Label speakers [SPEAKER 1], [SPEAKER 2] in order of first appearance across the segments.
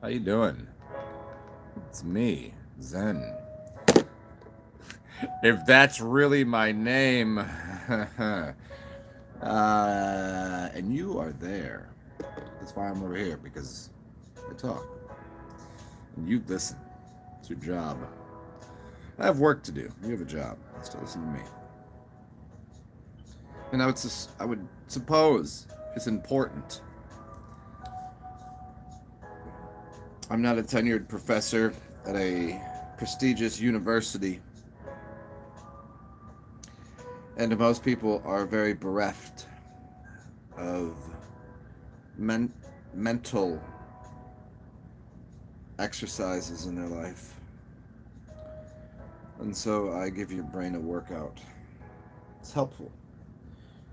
[SPEAKER 1] How you doing? It's me, Zen. If that's really my name, and you are there. That's why I'm over here because I talk and you listen. It's your job. I have work to do. You have a job. So listen to me. And I would suppose it's important. I'm not a tenured professor at a prestigious university, and most people are very bereft of mental exercises in their life. And so I give your brain a workout. It's helpful.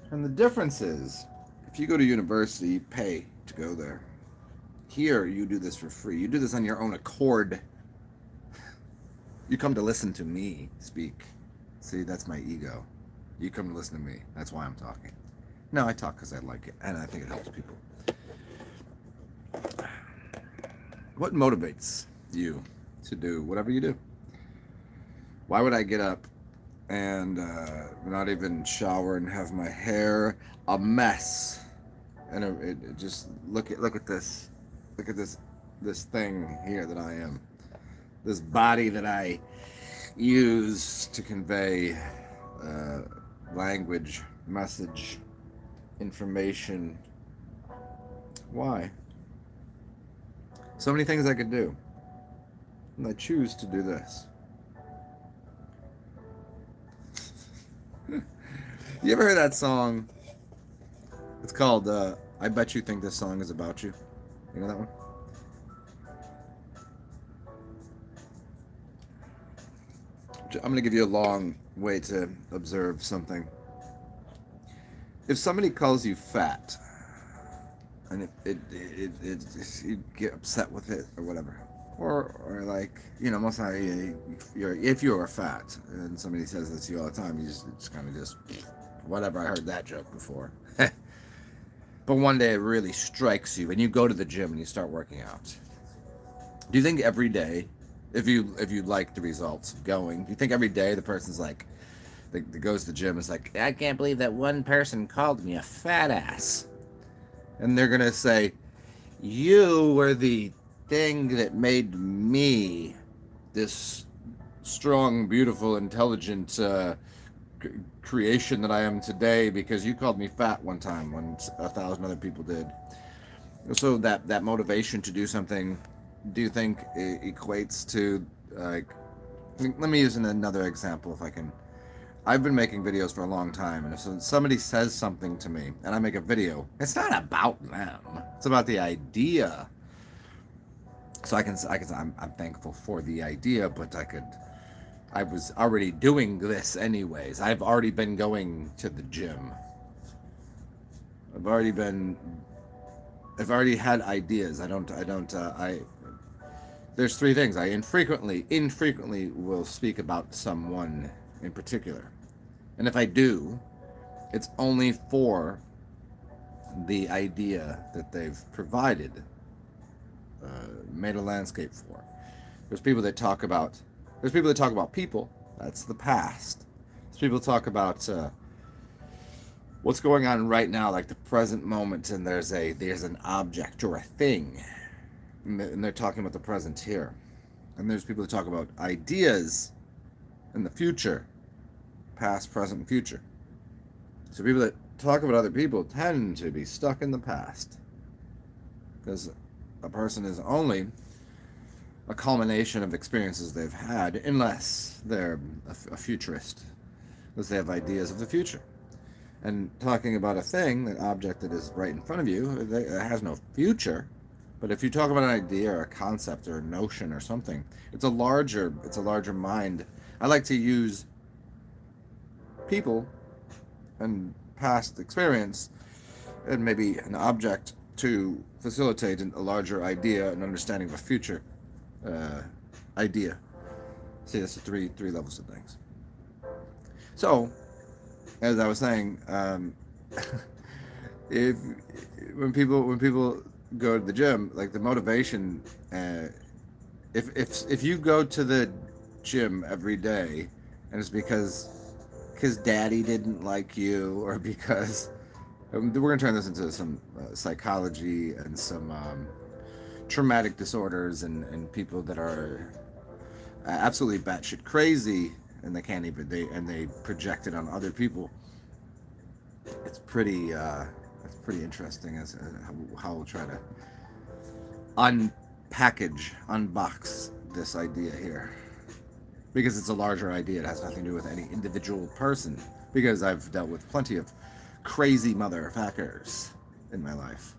[SPEAKER 1] And the difference is, if you go to university, you pay to go there. Here, you do this for free. You do this on your own accord. You come to listen to me speak. See, that's my ego. You come to listen to me. That's why I'm talking. No, I talk because I like it, and I think it helps people. What motivates you to do whatever you do? Why would I get up and not even shower and have my hair a mess? And it just look at this, this thing here that I am, this body that I use to convey language, message, information. Why? So many things I could do, and I choose to do this. You ever heard that song? It's called I Bet You Think This Song Is About You. You know that one? I'm going to give you a long way to observe something. If somebody calls you fat, and you get upset with it or whatever, or like, you know, most of the time, if you're fat and somebody says this to you all the time, you just kind of just whatever. I heard that joke before. But one day it really strikes you and you go to the gym and you start working out. Do you think every day, if you like the results of going, do you think every day the person's like, that goes to the gym is like, I can't believe that one person called me a fat ass, and they're gonna say, you were the thing that made me this strong, beautiful, intelligent creation that I am today because you called me fat one time when 1,000 other people did. So that motivation to do something, do you think equates to like? Let me use another example if I can. I've been making videos for a long time, and if somebody says something to me and I make a video, it's not about them. It's about the idea. So I'm thankful for the idea, but I was already doing this anyways. I've already been going to the gym. I've already been. I've already had ideas. There's three things. I infrequently will speak about someone in particular. And if I do, it's only for the idea that they've provided, made a landscape for. There's people that talk about people. That's the past. There's people that talk about what's going on right now, like the present moment, and there's an object or a thing, and they're talking about the present here. And there's people that talk about ideas in the future, past, present, and future. So people that talk about other people tend to be stuck in the past, because a person is only a culmination of experiences they've had, unless they're a futurist, unless they have ideas of the future. And talking about a thing, an object that is right in front of you, it has no future. But if you talk about an idea or a concept or a notion or something, it's a larger mind. I like to use people and past experience and maybe an object to facilitate a larger idea and understanding of a future idea. See, that's the three levels of things. So, as I was saying, if when people go to the gym, like the motivation, if you go to the gym every day and it's because daddy didn't like you, or because we're going to turn this into some psychology and some traumatic disorders, and people that are absolutely batshit crazy, and they project it on other people. It's pretty interesting as how we'll try to unbox this idea here, because it's a larger idea. It has nothing to do with any individual person, because I've dealt with plenty of crazy motherfuckers in my life.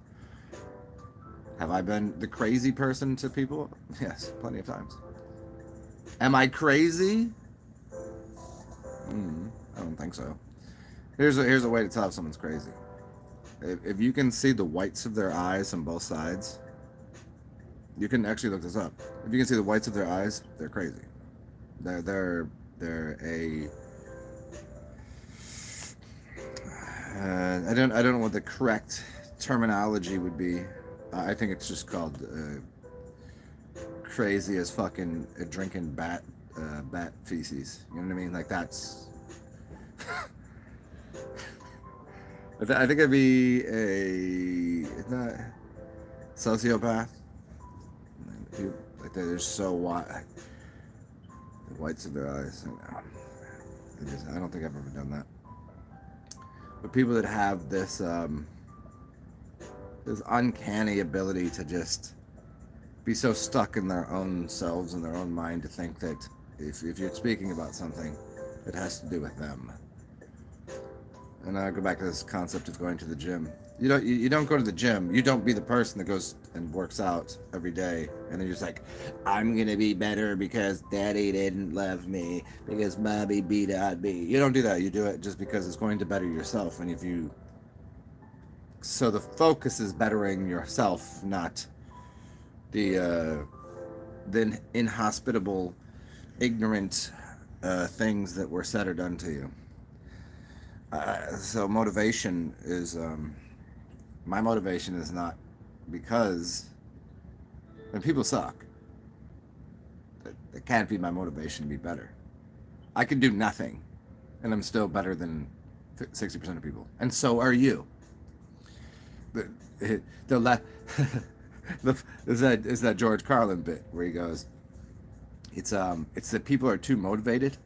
[SPEAKER 1] Have I been the crazy person to people? Yes, plenty of times. Am I crazy? I don't think so. Here's a way to tell if someone's crazy. If you can see the whites of their eyes on both sides, you can actually look this up. If you can see the whites of their eyes, they're crazy. They're a I don't know what the correct terminology would be. I think it's just called crazy as fucking drinking bat feces. You know what I mean? Like that's. I think it'd be isn't that sociopath? Like they're so white, the whites of their eyes. I don't think I've ever done that. But people that have this this uncanny ability to just be so stuck in their own selves and their own mind to think that if you're speaking about something, it has to do with them. And I go back to this concept of going to the gym. You don't go to the gym. You don't be the person that goes and works out every day, and then you're just like, I'm gonna be better because daddy didn't love me, because mommy beat on me. You don't do that. You do it just because it's going to better yourself. And so the focus is bettering yourself, not the inhospitable, ignorant things that were said or done to you. So motivation is my motivation is not because when people suck, it can't be my motivation to be better. I could do nothing, and I'm still better than 60% of people, and so are you. Is that George Carlin bit where he goes, it's that people are too motivated.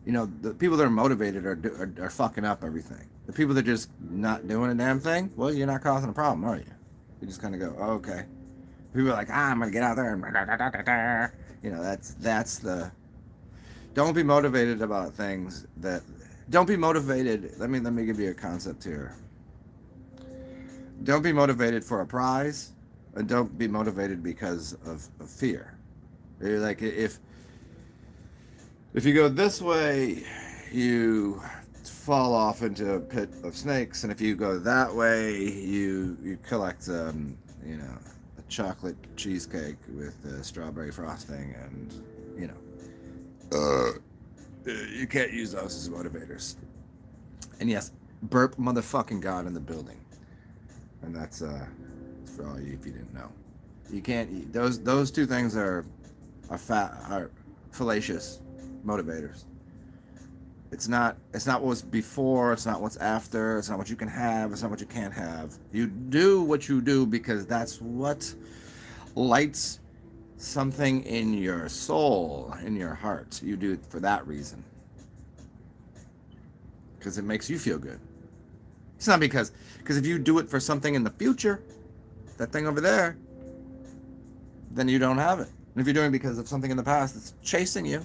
[SPEAKER 1] You know, the people that are motivated are fucking up everything. The people that are just not doing a damn thing, well, you're not causing a problem, are you? You just kind of go, oh, okay. People are like, I'm gonna get out there and, you know, that's the. Don't be motivated about things that. Don't be motivated. Let me give you a concept here. Don't be motivated for a prize, and don't be motivated because of fear. You're like, if you go this way, you fall off into a pit of snakes, and if you go that way, you collect a chocolate cheesecake with strawberry frosting, and you can't use those as motivators. And yes, burp motherfucking God in the building, and that's for all you if you didn't know. You can't eat those two things are fallacious motivators. It's not what was before, it's not what's after, it's not what you can have, it's not what you can't have. You do what you do because that's what lights something in your soul, in your heart. You do it for that reason. Because it makes you feel good. It's not because if you do it for something in the future, that thing over there, then you don't have it. And if you're doing it because of something in the past that's chasing you,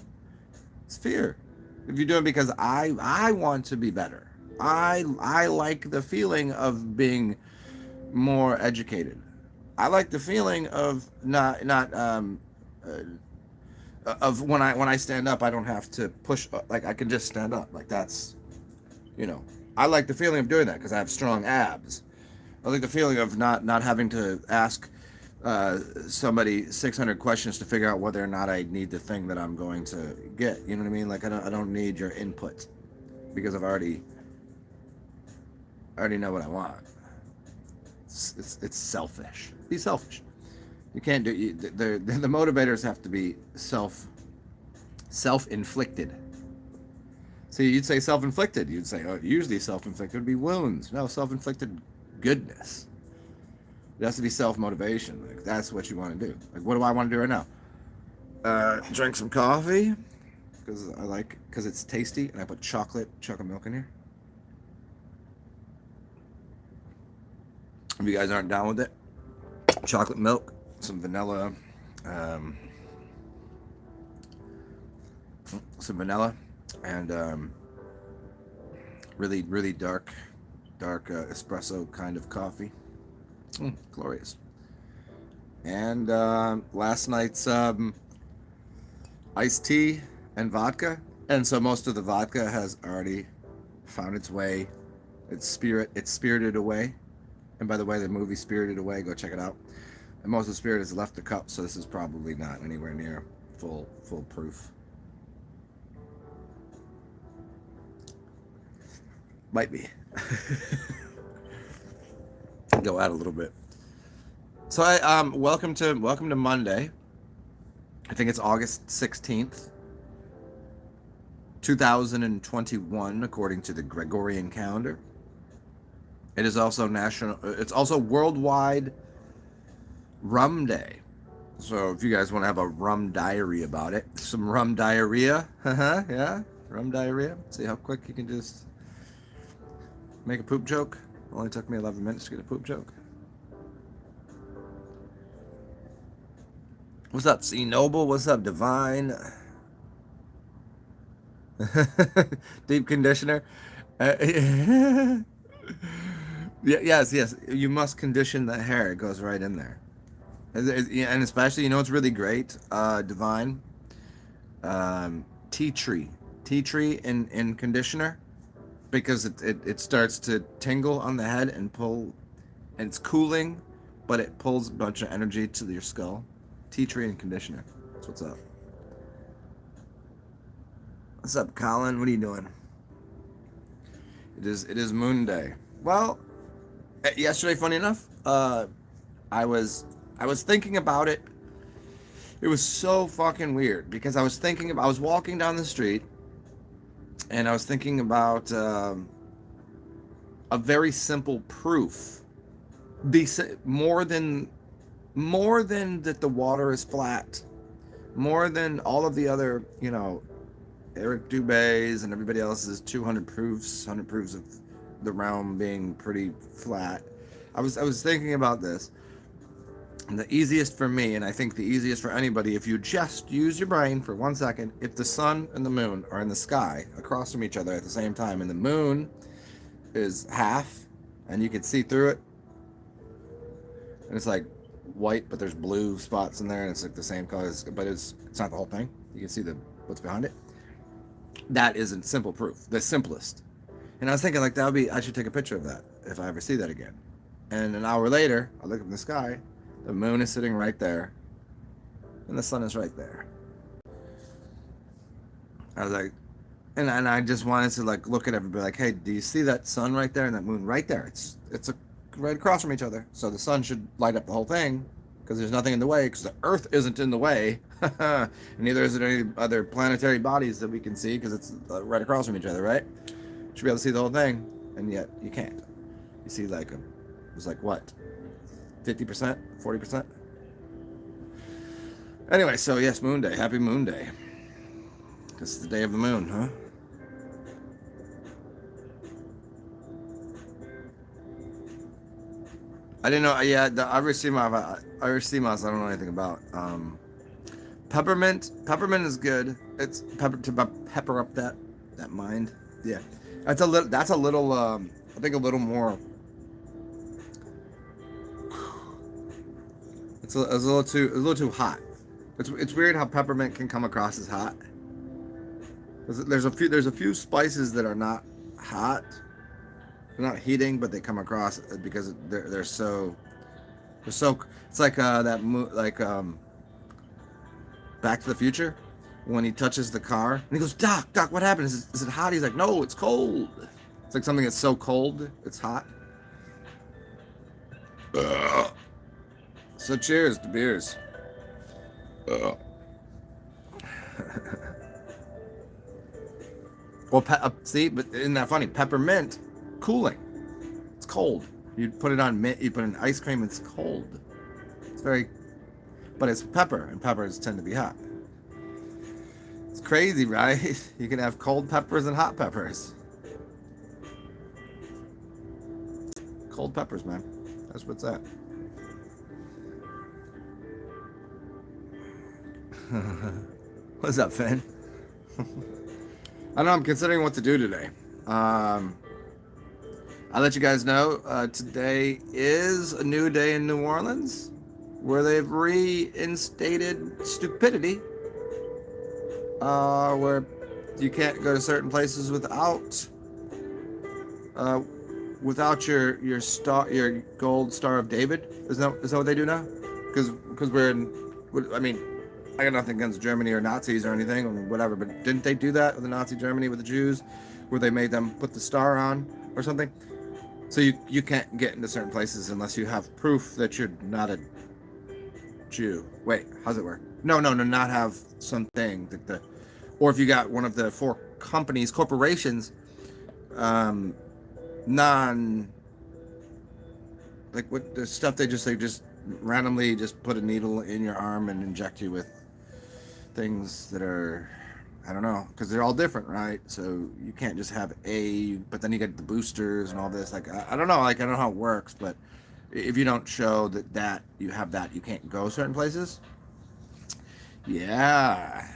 [SPEAKER 1] it's fear. If you're doing it because I want to be better, I like the feeling of being more educated. I like the feeling of of when I stand up, I don't have to push, like I can just stand up. Like that's, I like the feeling of doing that because I have strong abs. I like the feeling of not having to ask somebody 600 questions to figure out whether or not I need the thing that I'm going to get. You know what I mean? Like I don't need your input because I already know what I want. It's selfish. Be selfish. You can't do. The motivators have to be self-inflicted. See, you'd say self-inflicted. You'd say, oh, usually self-inflicted would be wounds. No, self-inflicted goodness. It has to be self-motivation. Like, that's what you want to do. Like, what do I want to do right now? Drink some coffee because it's tasty, and I put chocolate milk in here. If you guys aren't down with it, chocolate milk, some vanilla, and really, really dark espresso kind of coffee. Glorious. And last night's iced tea and vodka, and so most of the vodka has already found its way. It's spirited away. And by the way, the movie Spirited Away, go check it out. And most of the spirit has left the cup, so this is probably not anywhere near full proof. Might be. Go out a little bit. So I welcome to Monday. I think it's August 16th, 2021, according to the Gregorian calendar. It is also it's also Worldwide Rum Day. So if you guys want to have a rum diary about it, some rum diarrhea, yeah, rum diarrhea. See how quick you can just make a poop joke. Only took me 11 minutes to get a poop joke. What's up, C Noble? What's up, Divine? Deep conditioner. Yes. You must condition the hair. It goes right in there. And especially, it's really great, Divine. Tea tree in conditioner, because it starts to tingle on the head and pull, and it's cooling, but it pulls a bunch of energy to your skull. Tea tree and conditioner. That's what's up. What's up, Colin? What are you doing? It is Moon Day. Well, yesterday, funny enough, I was thinking about it. It was so fucking weird because I was walking down the street and I was thinking about a very simple proof. More than that the water is flat, more than all of the other, Eric Dubé's and everybody else's 100 proofs of the realm being pretty flat. I was thinking about this, and the easiest for me, and I think the easiest for anybody, if you just use your brain for 1 second, if the sun and the moon are in the sky across from each other at the same time, and the moon is half, and you can see through it, and it's like white, but there's blue spots in there, and it's like the same color, but it's not the whole thing. You can see what's behind it. That isn't simple proof, the simplest. And I was thinking, like, I should take a picture of that if I ever see that again. And an hour later, I look up in the sky, the moon is sitting right there, and the sun is right there. I was like, and I just wanted to, like, look at everybody, like, hey, do you see that sun right there and that moon right there? It's right across from each other, so the sun should light up the whole thing, because there's nothing in the way, because the Earth isn't in the way, and neither is it any other planetary bodies that we can see, because it's right across from each other, right? You should be able to see the whole thing, and yet you can't. You see, like, it was like, what, 50%, 40%? Anyway, so yes, Moon Day. Happy Moon Day. This is the day of the moon, huh? I didn't know. Yeah, the Irish sea moss I don't know anything about. Peppermint is good. It's to pepper up that mind. Yeah, that's a little. I think a little more. It's a little too hot. It's weird how peppermint can come across as hot. There's a few spices that are not hot. They're not heating, but they come across because they're so. It's like Back to the Future, when he touches the car and he goes, Doc, what happened? Is it hot? He's like, no, it's cold. It's like something that's so cold, it's hot. So cheers to beers. Well, see, but isn't that funny? Peppermint, cooling. It's cold. You put it on mint. You put it in ice cream. It's cold. It's very, but it's pepper, and peppers tend to be hot. It's crazy, right? You can have cold peppers and hot peppers. Cold peppers, man. That's what's that. What's up, Finn? I don't know. I'm considering what to do today. I'll let you guys know. Today is a new day in New Orleans, where they've reinstated stupidity. Where you can't go to certain places without your gold Star of David. Is that what they do now? Because we're in. I mean, I got nothing against Germany or Nazis or anything or whatever, but didn't they do that with the Nazi Germany with the Jews, where they made them put the star on or something? So you can't get into certain places unless you have proof that you're not a Jew. Wait, how's it work? No, not have something or if you got one of the 4 corporations, like what the stuff they just randomly just put a needle in your arm and inject you with things that are, I don't know, because they're all different, right? So you can't just have but then you get the boosters and all this. Like I don't know, I don't know how it works, but if you don't show that you have that, you can't go certain places. Yeah,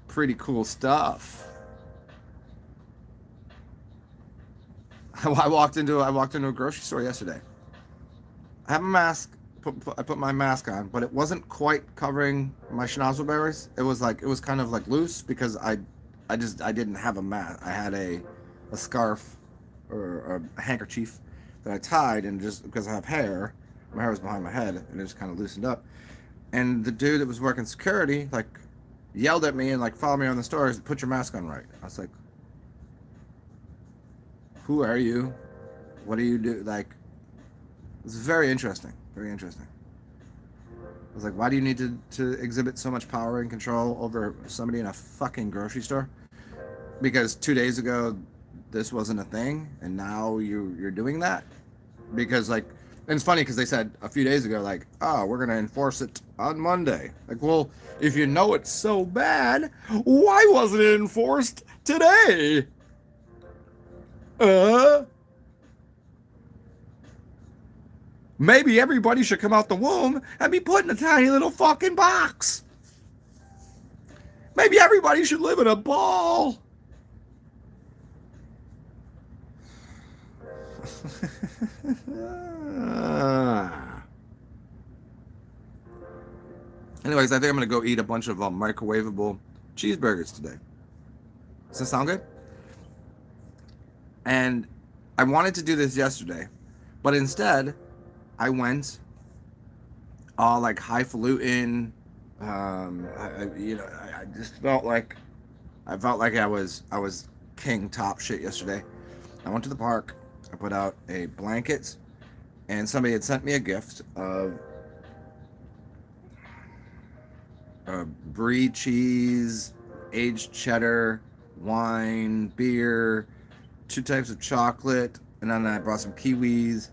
[SPEAKER 1] pretty cool stuff. I walked into a grocery store yesterday. I have a mask. I put my mask on, but it wasn't quite covering my schnauzelberries. It was kind of like loose because I didn't have a mask. I had a scarf or a handkerchief that I tied, and just because I have hair, my hair was behind my head, and it just kind of loosened up. And the dude that was working security yelled at me and followed me around the store. Said, "Put your mask on right." I was like, "Who are you? What do you do?" It's very interesting. Very interesting. I was like, "Why do you need to exhibit so much power and control over somebody in a fucking grocery store? Because 2 days ago, this wasn't a thing, and now you're doing that?" Because and it's funny because they said a few days ago, we're gonna enforce it on Monday. Well, if you know it's so bad, why wasn't it enforced today? Maybe everybody should come out the womb and be put in a tiny little fucking box. Maybe everybody should live in a ball. Anyways, I think I'm going to go eat a bunch of microwavable cheeseburgers today. Does that sound good? And I wanted to do this yesterday, but instead I went all highfalutin. I just felt like I was king top shit yesterday. I went to the park. I put out a blanket, and somebody had sent me a gift of brie cheese, aged cheddar, wine, beer, 2 types of chocolate, and then I brought some kiwis,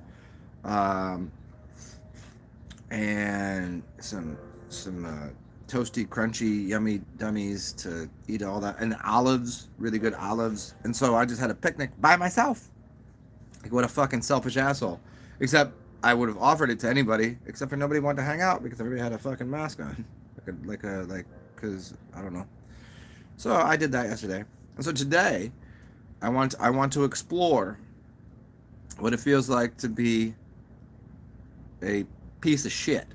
[SPEAKER 1] and some toasty, crunchy, yummy dummies to eat all that, and olives, really good olives. And so I just had a picnic by myself. What a fucking selfish asshole. Except I would have offered it to anybody, except for nobody wanted to hang out because everybody had a fucking mask on. Because I don't know. So I did that yesterday. And so today, I want to explore what it feels like to be a piece of shit.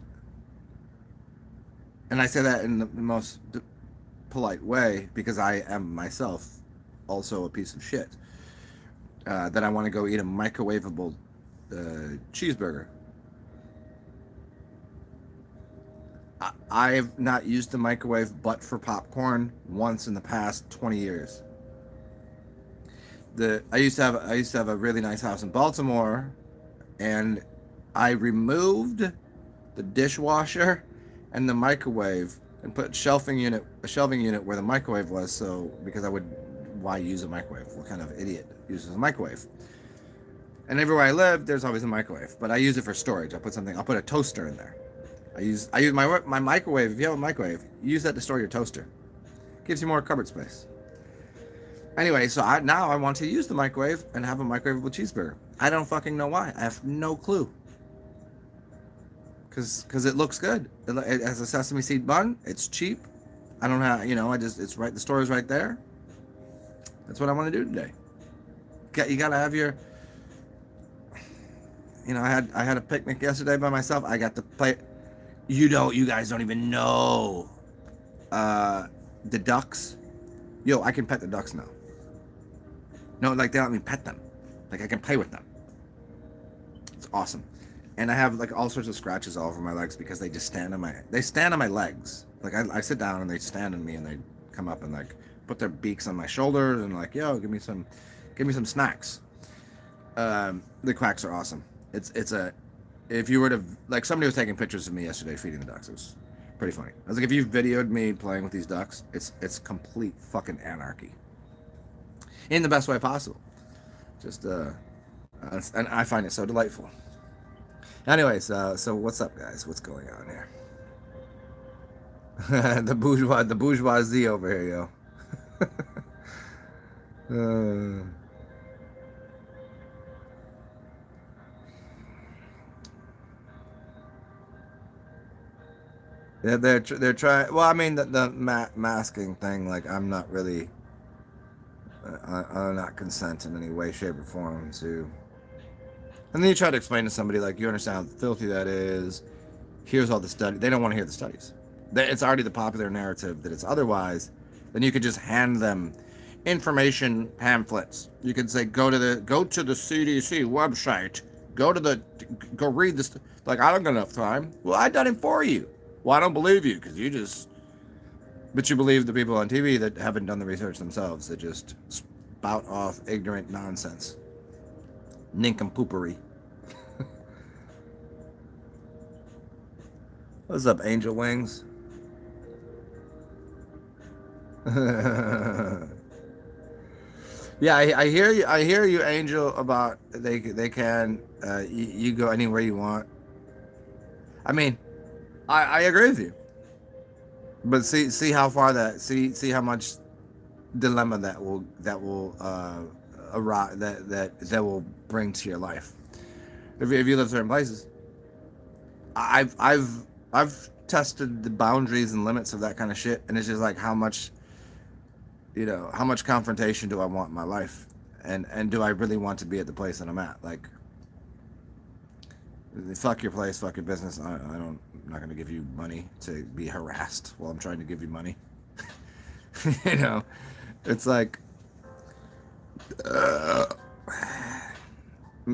[SPEAKER 1] And I say that in the most polite way because I am myself also a piece of shit. That I want to go eat a microwavable cheeseburger. I've not used the microwave but for popcorn once in the past 20 years. I used to have a really nice house in Baltimore, and I removed the dishwasher and the microwave and put a shelving unit where the microwave was. So because why use a microwave? What kind of idiot uses a microwave? And everywhere I live, there's always a microwave, but I use it for storage. I'll put a toaster in there. I use my microwave. If you have a microwave, use that to store your toaster. Gives you more cupboard space. Anyway, so now I want to use the microwave and have a microwavable cheeseburger. I don't fucking know why. I have no clue. Because it looks good. It has a sesame seed bun. It's cheap. I don't have, it's right. The store is right there. That's what I want to do today. You gotta have your, I had a picnic yesterday by myself. I got to play. You guys don't even know. The ducks. Yo, I can pet the ducks now. No, like they let me pet them. Like I can play with them. It's awesome. And I have like all sorts of scratches all over my legs because they just stand on my legs. Like I sit down and they stand on me and they come up and like put their beaks on my shoulders and like, yo, give me some snacks. The quacks are awesome. If you were to, like, somebody was taking pictures of me yesterday feeding the ducks. It was pretty funny. I was like, if you videoed me playing with these ducks, it's complete fucking anarchy. In the best way possible. Just, and I find it so delightful. Anyways, so what's up, guys? What's going on here? the bourgeoisie over here, yo. Yeah, they're trying. Well, I mean the masking thing. Like, I'm not really. I'm not consent in any way, shape, or form to. And then you try to explain to somebody, like, you understand how filthy that is. Here's all the study. They don't want to hear the studies. It's already the popular narrative that it's otherwise. Then you could just hand them information pamphlets. You could say, go to the CDC website. Go read this. Like, I don't got enough time. Well, I done it for you. Well, I don't believe you because but you believe the people on TV that haven't done the research themselves, that just spout off ignorant nonsense. Nincompoopery. What's up, Angel Wings? Yeah, I hear you. I hear you, Angel. About they can you go anywhere you want. I mean, I agree with you. But see how far see how much dilemma that will arise that will bring to your life. If you live certain places, I've tested the boundaries and limits of that kind of shit, and it's just like how much confrontation do I want in my life, and do I really want to be at the place that I'm at? Like, fuck your place, fuck your business. I'm not going to give you money to be harassed while I'm trying to give you money. It's like, I'm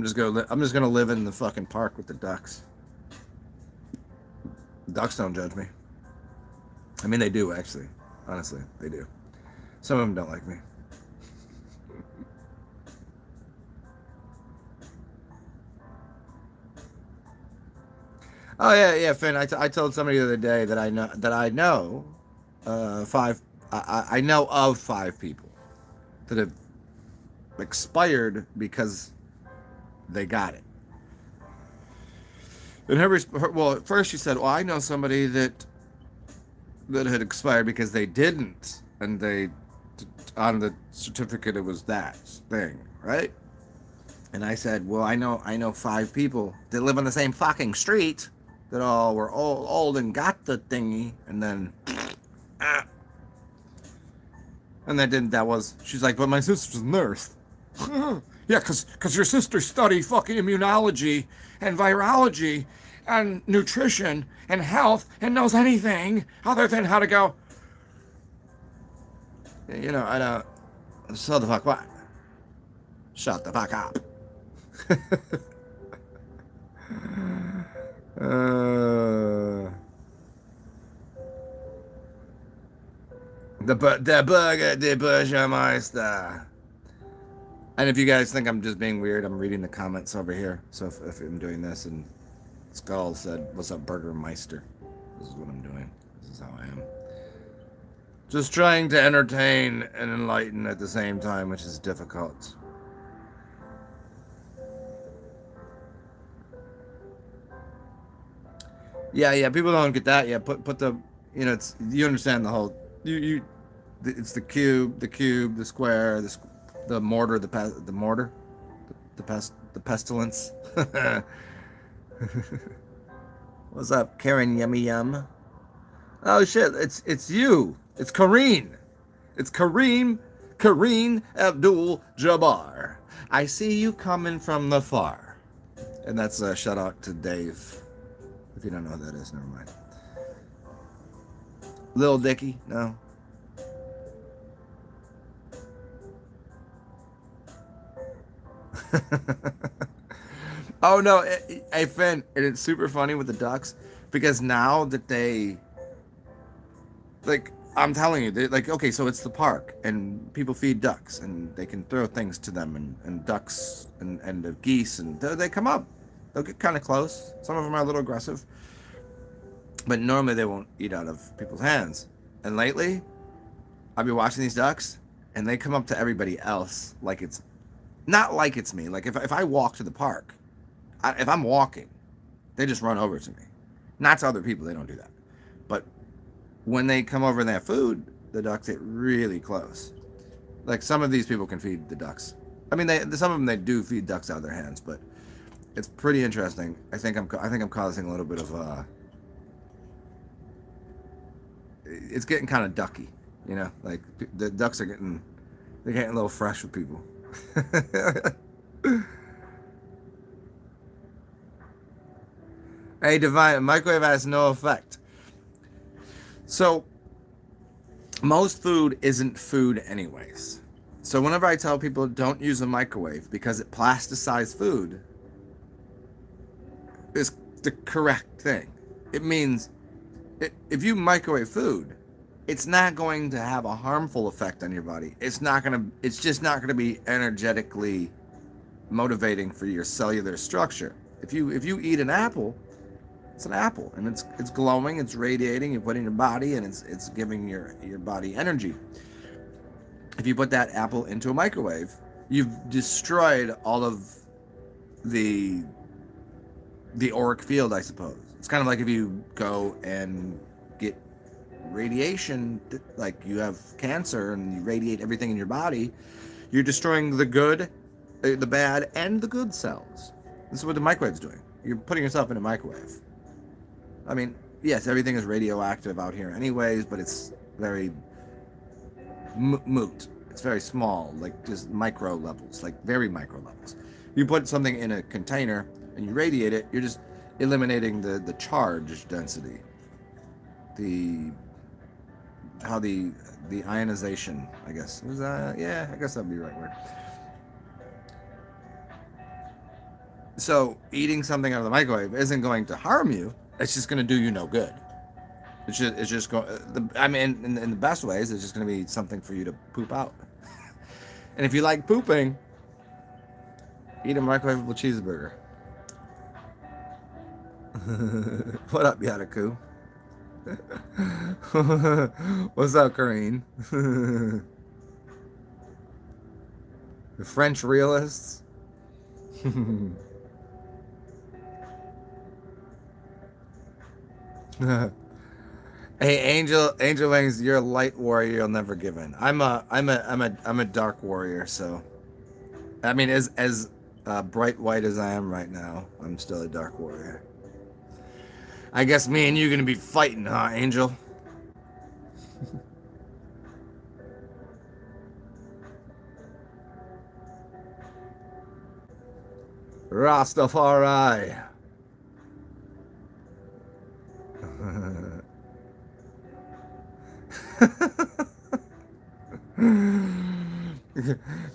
[SPEAKER 1] just gonna live in the fucking park with the ducks. Ducks don't judge me. I mean, they do, actually. Honestly, they do. Some of them don't like me. Oh yeah, Finn. I told somebody the other day that I know five. I know of 5 people that have expired because they got it. And well, at first she said, "Well, I know somebody that had expired because they didn't, and they on the certificate it was that thing, right?" And I said, "Well, I know 5 people that live on the same fucking street that all were old and got the thingy, and then and that didn't. That was." She's like, "But my sister's a nurse." Yeah, cause your sister studied fucking immunology and virology and nutrition and health and knows anything other than how to go. I don't. So the fuck what? Shut the fuck up. The burger, the Burgermeister. And if you guys think I'm just being weird, I'm reading the comments over here. So if I'm doing this, and Skull said, "What's up, Burger Meister? This is what I'm doing. This is how I am. Just trying to entertain and enlighten at the same time, which is difficult." Yeah. People don't get that. Yeah, put the, it's, you understand the whole, it's the cube, the square, the mortar, the mortar, the pestilence. What's up, Karen? Yummy yum. Oh shit! It's you. It's Kareem. It's Kareem Abdul-Jabbar. I see you coming from the far. And that's a shout out to Dave. If you don't know who that is, never mind. Lil Dicky, no. Oh no, hey Finn, and it's super funny with the ducks because now that they, like, I'm telling you, like, okay, so it's the park and people feed ducks and they can throw things to them, and ducks and the geese, and they come up. They'll get kind of close. Some of them are a little aggressive, but normally they won't eat out of people's hands. And lately, I'll be watching these ducks and they come up to everybody else like it's not like it's me. Like if I walk to the park, if I'm walking, they just run over to me. Not to other people, they don't do that. But when they come over and they have food, the ducks get really close. Like some of these people can feed the ducks. I mean, some of them they do feed ducks out of their hands, but it's pretty interesting. I think I'm causing a little bit of it's getting kind of ducky, like the ducks are getting a little fresh with people. Hey, Divine, microwave has no effect. So, most food isn't food anyways. So whenever I tell people don't use a microwave because it plasticizes food, is the correct thing. It means if you microwave food, it's not going to have a harmful effect on your body. It's just not gonna be energetically motivating for your cellular structure. If you eat an apple, it's an apple, and it's glowing, it's radiating, you put it in your body, and it's giving your body energy. If you put that apple into a microwave, you've destroyed all of the auric field, I suppose. It's kind of like if you go and get radiation, like you have cancer and you radiate everything in your body, you're destroying the good, the bad, and the good cells. This is what the microwave's doing. You're putting yourself in a microwave. I mean, yes, everything is radioactive out here anyways, but it's very moot. It's very small, like just micro levels, like very micro levels. You put something in a container and you radiate it, you're just eliminating the charge density. The ionization, I guess. Was that? Yeah, I guess that'd be the right word. So eating something out of the microwave isn't going to harm you. It's just going to do you no good. It's just going. I mean, in the best ways, it's just going to be something for you to poop out. And if you like pooping, eat a microwavable cheeseburger. What up, Yadaku? What's up, Karine? The French realists. Hey, Angel Wings, you're a light warrior. You'll never give in. I'm a dark warrior. So, I mean, as bright white as I am right now, I'm still a dark warrior. I guess me and you gonna be fighting, huh, Angel? Rastafari.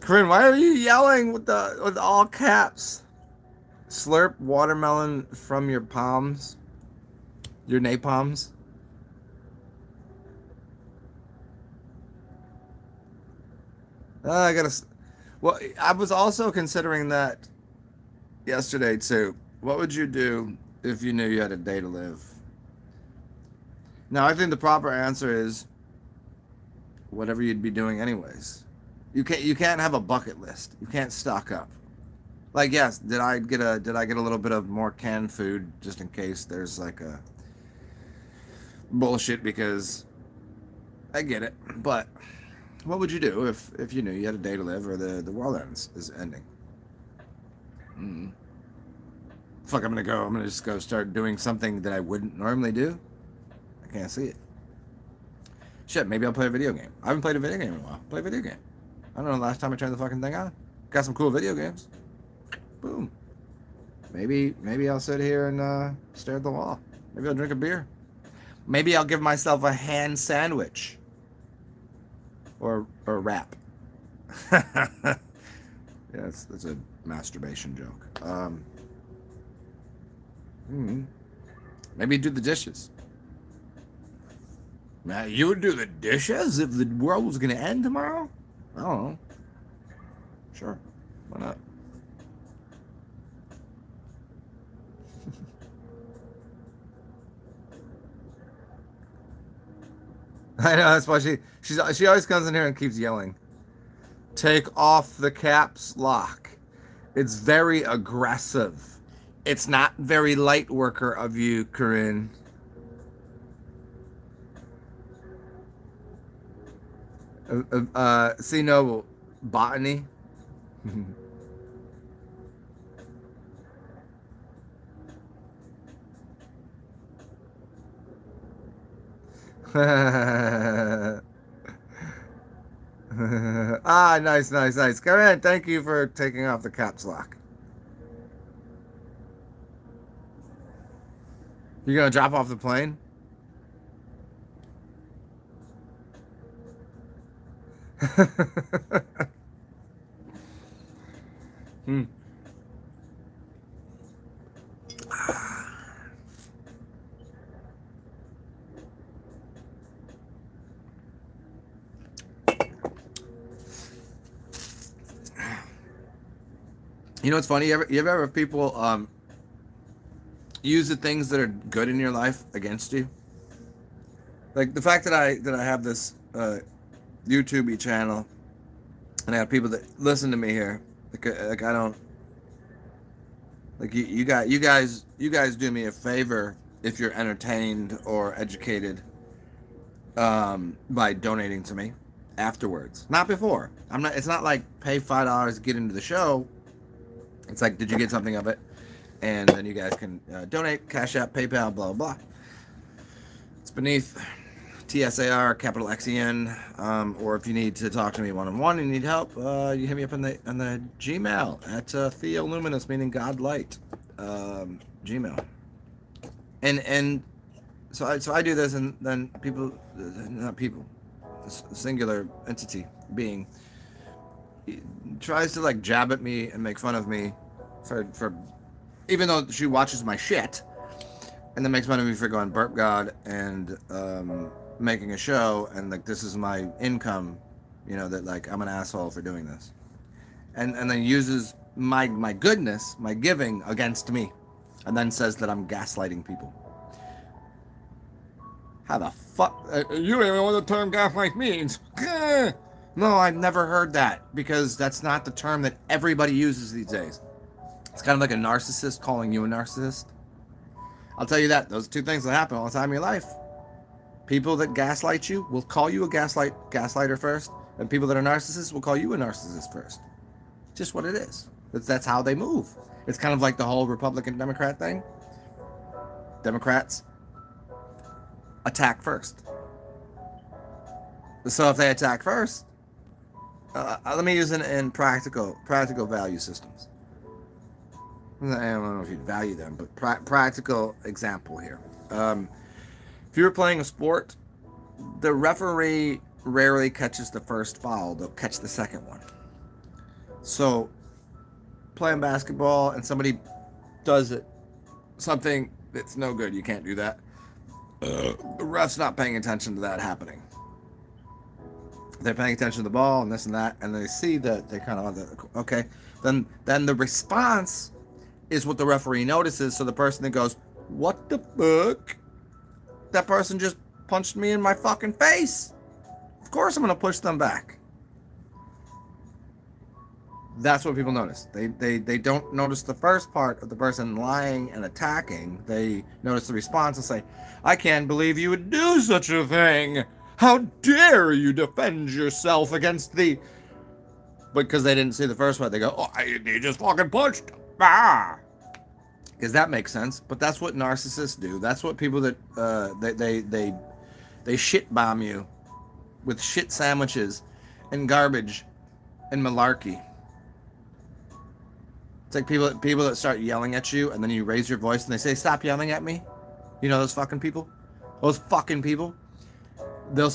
[SPEAKER 1] Corinne, why are you yelling with all caps? Slurp watermelon from your palms, your napalms. I gotta. Well, I was also considering that yesterday too. What would you do if you knew you had a day to live? Now, I think the proper answer is whatever you'd be doing anyways. You can't have a bucket list. You can't stock up. Like, yes, did I get a little bit of more canned food just in case there's like a bullshit, because I get it. But what would you do if you knew you had a day to live or the world is ending? Fuck, I'm gonna just go start doing something that I wouldn't normally do. I can't see it. Shit, maybe I'll play a video game. I haven't played a video game in a while. Play a video game. I don't know the last time I turned the fucking thing on. Got some cool video games. Boom. Maybe I'll sit here and stare at the wall. Maybe I'll drink a beer. Maybe I'll give myself a hand sandwich. Or wrap. Yeah, that's a masturbation joke. Maybe do the dishes. Now, you would do the dishes if the world was going to end tomorrow? I don't know. Sure. Why not? I know, that's why she always comes in here and keeps yelling. Take off the caps lock. It's very aggressive. It's not very light worker of you, Corinne. C Noble, botany. Nice. Corinne, thank you for taking off the caps lock. You gonna drop off the plane? You know what's funny? You ever have people use the things that are good in your life against you? Like the fact that I have this YouTube channel, and I have people that listen to me here. Like I don't. Like you guys do me a favor if you're entertained or educated by donating to me afterwards, not before. I'm not. It's not like pay $5 to get into the show. It's like, did you get something of it? And then you guys can donate, CashApp, PayPal, blah blah. It's beneath TSAR capital XEN, or if you need to talk to me one-on-one and need help, you hit me up on the Gmail at Theoluminous, meaning God Light, Gmail. And so I do this, and then people, not people, singular entity being tries to like jab at me and make fun of me for even though she watches my shit, and then makes fun of me for going burp god and making a show, and like this is my income, you know, that like I'm an asshole for doing this, and then uses my goodness, my giving against me, and then says that I'm gaslighting people. How the fuck? You don't even know what the term gaslight means. No, I've never heard that, because that's not the term that everybody uses these days. It's kind of like a narcissist calling you a narcissist. I'll tell you that. Those are two things that happen all the time in your life. People that gaslight you will call you a gaslighter first, and people that are narcissists will call you a narcissist first. Just what it is. That's how they move. It's kind of like the whole Republican Democrat thing. Democrats attack first. So if they attack first, let me use it in practical value systems. I don't know if you'd value them, but practical example here. If you were playing a sport, the referee rarely catches the first foul. They'll catch the second one. So playing basketball and somebody does something that's no good, you can't do that. The ref's not paying attention to that happening. They're paying attention to the ball and this and that, and they see that they kind of okay. Then the response is what the referee notices. So the person that goes, what the fuck? That person just punched me in my fucking face. Of course I'm going to push them back. That's what people notice. They don't notice the first part of the person lying and attacking. They notice the response and say, I can't believe you would do such a thing. How dare you defend yourself against the... Because they didn't see the first part, they go, oh, you just fucking punched. Ah! Because that makes sense. But that's what narcissists do. That's what people that they shit bomb you with shit sandwiches and garbage and malarkey. It's like people that start yelling at you and then you raise your voice and they say, stop yelling at me. You know those fucking people? Those fucking people? They'll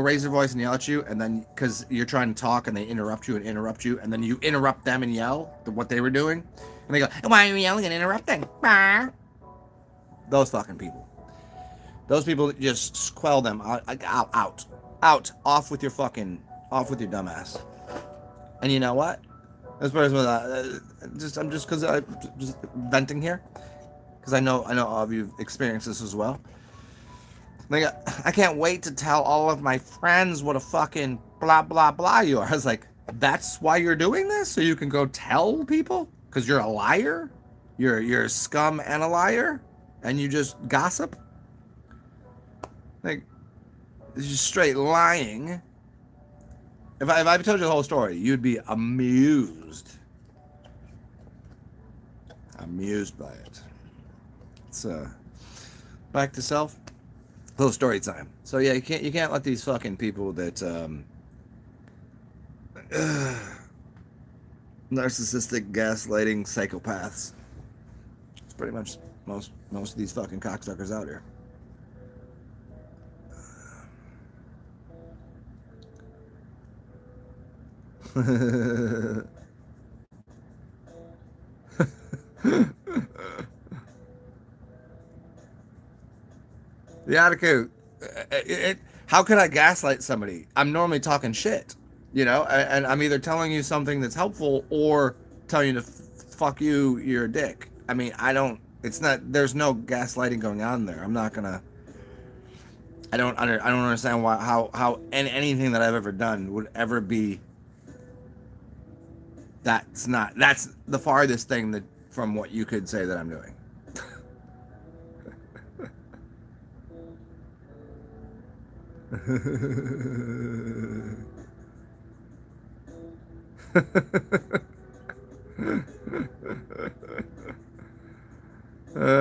[SPEAKER 1] raise their voice and yell at you, and then because you're trying to talk and they interrupt you, and then you interrupt them and yell what they were doing. And they go, why are you yelling and interrupting? Those fucking people. Those people just quell them out, off with your dumb ass. And you know what? This person was I'm just venting here, because I know all of you've experienced this as well. Like, I can't wait to tell all of my friends what a fucking blah blah blah you are. I was like, that's why you're doing this, so you can go tell people, because you're a liar, you're a scum and a liar, and you just gossip. Like, it's just straight lying. If I told you the whole story, you'd be amused. Amused by it. It's back to self. Little story time. So yeah, you can't let these fucking people that narcissistic, gaslighting psychopaths. It's pretty much most of these fucking cocksuckers out here. The attitude. How could I gaslight somebody? I'm normally talking shit, and I'm either telling you something that's helpful or telling you to fuck you, you're a dick. I mean, there's no gaslighting going on there. I'm not gonna, I don't understand how anything that I've ever done would ever be, that's the farthest thing from what you could say that I'm doing.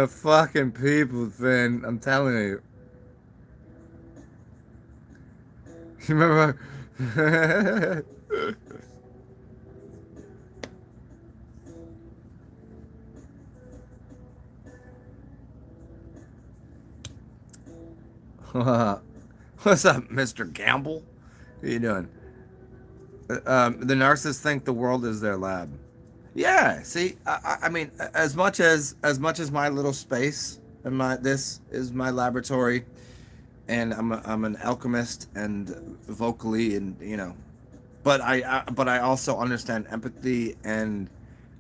[SPEAKER 1] Fucking people, Finn. I'm telling you. You remember? What's up, Mr. Gamble? How you doing? The narcissists think the world is their lab. Yeah, see, I mean, as much as my little space and this is my laboratory, and I'm an alchemist and vocally, and but I also understand empathy and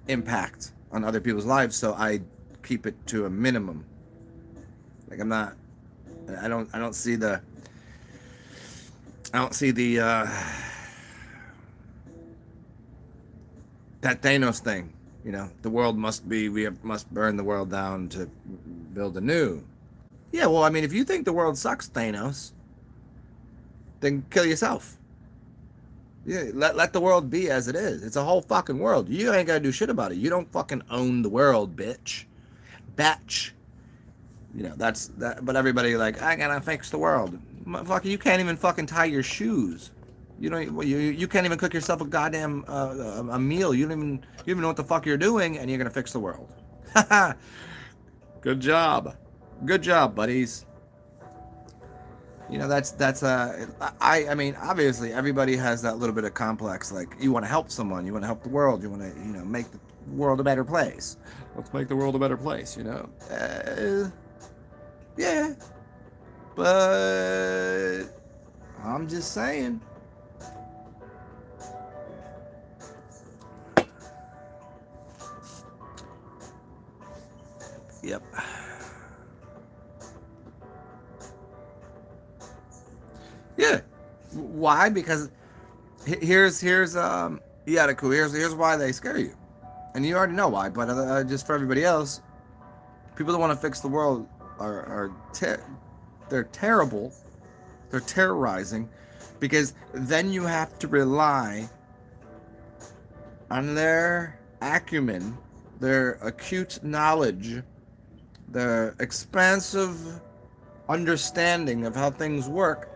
[SPEAKER 1] impact on other people's lives, so I keep it to a minimum. Like, I don't see the that Thanos thing, the world we must burn the world down to build anew. Yeah, well, I mean, if you think the world sucks, Thanos, then kill yourself. Yeah, let the world be as it is. It's a whole fucking world. You ain't gotta do shit about it. You don't fucking own the world, bitch. Batch. That's that. But everybody like, I gotta fix the world. Motherfucker, you can't even fucking tie your shoes. You can't even cook yourself a goddamn a meal. You don't even know what the fuck you're doing, and you're gonna fix the world. Good job, buddies. I mean, obviously everybody has that little bit of complex. Like, you want to help someone, you want to help the world, you want to make the world a better place. Let's make the world a better place. Yeah, but I'm just saying. Yep. Yeah. Why? Because yeah, cool. Here's why they scare you, and you already know why. But just for everybody else, people that want to fix the world they're terrible. They're terrorizing, because then you have to rely on their acumen, their acute knowledge, their expansive understanding of how things work,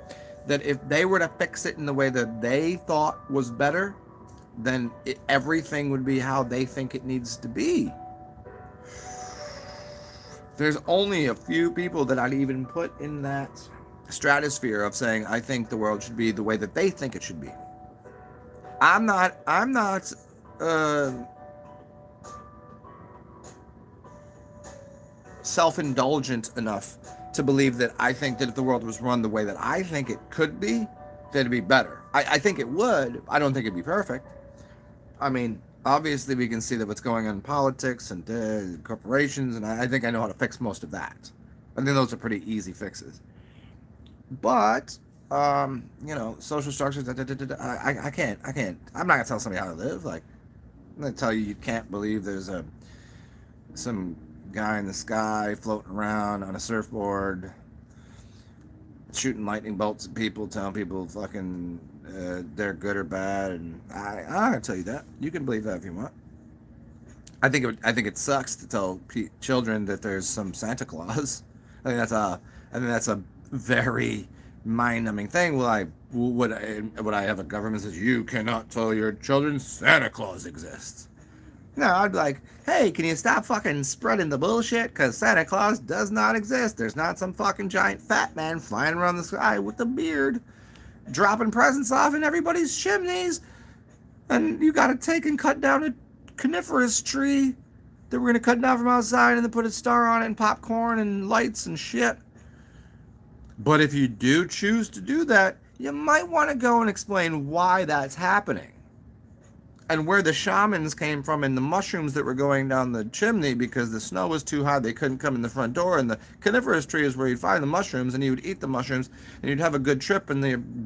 [SPEAKER 1] that if they were to fix it in the way that they thought was better, then everything would be how they think it needs to be. There's only a few people that I'd even put in that stratosphere of saying, I think the world should be the way that they think it should be. I'm not uh, self-indulgent enough to believe that I think that if the world was run the way that I think it could be, that it'd be better. I think it would. I don't think it'd be perfect. I mean, obviously we can see that what's going on in politics and corporations, and I think I know how to fix most of that. I think those are pretty easy fixes. But social structures. I can't. I'm not gonna tell somebody how to live. Like, I'm gonna tell you can't believe there's some guy in the sky floating around on a surfboard, shooting lightning bolts at people, telling people fucking they're good or bad, and I can tell you that. You can believe that if you want. I think it sucks to tell children that there's some Santa Claus. I think that's a very mind-numbing thing. Would I have a government that says you cannot tell your children Santa Claus exists? No, I'd be like, hey, can you stop fucking spreading the bullshit? Because Santa Claus does not exist. There's not some fucking giant fat man flying around the sky with a beard, dropping presents off in everybody's chimneys. And you gotta take and cut down a coniferous tree that we're gonna cut down from outside and then put a star on it and popcorn and lights and shit. But if you do choose to do that, you might want to go and explain why that's happening. And where the shamans came from and the mushrooms that were going down the chimney because the snow was too high, they couldn't come in the front door. And the coniferous tree is where you'd find the mushrooms, and you would eat the mushrooms, and you'd have a good trip. And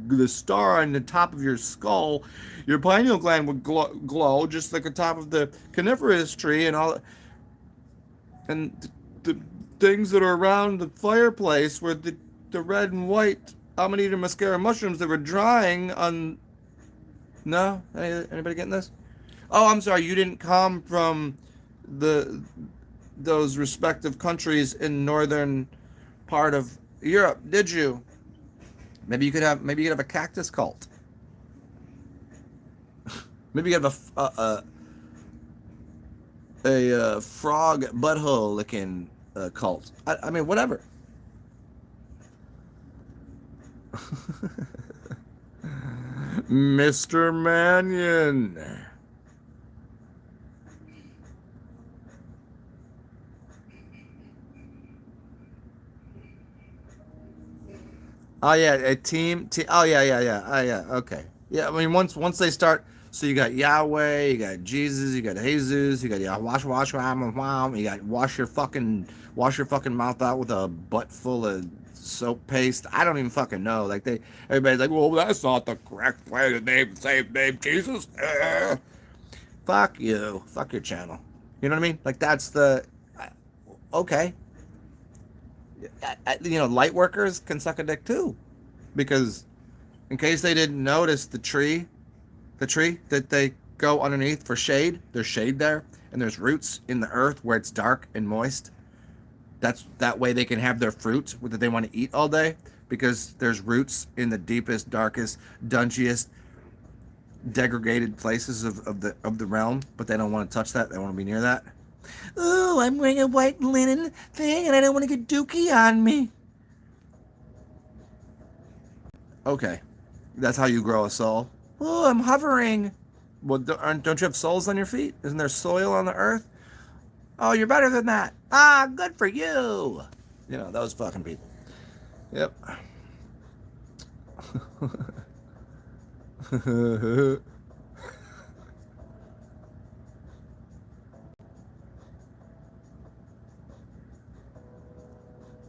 [SPEAKER 1] the star on the top of your skull, your pineal gland would glow just like the top of the coniferous tree, and all. And the things that are around the fireplace were the red and white Amanita muscaria mushrooms that were drying on. No? Anybody getting this? Oh, I'm sorry. You didn't come from those respective countries in northern part of Europe, did you? Maybe you could have a cactus cult. Maybe you have a frog butthole licking cult. I mean, whatever. Mr. Mannion. Oh yeah, a team. Oh yeah. Oh yeah. Okay. Yeah. I mean, once they start, so you got Yahweh, you got Jesus, you got Jesus, you got you got wash your fucking mouth out with a butt full of soap paste. I don't even fucking know. Like everybody's like, well, that's not the correct way to name Jesus. Fuck you. Fuck your channel. You know what I mean? Like that's okay. Light workers can suck a dick too, because in case they didn't notice the tree that they go underneath for shade, there's shade there, and there's roots in the earth where it's dark and moist. That way they can have their fruit that they want to eat all day, because there's roots in the deepest, darkest, dungiest, degraded places of the realm, but they don't want to touch that. They want to be near that. Oh, I'm wearing a white linen thing and I don't want to get dookie on me. Okay, that's how you grow a soul. Oh, I'm hovering. Well, don't you have soles on your feet? Isn't there soil on the earth? Oh, you're better than that. Ah, good for you. Those fucking people. Yep.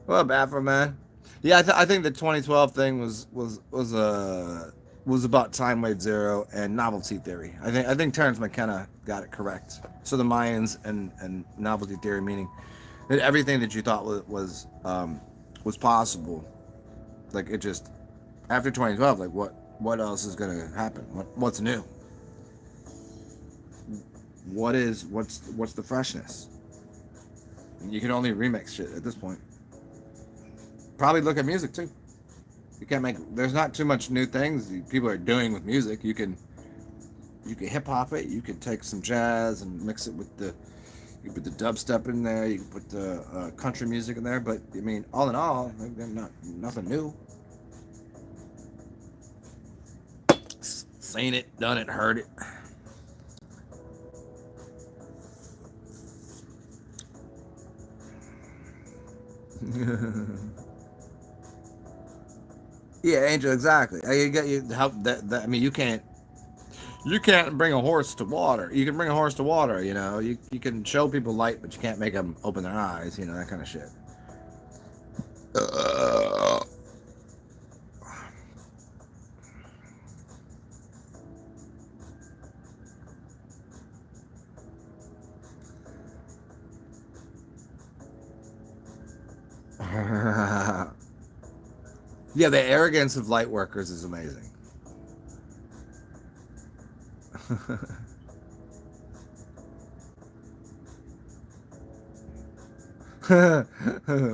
[SPEAKER 1] What up, Afro Man? Yeah, I think the 2012 thing was about time wave zero and novelty theory. I think Terrence McKenna got it correct. So the Mayans and novelty theory, meaning that everything that you thought was possible, like it just after 2012, like what else is gonna happen? What's new? What's the freshness? You can only remix shit at this point. Probably look at music too. You can't make. There's not too much new things people are doing with music. You can hip hop it. You can take some jazz and mix it with the. You can put the dubstep in there. You can put the country music in there. But I mean, all in all, not nothing new. Seen it, done it, heard it. Yeah, Angel, exactly. You get you help that. I mean, you can't bring a horse to water. You can bring a horse to water. You can show people light, but you can't make them open their eyes. That kind of shit. Uh, yeah, the arrogance of light workers is amazing.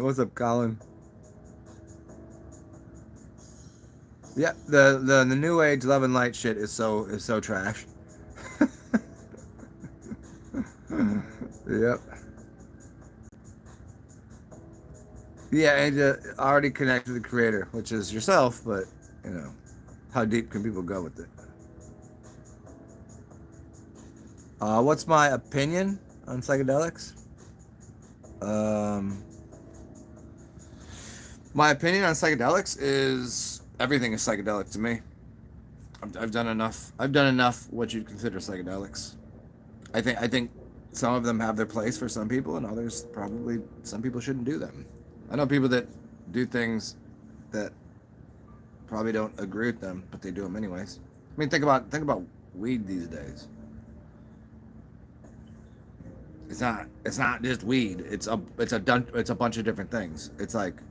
[SPEAKER 1] What's up, Colin? Yeah, the new age love and light shit is so trash. Yep. Yeah, and already connected to the creator, which is yourself, but you know, how deep can people go with it? What's my opinion on psychedelics? Um, my opinion on psychedelics is everything is psychedelic to me. I've done enough. I've done enough what you'd consider psychedelics. I think some of them have their place for some people, and others probably some people shouldn't do them. I know people that do things that probably don't agree with them, but they do them anyways. I mean, think about weed these days. It's not just weed. It's a bunch of different things. It's like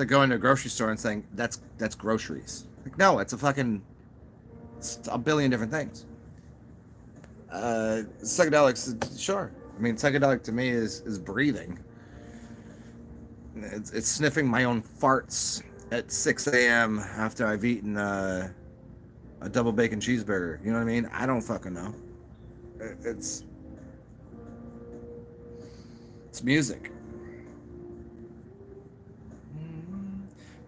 [SPEAKER 1] going to a grocery store and saying that's groceries. Like no, it's a billion different things. Psychedelics, sure. I mean, psychedelic to me is breathing. It's sniffing my own farts at 6 a.m. after I've eaten a double bacon cheeseburger. You know what I mean? I don't fucking know. It's music.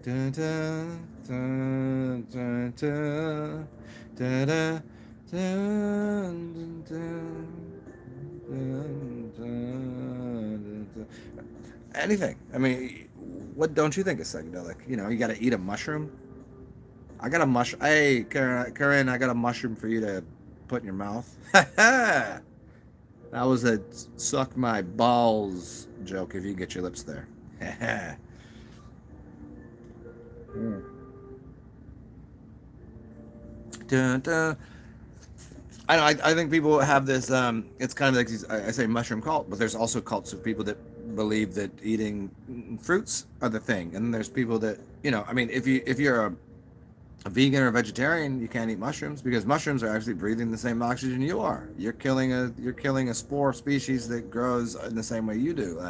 [SPEAKER 1] Dun, dun, dun, dun, dun, dun, dun, dun, dun, dun, dun. Anything. I mean, what don't you think is psychedelic? You got to eat a mushroom. I got a mushroom. Hey, Karen, I got a mushroom for you to put in your mouth. That was a suck my balls joke if you get your lips there. Mm. Dun, dun. I know. I think people have this. It's kind of like these. I say mushroom cult, but there's also cults of people that believe that eating fruits are the thing, and there's people that I mean, if you're a vegan or a vegetarian, you can't eat mushrooms because mushrooms are actually breathing the same oxygen you are. You're killing a spore species that grows in the same way you do.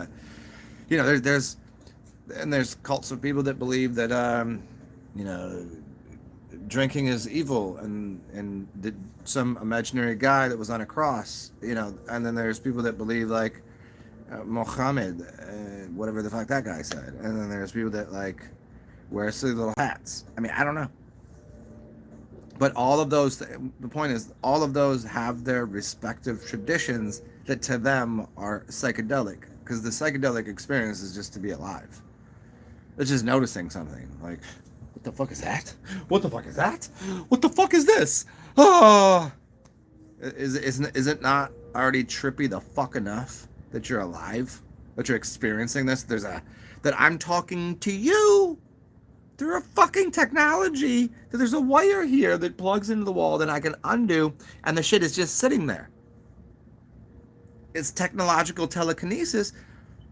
[SPEAKER 1] There's cults of people that believe that you know drinking is evil and some imaginary guy that was on a cross, and then there's people that believe like Mohammed, whatever the fuck that guy said, and then there's people that like wear silly little hats. I mean, I don't know. But all of those, the point is, all of those have their respective traditions that to them are psychedelic. Because the psychedelic experience is just to be alive. It's just noticing something. Like, what the fuck is that? What the fuck is that? What the fuck is this? Oh! Is it not already trippy the fuck enough that you're alive? That you're experiencing this? That that I'm talking to you through a fucking technology, that there's a wire here that plugs into the wall that I can undo, and the shit is just sitting there. It's technological telekinesis.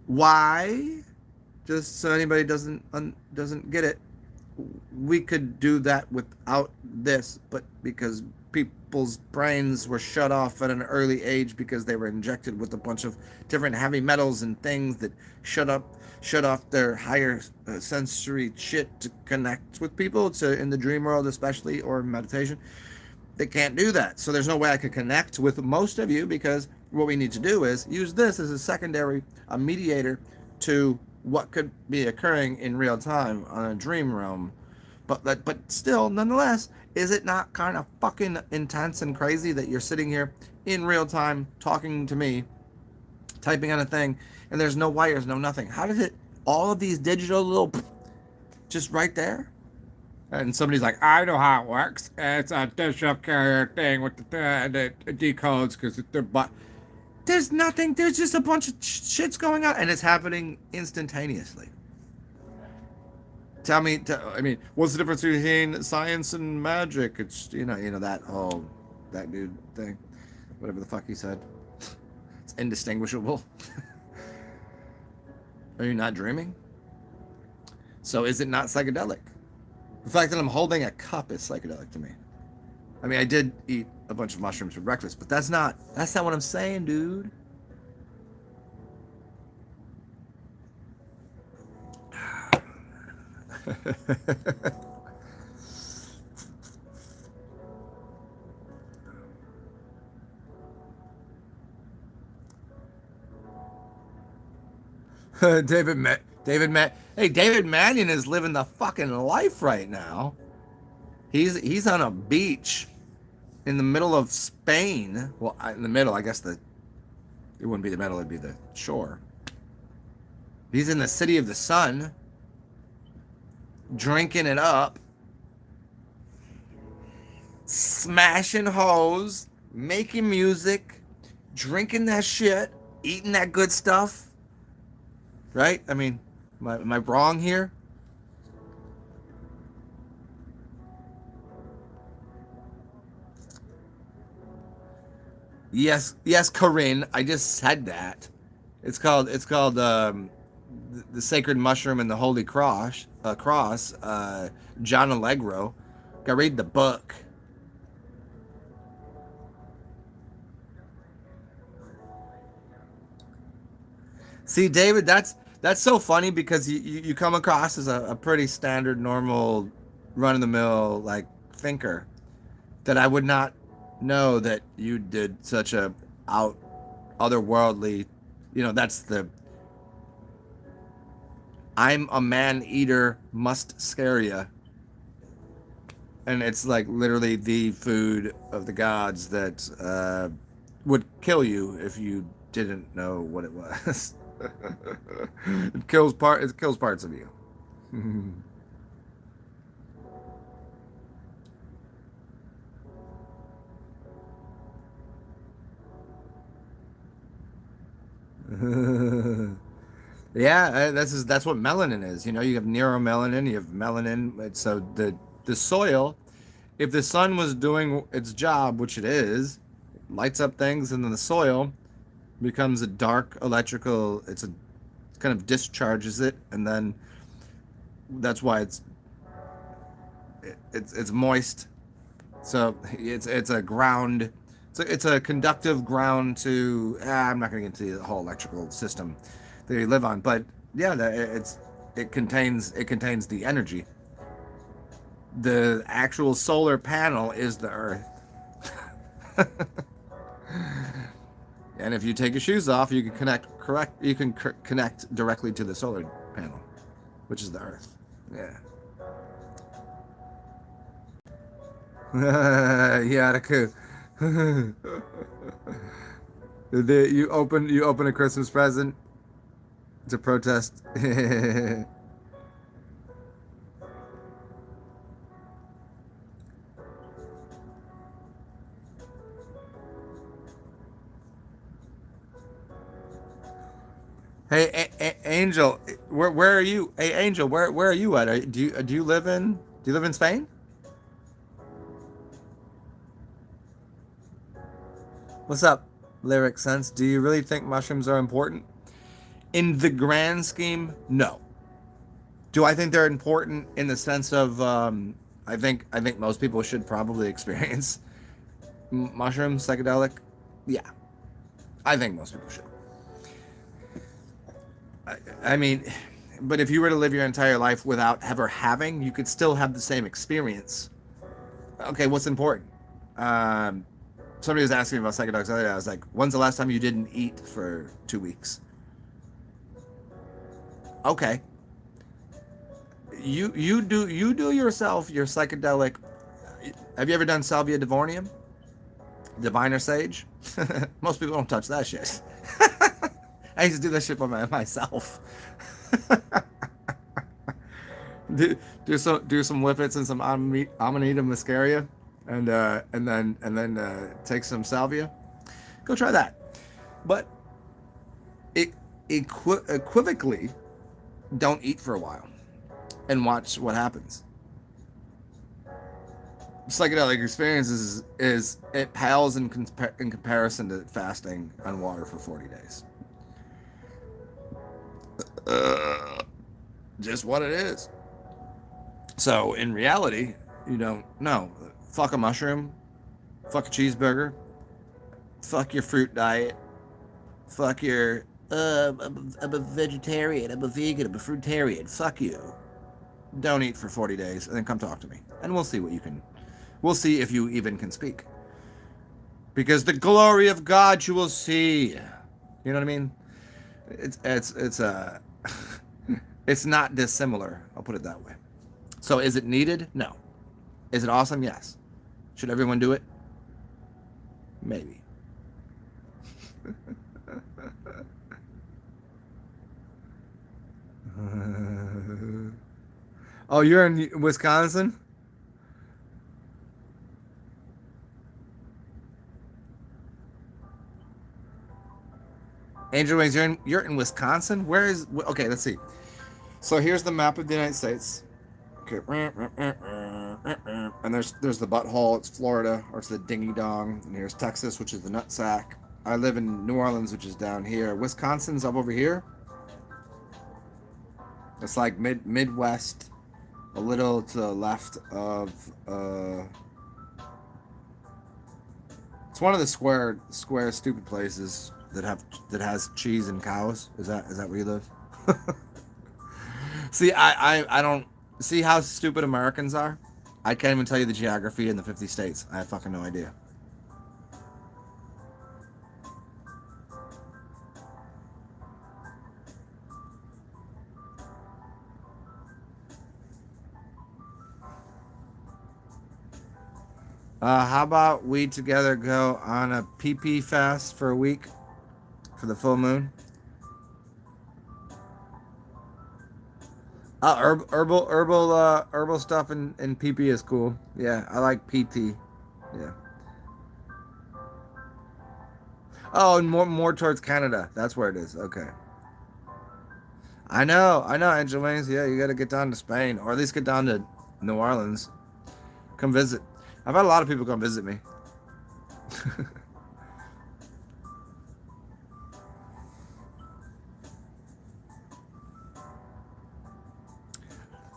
[SPEAKER 1] Why? Just so anybody doesn't get it, we could do that without this, but because people's brains were shut off at an early age because they were injected with a bunch of different heavy metals and things that shut off their higher sensory shit to connect with people, to in the dream world especially, or meditation. They can't do that. So there's no way I could connect with most of you, because what we need to do is use this as a secondary, a mediator to what could be occurring in real time on a dream realm. But still, nonetheless, is it not kind of fucking intense and crazy that you're sitting here in real time talking to me, typing on a thing, and there's no wires, no nothing? How did it, all of these digital little, just right there? And somebody's like, I know how it works. It's a digital carrier thing with and it decodes because but there's nothing. There's just a bunch of shits going on, and it's happening instantaneously. Tell me, I mean, what's the difference between science and magic? It's you know that whole that dude thing, whatever the fuck he said. It's indistinguishable. Are you not dreaming? So is it not psychedelic? The fact that I'm holding a cup is psychedelic to me. I mean, I did eat a bunch of mushrooms for breakfast, but that's not what I'm saying, dude. David Mannion is living the fucking life right now. He's on a beach in the middle of Spain. Well, in the middle, I guess it wouldn't be the middle, it'd be the shore. He's in the city of the sun, drinking it up, smashing hoes, making music, drinking that shit, eating that good stuff. Right? I mean, am I wrong here? Yes, Corinne. I just said that. It's called the Sacred Mushroom and the Holy Cross. John Allegro. Go read the book. See, David, that's so funny, because you come across as a pretty standard, normal, run of the mill like thinker, that I would not know that you did such a otherworldly, that's the I'm a man eater, must scare ya. And it's like literally the food of the gods that would kill you if you didn't know what it was. It kills parts of you. Yeah, that's what melanin is. You have neuromelanin, you have melanin. So the soil, if the sun was doing its job, which it is, lights up things, and then the soil becomes a dark electrical. It kind of discharges it, and then that's why it's moist. So it's a ground. It's a conductive ground to. I'm not going to get into the whole electrical system that you live on, but yeah, it contains the energy. The actual solar panel is the Earth. And if you take your shoes off, you can connect directly to the solar panel, which is the Earth. Yeah. Yeah, the coup. You open a Christmas present to protest. Hey, Angel, where are you? Hey, Angel, where are you at? Do you live in Spain? What's up, Lyric Sense? Do you really think mushrooms are important? In the grand scheme, no. Do I think they're important in the sense of I think most people should probably experience mushrooms, psychedelic. Yeah, I think most people should. I mean, but if you were to live your entire life without ever having, you could still have the same experience. Okay, what's important? Um, Somebody was asking me about psychedelics the other day. I was like, "When's the last time you didn't eat for 2 weeks?" Okay, you do yourself your psychedelic. Have you ever done salvia divinium, diviner sage? Most people don't touch that shit. I used to do that shit by myself. do some whippets and some amanita muscaria, and then take some salvia. Go try that. But it equivocally, don't eat for a while and watch what happens. Psychedelic experience is it pales in comparison to fasting on water for 40 days. Just what it is. So in reality, you don't know. Fuck a mushroom, fuck a cheeseburger, fuck your fruit diet, fuck your I'm a vegetarian, I'm a vegan, I'm a fruitarian. Fuck you. Don't eat for 40 days and then come talk to me. And we'll see what you can. We'll see if you even can speak. Because the glory of God you will see. You know what I mean? It's it's not dissimilar. I'll put it that way. So is it needed? No. Is it awesome? Yes. Should everyone do it? Maybe. Oh, you're in Wisconsin? Angel Wings, you're in Wisconsin? Where is okay, let's see. So here's the map of the United States. Okay. And there's the butthole, it's Florida, or it's the dingy dong, and here's Texas, which is the nutsack. I live in New Orleans, which is down here. Wisconsin's up over here. It's like Midwest, a little to the left of it's one of the square stupid places that has cheese and cows. Is that where you live? See, I don't see how stupid Americans are. I can't even tell you the geography in the 50 states. I have fucking no idea. How about we together go on a PP fast for a week for the full moon? Herbal stuff in PP is cool. Yeah, I like PT. Yeah. Oh, and more towards Canada. That's where it is. Okay. I know, Angel Wings. Yeah, you got to get down to Spain, or at least get down to New Orleans. Come visit. I've had a lot of people come visit me.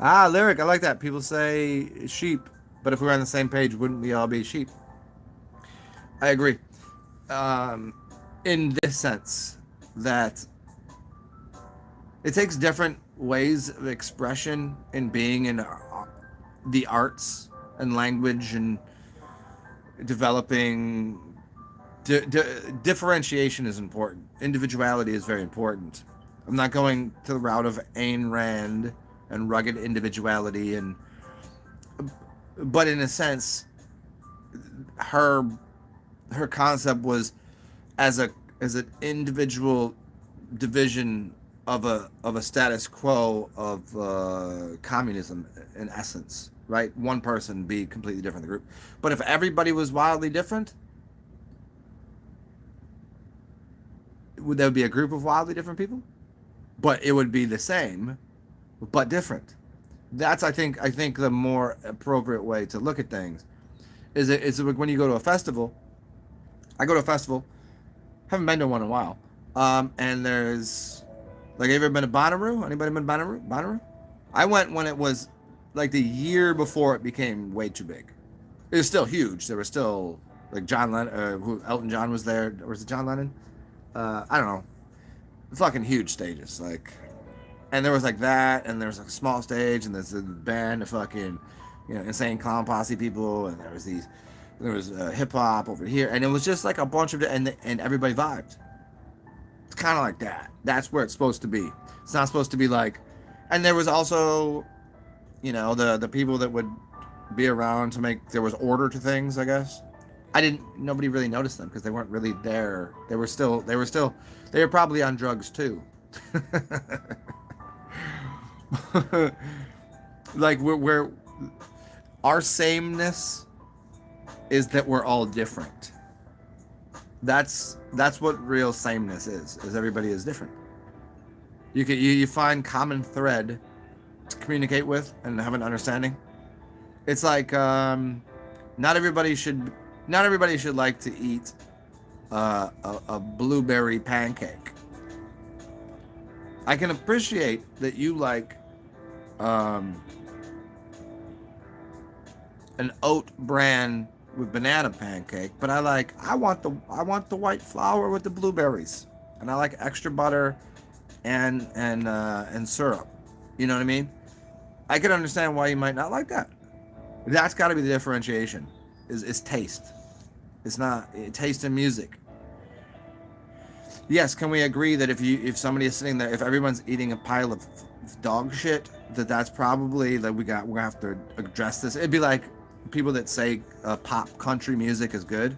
[SPEAKER 1] Lyric. I like that. People say sheep, but if we were on the same page, wouldn't we all be sheep? I agree. Um, in this sense, that it takes different ways of expression in being in the arts and language and developing differentiation is important. Individuality is very important. I'm not going to the route of Ayn Rand and rugged individuality, but in a sense, her concept was as an individual division of a status quo of communism in essence, right? One person be completely different than the group. But if everybody was wildly different, would there be a group of wildly different people? but it would be the same, but different. That's I think the more appropriate way to look at things is like when you go to a festival. I go to a festival, haven't been to one in a while, and there's like, have you ever been to Bonnaroo? Anybody been to Bonnaroo? Bonnaroo? I went when it was like the year before it became way too big. It was still huge. There was still like John Lennon, who Elton John was there, or was it John Lennon? I don't know. Fucking huge stages, like, and there was like that, and there was like a small stage, and there's a band of fucking, insane clown posse people, and there was hip hop over here, and it was just like a bunch of, and everybody vibed. It's kind of like that. That's where it's supposed to be. It's not supposed to be like, and there was also, the people that would be around to make, there was order to things, I guess. Nobody really noticed them because they weren't really there. They were probably on drugs too. Like we're our sameness is that we're all different. That's what real sameness is everybody is different. You find common thread to communicate with and have an understanding. It's like not everybody should like to eat a blueberry pancake. I can appreciate that you like an oat bran with banana pancake, but I want the white flour with the blueberries, and I like extra butter and syrup. You know what I mean? I can understand why you might not like that. That's got to be the differentiation. Is taste. It's not taste in music. Yes, can we agree that if somebody is sitting there, if everyone's eating a pile of dog shit, that's probably that we're gonna have to address this. It'd be like people that say pop country music is good.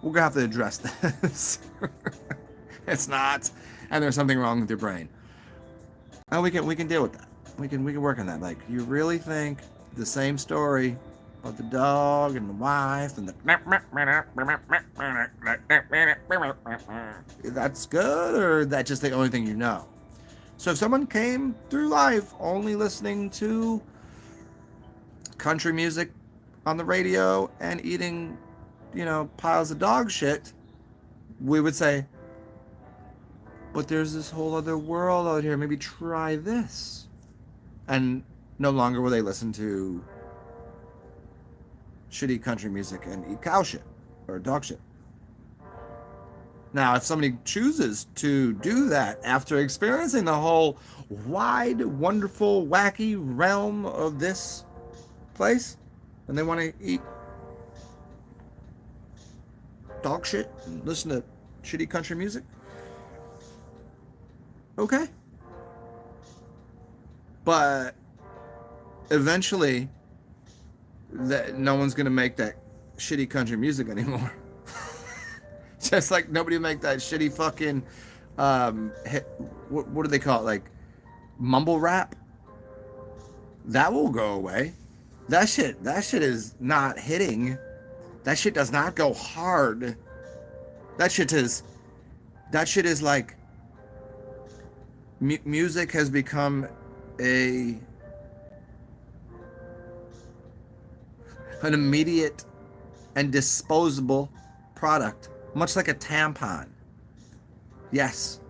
[SPEAKER 1] We're gonna have to address this. It's not, and there's something wrong with your brain. And we can deal with that. We can work on that. Like, you really think the same story about the dog and the wife and that's good, or that's just the only thing you know? So if someone came through life only listening to country music on the radio and eating, piles of dog shit, we would say, but there's this whole other world out here. Maybe try this. And no longer will they listen to shitty country music and eat cow shit or dog shit. Now, if somebody chooses to do that after experiencing the whole wide, wonderful, wacky realm of this place, and they want to eat dog shit and listen to shitty country music, okay. But eventually, no one's going to make that shitty country music anymore. Just like nobody make that shitty fucking what do they call it, like mumble rap? That will go away. That shit is not hitting. That shit does not go hard. That shit is like music has become an immediate and disposable product, much like a tampon. Yes.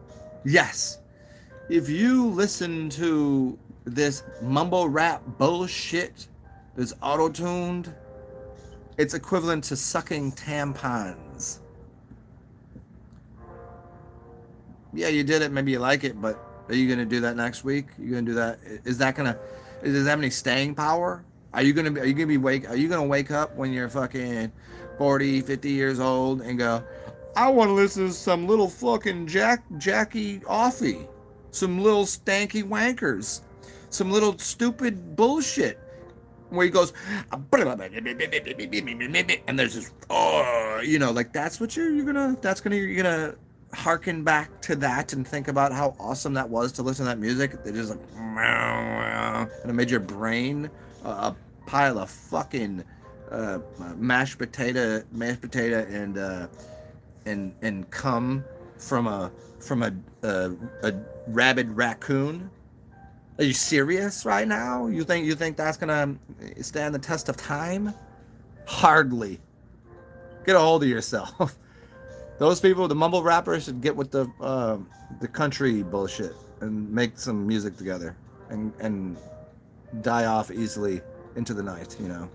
[SPEAKER 1] If you listen to this mumble rap bullshit that's auto-tuned, it's equivalent to sucking tampons. Yeah, you did it. Maybe you like it, but are you gonna do that next week? You gonna do that? Does that have any staying power? Are you gonna wake up when you're fucking 40, 50 years old and go, I want to listen to some little fucking Jackie Offie, some little stanky wankers, some little stupid bullshit, where he goes, and there's this, like that's what you're gonna harken back to that and think about how awesome that was to listen to that music. It just like, and it made your brain a pile of fucking mashed potato and cum from a rabid raccoon? Are you serious right now? You think that's gonna stand the test of time? Hardly. Get a hold of yourself. Those people, the mumble rappers, should get with the country bullshit and make some music together and die off easily into the night, you know.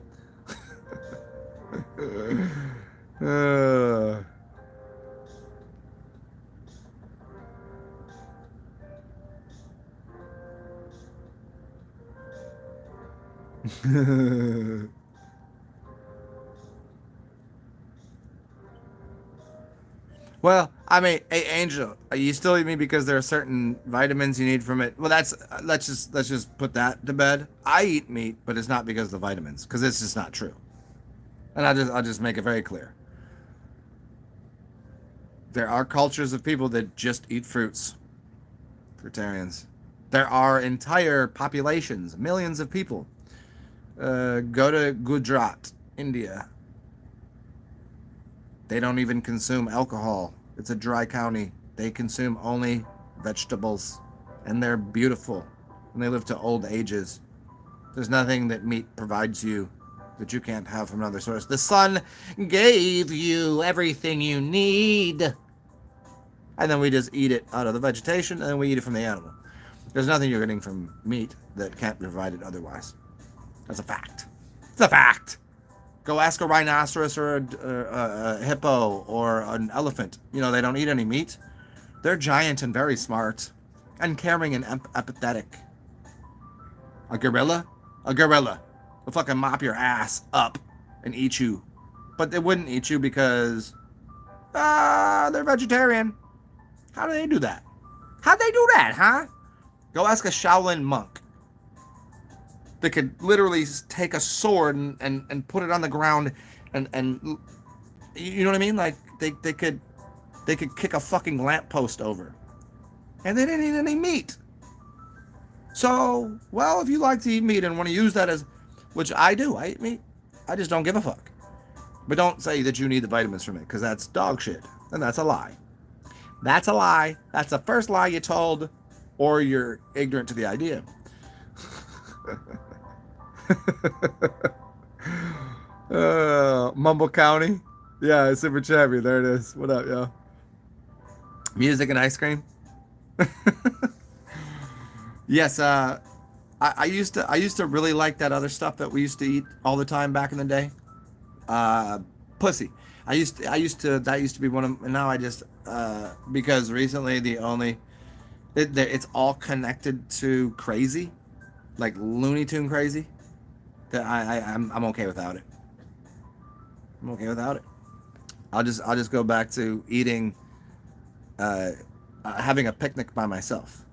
[SPEAKER 1] Well, I mean, hey, Angel, you still eat meat because there are certain vitamins you need from it. Well, that's let's just put that to bed. I eat meat, but it's not because of the vitamins, because it's just not true. And I'll just make it very clear. There are cultures of people that just eat fruits, fruitarians. There are entire populations, millions of people. Go to Gujarat, India. They don't even consume alcohol. It's a dry county. They consume only vegetables. And they're beautiful. And they live to old ages. There's nothing that meat provides you that you can't have from another source. The sun gave you everything you need. And then we just eat it out of the vegetation, and then we eat it from the animal. There's nothing you're getting from meat that can't be provided otherwise. That's a fact. It's a fact. Go ask a rhinoceros or a hippo or an elephant. You know, they don't eat any meat. They're giant and very smart and caring and empathetic. A gorilla? A gorilla will fucking mop your ass up and eat you. But they wouldn't eat you because they're vegetarian. How do they do that? How'd they do that, huh? Go ask a Shaolin monk. They could literally take a sword and put it on the ground and you know what I mean? Like they could kick a fucking lamppost over. And they didn't eat any meat. So, well, if you like to eat meat and want to use that as, which I do, I eat meat. I just don't give a fuck. But don't say that you need the vitamins from it, because that's dog shit. And that's a lie. That's a lie. That's the first lie you told, or you're ignorant to the idea. Mumble County. Yeah, Super Champion. There it is. What up, yo? Music and ice cream. Yes, I used to really like that other stuff that we used to eat all the time back in the day. Pussy. That used to be one of, and now I just because recently it's all connected to crazy, like Looney Tune crazy. That I'm okay without it. I'm okay without it. I'll just go back to eating, having a picnic by myself.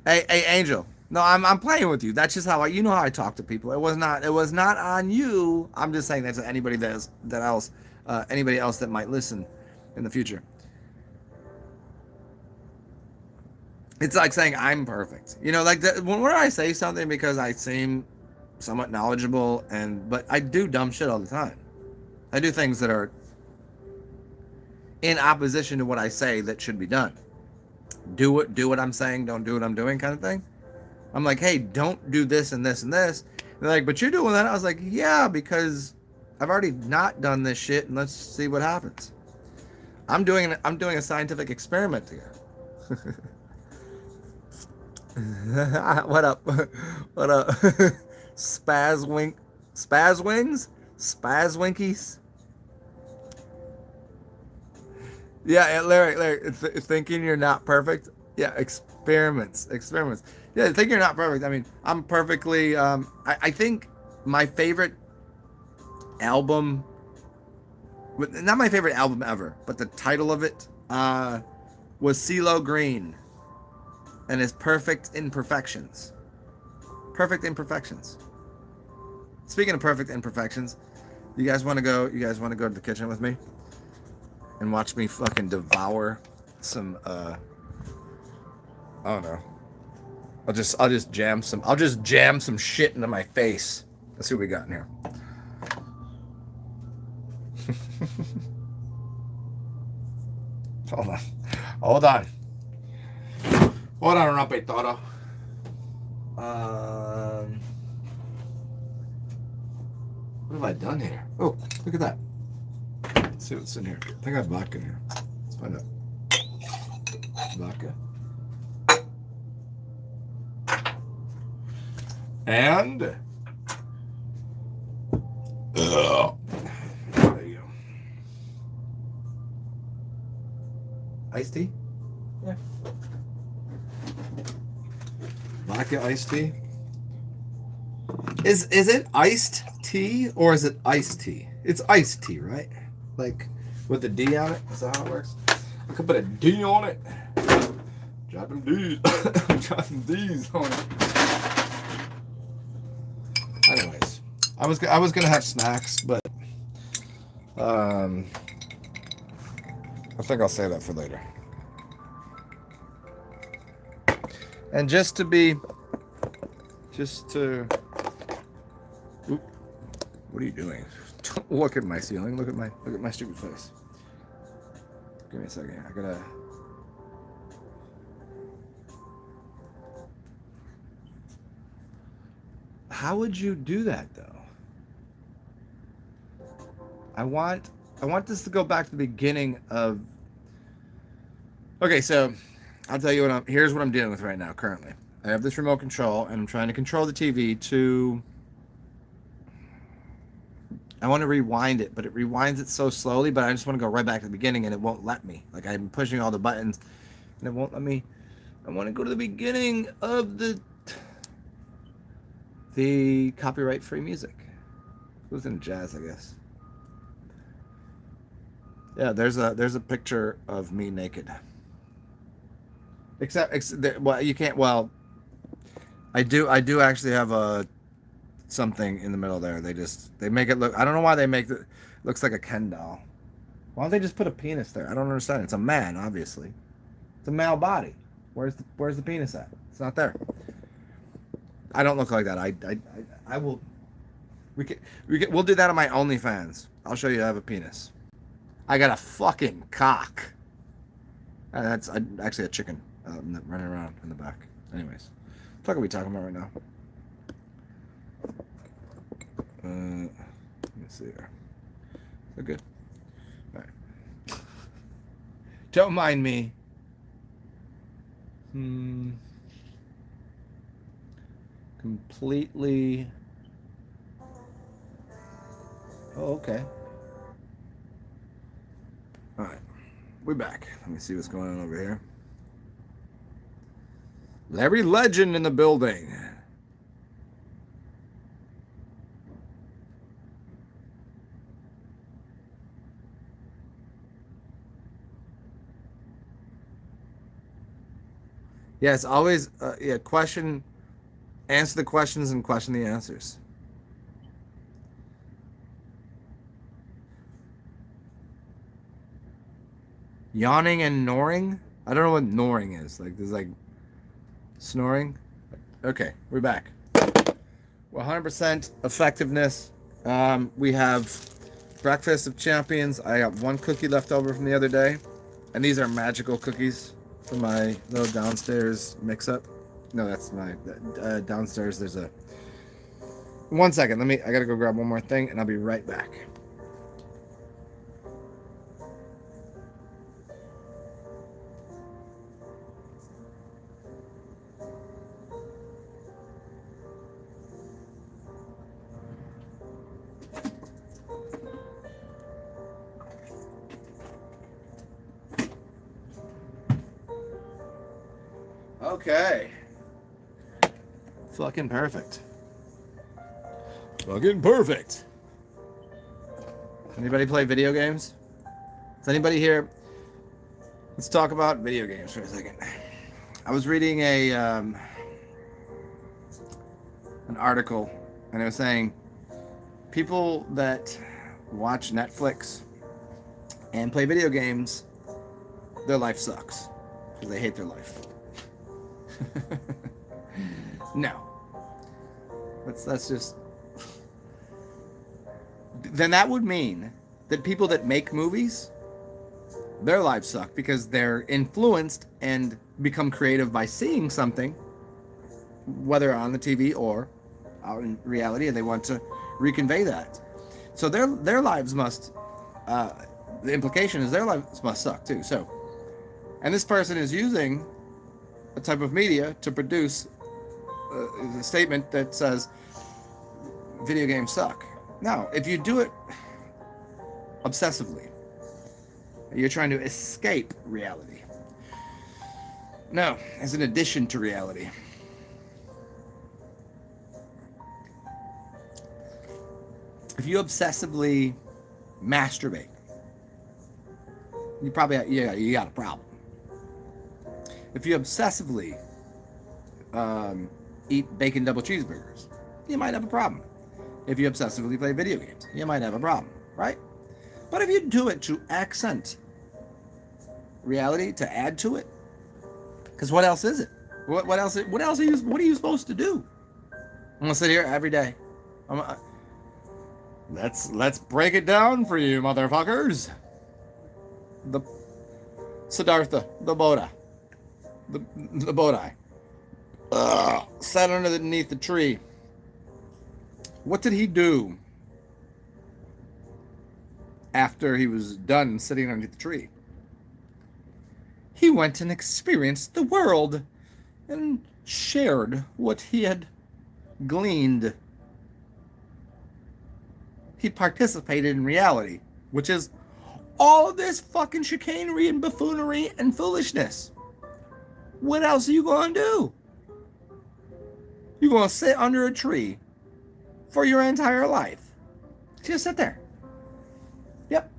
[SPEAKER 1] Hey, Angel. No, I'm playing with you. That's just how you know how I talk to people. It was not on you. I'm just saying that to anybody anybody else that might listen in the future. It's like saying I'm perfect. You know, like when I say something because I seem somewhat knowledgeable, but I do dumb shit all the time. I do things that are in opposition to what I say that should be done. Do what I'm saying, don't do what I'm doing, kind of thing. I'm like, hey, don't do this and this and this. And they're like, but you're doing that. I was like, yeah, because I've already not done this shit, and let's see what happens. I'm doing a scientific experiment here. What up? What up? Spaz wings? Spaz winkies? Yeah, Larry, thinking you're not perfect. Yeah, experiments. Yeah, thinking you're not perfect. I mean, I'm perfectly. I think my favorite album, not my favorite album ever, but the title of it was CeeLo Green and his Perfect Imperfections. Perfect Imperfections. Speaking of perfect imperfections, you guys want to go to the kitchen with me and watch me fucking devour some I don't know. I'll just jam some shit into my face. Let's see what we got in here. Hold on. Hold on. Hold on, Rampetoro. What have I done here? Oh, look at that. Let's see what's in here. I think I have vodka in here. Let's find out. Vodka. And there you go. Iced tea? Yeah. Vodka iced tea. Is it iced tea or is it iced tea? It's iced tea, right? Like with a D on it? Is that how it works? I could put a D on it. Dropping D's. Dropping D's on it. Anyways, I was gonna have snacks, but I think I'll save that for later. And just to oop, what are you doing? Don't look at my ceiling. Look at my stupid face. Give me a second. I gotta. How would you do that though? I want this to go back to the beginning of. Okay, so I'll tell you here's what I'm dealing with right now currently. I have this remote control and I'm trying to control the TV to. I want to rewind it, but it rewinds it so slowly, but I just want to go right back to the beginning and it won't let me. Like I'm pushing all the buttons and it won't let me. I want to go to the beginning of the copyright free music. Within jazz, I guess. Yeah, there's a picture of me naked. Except well, you can't. Well, I do actually have something in the middle there. They make it look. I don't know why they make it looks like a Ken doll. Why don't they just put a penis there? I don't understand. It's a man, obviously. It's a male body. Where's the penis at? It's not there. I don't look like that. I will. We'll do that on my OnlyFans. I'll show you I have a penis. I got a fucking cock. That's actually a chicken running around in the back. Anyways, what the fuck are we talking about right now? Let me see here. So good. All right. Don't mind me. Completely. Oh, okay. All right, we're back. Let me see what's going on over here. Larry Legend in the building. Yeah, it's always question, answer the questions and question the answers. Yawning and snoring? I don't know what snoring is. Like there's like snoring. Okay, we're back. 100% effectiveness. We have Breakfast of Champions. I got one cookie left over from the other day, and these are magical cookies for my little downstairs mix-up. No, that's my downstairs. There's a. 1 second. I gotta go grab one more thing, and I'll be right back. Okay. Fucking perfect. Fucking perfect. Anybody play video games? Is anybody here? Let's talk about video games for a second. I was reading an article, and it was saying people that watch Netflix and play video games, their life sucks because they hate their life. No. That's just. Then that would mean that people that make movies their lives suck because they're influenced and become creative by seeing something, whether on the TV or out in reality, and they want to reconvey that. So their lives must, the implication is their lives must suck too. So, and this person is using a type of media to produce a statement that says video games suck. Now, if you do it obsessively, you're trying to escape reality. No, as an addition to reality. If you obsessively masturbate, you probably you got a problem. If you obsessively eat bacon double cheeseburgers, you might have a problem. If you obsessively play video games, you might have a problem, right? But if you do it to accent reality, to add to it, because what else is it? What else are you supposed to do? I'm gonna sit here every day. Let's break it down for you, motherfuckers. The Siddhartha, the Buddha, the Bodhi, sat underneath the tree. What did he do after he was done sitting underneath the tree? He went and experienced the world and shared what he had gleaned. He participated in reality, which is all of this fucking chicanery and buffoonery and foolishness. What else are you going to do? You're going to sit under a tree for your entire life. Just sit there. Yep.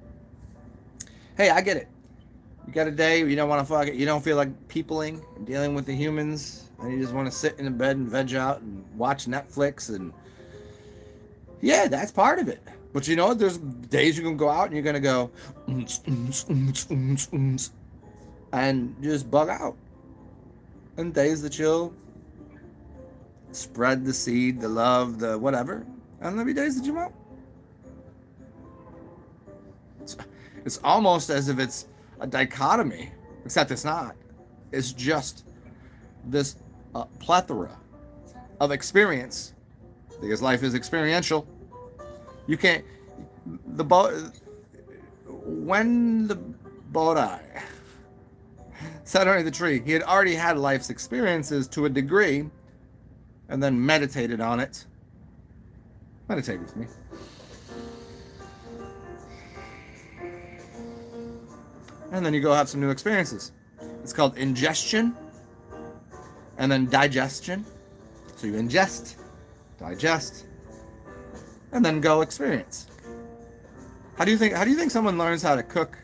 [SPEAKER 1] Hey, I get it. You got a day where you don't want to fuck it. You don't feel like peopling and dealing with the humans. And you just want to sit in the bed and veg out and watch Netflix. And yeah, that's part of it. But you know, there's days you can go out and you're going to go and just bug out. And days that you'll spread the seed, the love, the whatever. And there'll be days that you won't. It's almost as if it's a dichotomy, except it's not. It's just this plethora of experience, because life is experiential. You can't. When the Bodhi sat under the tree, he had already had life's experiences to a degree, and then meditated on it. Meditate with me. And then you go have some new experiences. It's called ingestion and then digestion. So you ingest, digest, and then go experience. How do you think someone learns how to cook?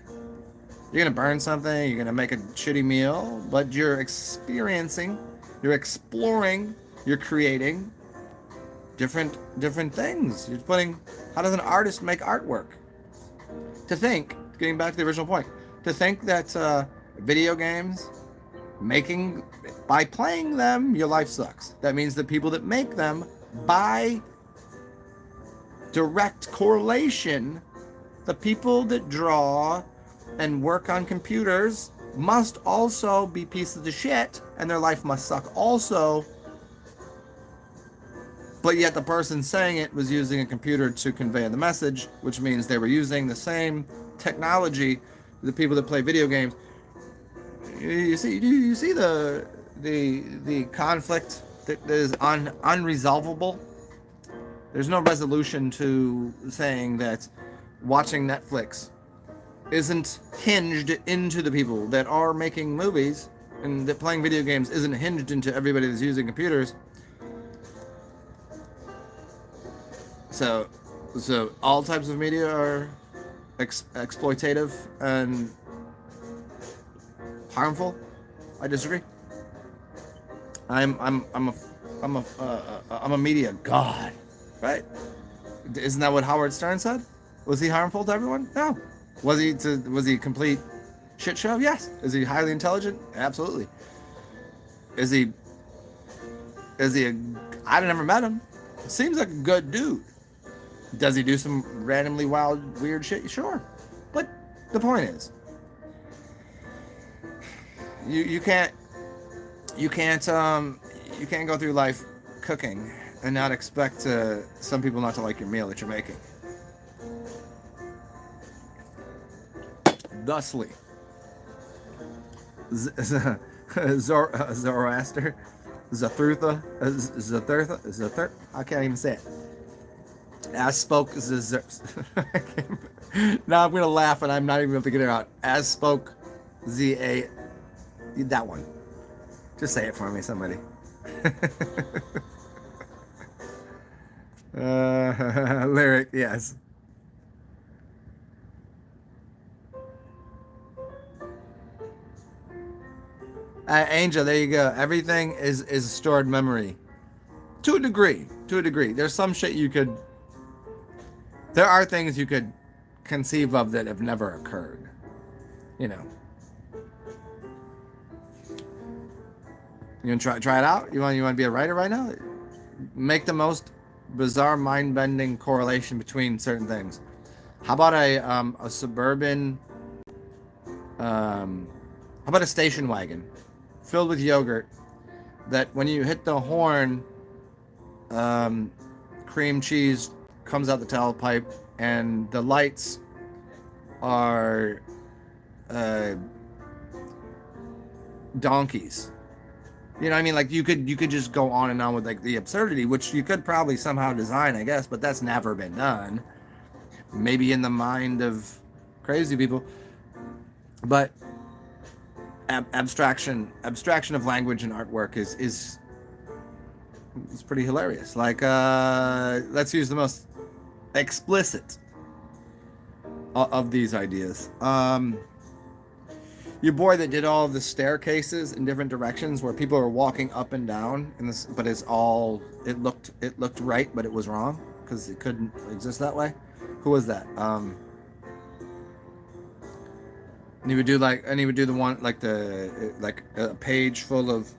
[SPEAKER 1] You're going to burn something, you're going to make a shitty meal, but you're experiencing, you're exploring, you're creating different things. You're putting, how does an artist make artwork? To think, getting back to the original point, to think that video games, by playing them, your life sucks. That means the people that make them, by direct correlation, the people that draw and work on computers must also be pieces of shit, and their life must suck also. But yet the person saying it was using a computer to convey the message, which means they were using the same technology. The people that play video games, you see the conflict that is unresolvable. There's no resolution to saying that watching Netflix isn't hinged into the people that are making movies, and that playing video games isn't hinged into everybody that's using computers. So all types of media are exploitative and harmful. I disagree. I'm a media god, right? Isn't that what Howard Stern said? Was he harmful to everyone? No. Was he a complete shit show? Yes. Is he highly intelligent? Absolutely. Is he I've never met him. Seems like a good dude. Does he do some randomly wild, weird shit? Sure. But the point is, you can't you can't you can't go through life cooking and not expect some people not to like your meal that you're making. Thusly, Zoroaster, Zathurtha, I can't even say it. As spoke Now I'm gonna laugh and I'm not even able to get it out. As spoke Z-A, that one. Just say it for me, somebody. Lyric, yes. Angel, there you go. Everything is stored memory. To a degree. To a degree. There's some shit you could... There are things you could conceive of that have never occurred. You know. You gonna try it out? You want to be a writer right now? Make the most bizarre, mind-bending correlation between certain things. How about a suburban... how about a station wagon filled with yogurt that when you hit the horn, cream cheese comes out the tailpipe and the lights are donkeys. You know what I mean? Like you could just go on and on with like the absurdity, which you could probably somehow design, I guess, but that's never been done. Maybe in the mind of crazy people. But abstraction of language and artwork is pretty hilarious. Like let's use the most explicit of these ideas. Your boy that did all of the staircases in different directions where people are walking up and down in this, but it looked right, but it was wrong because it couldn't exist that way. Who was that? And he would do the one like a page full of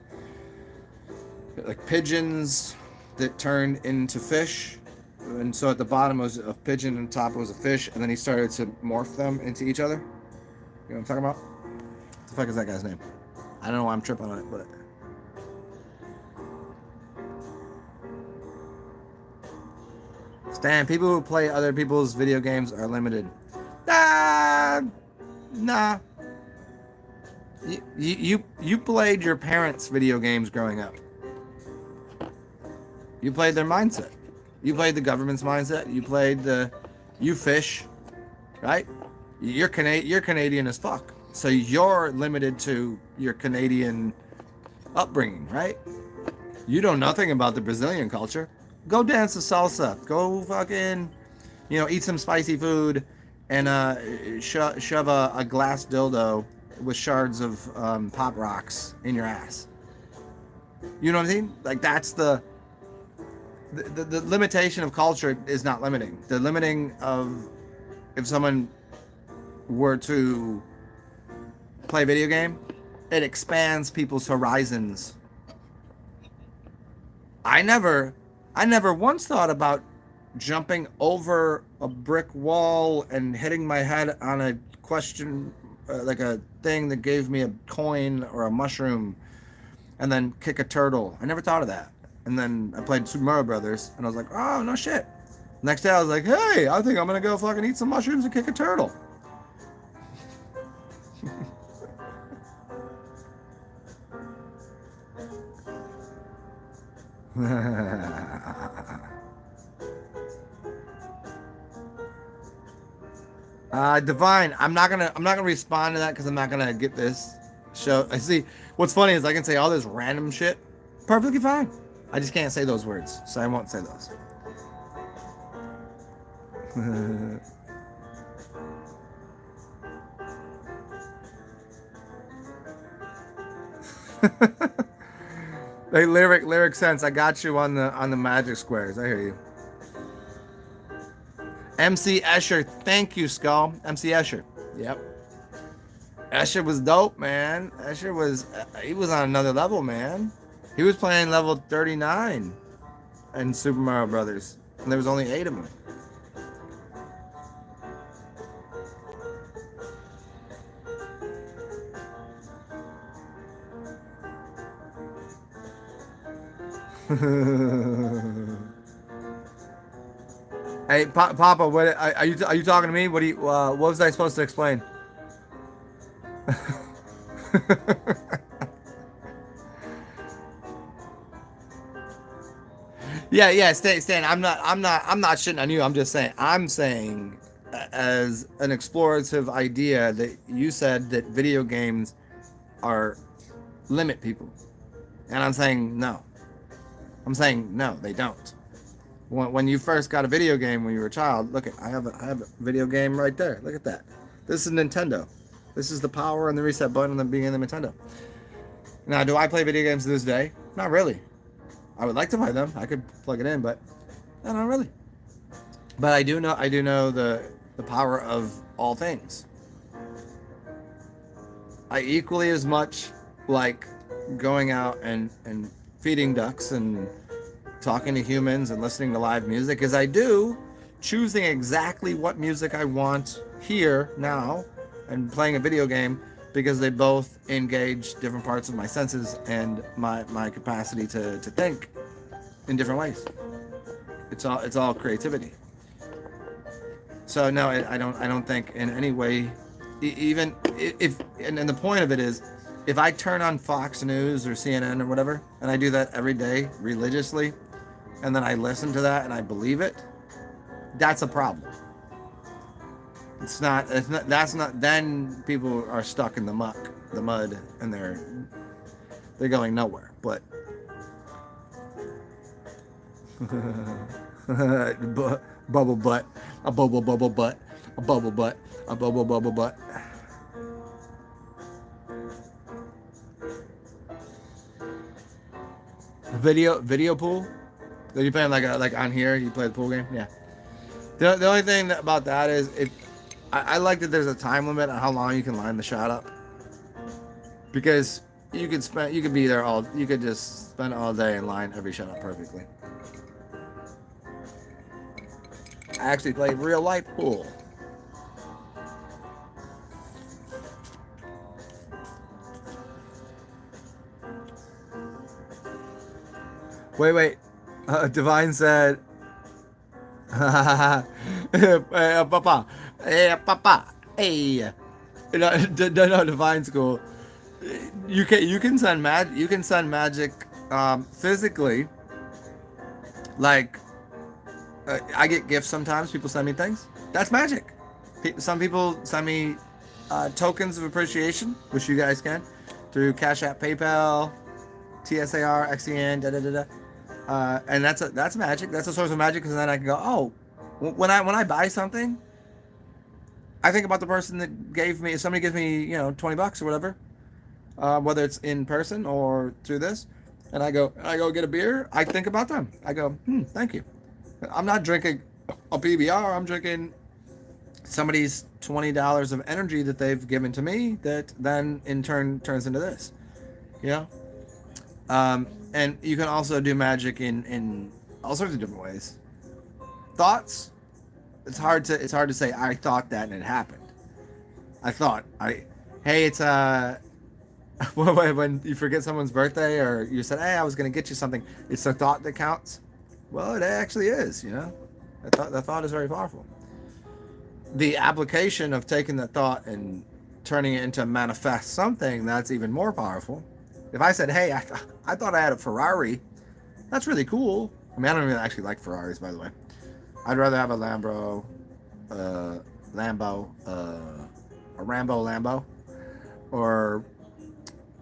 [SPEAKER 1] like pigeons that turned into fish, and so at the bottom was a pigeon and top was a fish, and then he started to morph them into each other. You know what I'm talking about? What the fuck is that guy's name? I don't know why I'm tripping on it, but Stan, people who play other people's video games are limited. Nah. You played your parents' video games growing up. You played their mindset. You played the government's mindset. You fish, right? You're Canadian as fuck. So you're limited to your Canadian upbringing, right? You know nothing about the Brazilian culture. Go dance the salsa. Go fucking, eat some spicy food and shove a glass dildo with shards of pop rocks in your ass. You know what I mean? Like that's the limitation of culture is not limiting. The limiting of if someone were to play a video game, it expands people's horizons. I never once thought about jumping over a brick wall and hitting my head on a question, like a thing that gave me a coin or a mushroom, and then kick a turtle. I never thought of that. And then I played Super Mario Brothers, and I was like, oh, no shit. Next day I was like, hey, I think I'm gonna go fucking eat some mushrooms and kick a turtle. Divine, I'm not gonna respond to that because I'm not gonna get this show. I see. What's funny is I can say all this random shit perfectly fine. I just can't say those words, so I won't say those. Hey, lyric sense. I got you on the magic squares. I hear you. MC Escher, thank you, Skull. MC Escher. Yep. Escher was dope, man. He was on another level, man. He was playing level 39 in Super Mario Brothers, and there was only 8 of them.
[SPEAKER 2] Hey, Papa, what are you talking to me? What was I supposed to explain? Yeah, Stan. I'm not shitting on you. I'm just saying. I'm saying, as an explorative idea, that you said that video games are limit people, and I'm saying no. I'm saying no, they don't. When you first got a video game when you were a child, look at I have a video game right there. Look at that. This is Nintendo. This is the power and the reset button of being in the Nintendo. Now, do I play video games to this day? Not really. I would like to play them. I could plug it in, but no, not really. But I do know the power of all things. I equally as much like going out and feeding ducks and talking to humans and listening to live music as I do choosing exactly what music I want here now and playing a video game, because they both engage different parts of my senses and my capacity to think in different ways. It's all creativity. So no, I don't think in any way, even if and the point of it is, if I turn on Fox News or CNN or whatever, and I do that every day religiously, and then I listen to that and I believe it, that's a problem. It's not. That's not. Then people are stuck in the mud, and they're going nowhere. But bubble butt, a bubble butt, a bubble butt, a bubble butt. Video pool. Are you playing like on here? You play the pool game? Yeah. The only thing about that is I like that there's a time limit on how long you can line the shot up, because you could be there you could just spend all day and line every shot up perfectly. I actually play real life pool. Wait. Divine said, hey, Papa. Hey, Papa. Hey. No, Divine School. You can send magic physically. Like, I get gifts sometimes. People send me things. That's magic. Some people send me tokens of appreciation, which you guys can, through CashApp, PayPal, TsarXen, da da da da. And that's magic. That's a source of magic, because then I can go, oh, when I buy something, I think about the person that gave me. If somebody gives me, $20 or whatever, whether it's in person or through this, and I go get a beer, I think about them. I go, thank you. I'm not drinking a PBR. I'm drinking somebody's $20 of energy that they've given to me, that then in turn turns into this. Yeah. And you can also do magic in all sorts of different ways. Thoughts. It's hard to say I thought that and it happened. Hey, it's when you forget someone's birthday, or you said, hey, I was gonna get you something. It's the thought that counts. Well, it actually is. That thought is very powerful. The application of taking that thought and turning it into manifest something, that's even more powerful. If I said, hey, I thought I had a Ferrari, that's really cool. I mean, I don't even actually like Ferraris, by the way. I'd rather have a a Rambo Lambo, or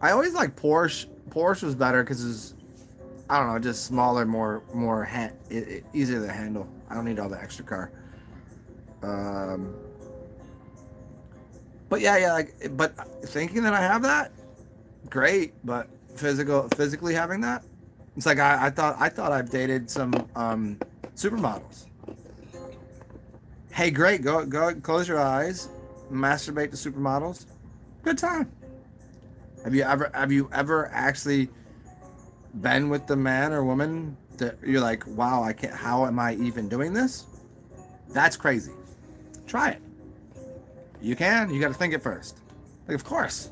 [SPEAKER 2] I always like Porsche. Porsche was better because it's, I don't know, just smaller, more easier to handle. I don't need all the extra car. But but thinking that I have that, great. But physically having that, it's like I thought I've dated some supermodels. Hey, great, go close your eyes, masturbate to supermodels, good time. Have you ever actually been with the man or woman that you're like, wow, I can't, how am I even doing this? That's crazy. Try it. You can. You got to think it first. Like, of course.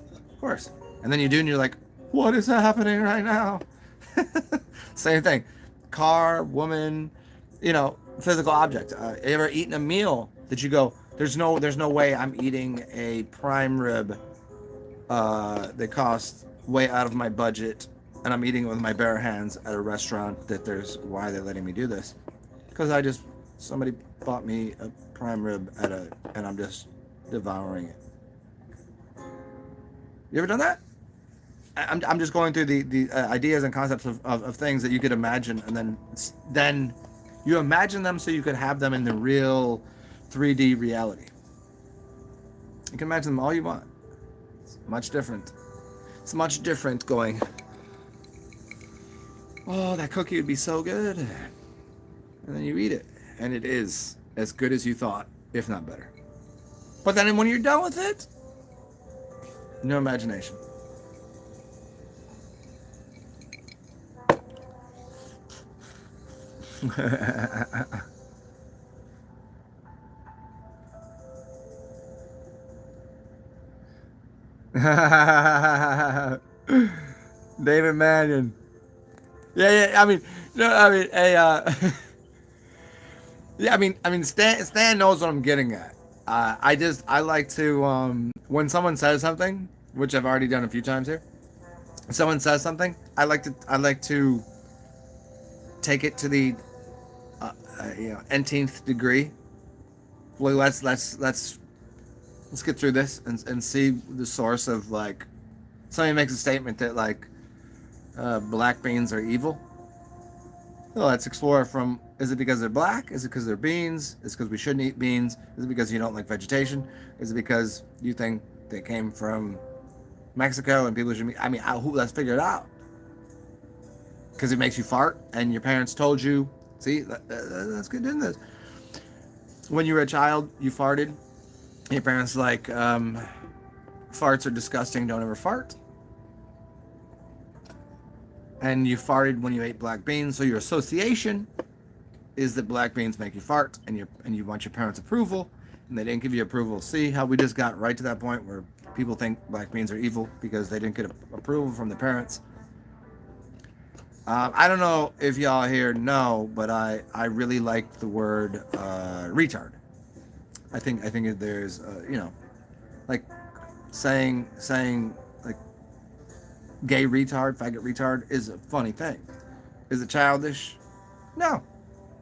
[SPEAKER 2] And then you do, and you're like, what is happening right now? Same thing. Car, woman, physical object. You ever eaten a meal that you go, there's no way I'm eating a prime rib that costs way out of my budget, and I'm eating it with my bare hands at a restaurant. Why are they letting me do this? Because somebody bought me a prime rib and I'm just devouring it. You ever done that? I'm just going through the ideas and concepts of things that you could imagine, and then you imagine them so you could have them in the real 3D reality. You can imagine them all you want. It's much different. It's much different going, oh, that cookie would be so good. And then you eat it, and it is as good as you thought, if not better. But then when you're done with it, no imagination. David Mannion. Yeah. I mean, no. I mean, yeah. I mean, Stan knows what I'm getting at. I like to when someone says something, which I've already done a few times here. If someone says something, I like to take it to the nth degree. Well, let's get through this and see the source of, like, somebody makes a statement that, like, black beans are evil. Well, let's explore from, is it because they're black? Is it because they're beans? Is it because we shouldn't eat beans? Is it because you don't like vegetation? Is it because you think they came from Mexico and people should eat? I mean, let's figure it out. Because it makes you fart and your parents told you, see, let's get into this. When you were a child, you farted. Your parents like, farts are disgusting, don't ever fart. And you farted when you ate black beans, so your association is that black beans make you fart, and you want your parents' approval, and they didn't give you approval. See how we just got right to that point where people think black beans are evil because they didn't get approval from the parents. I don't know if y'all here know, but I really like the word retard. I think there's like saying like gay retard, faggot retard is a funny thing. Is it childish? No.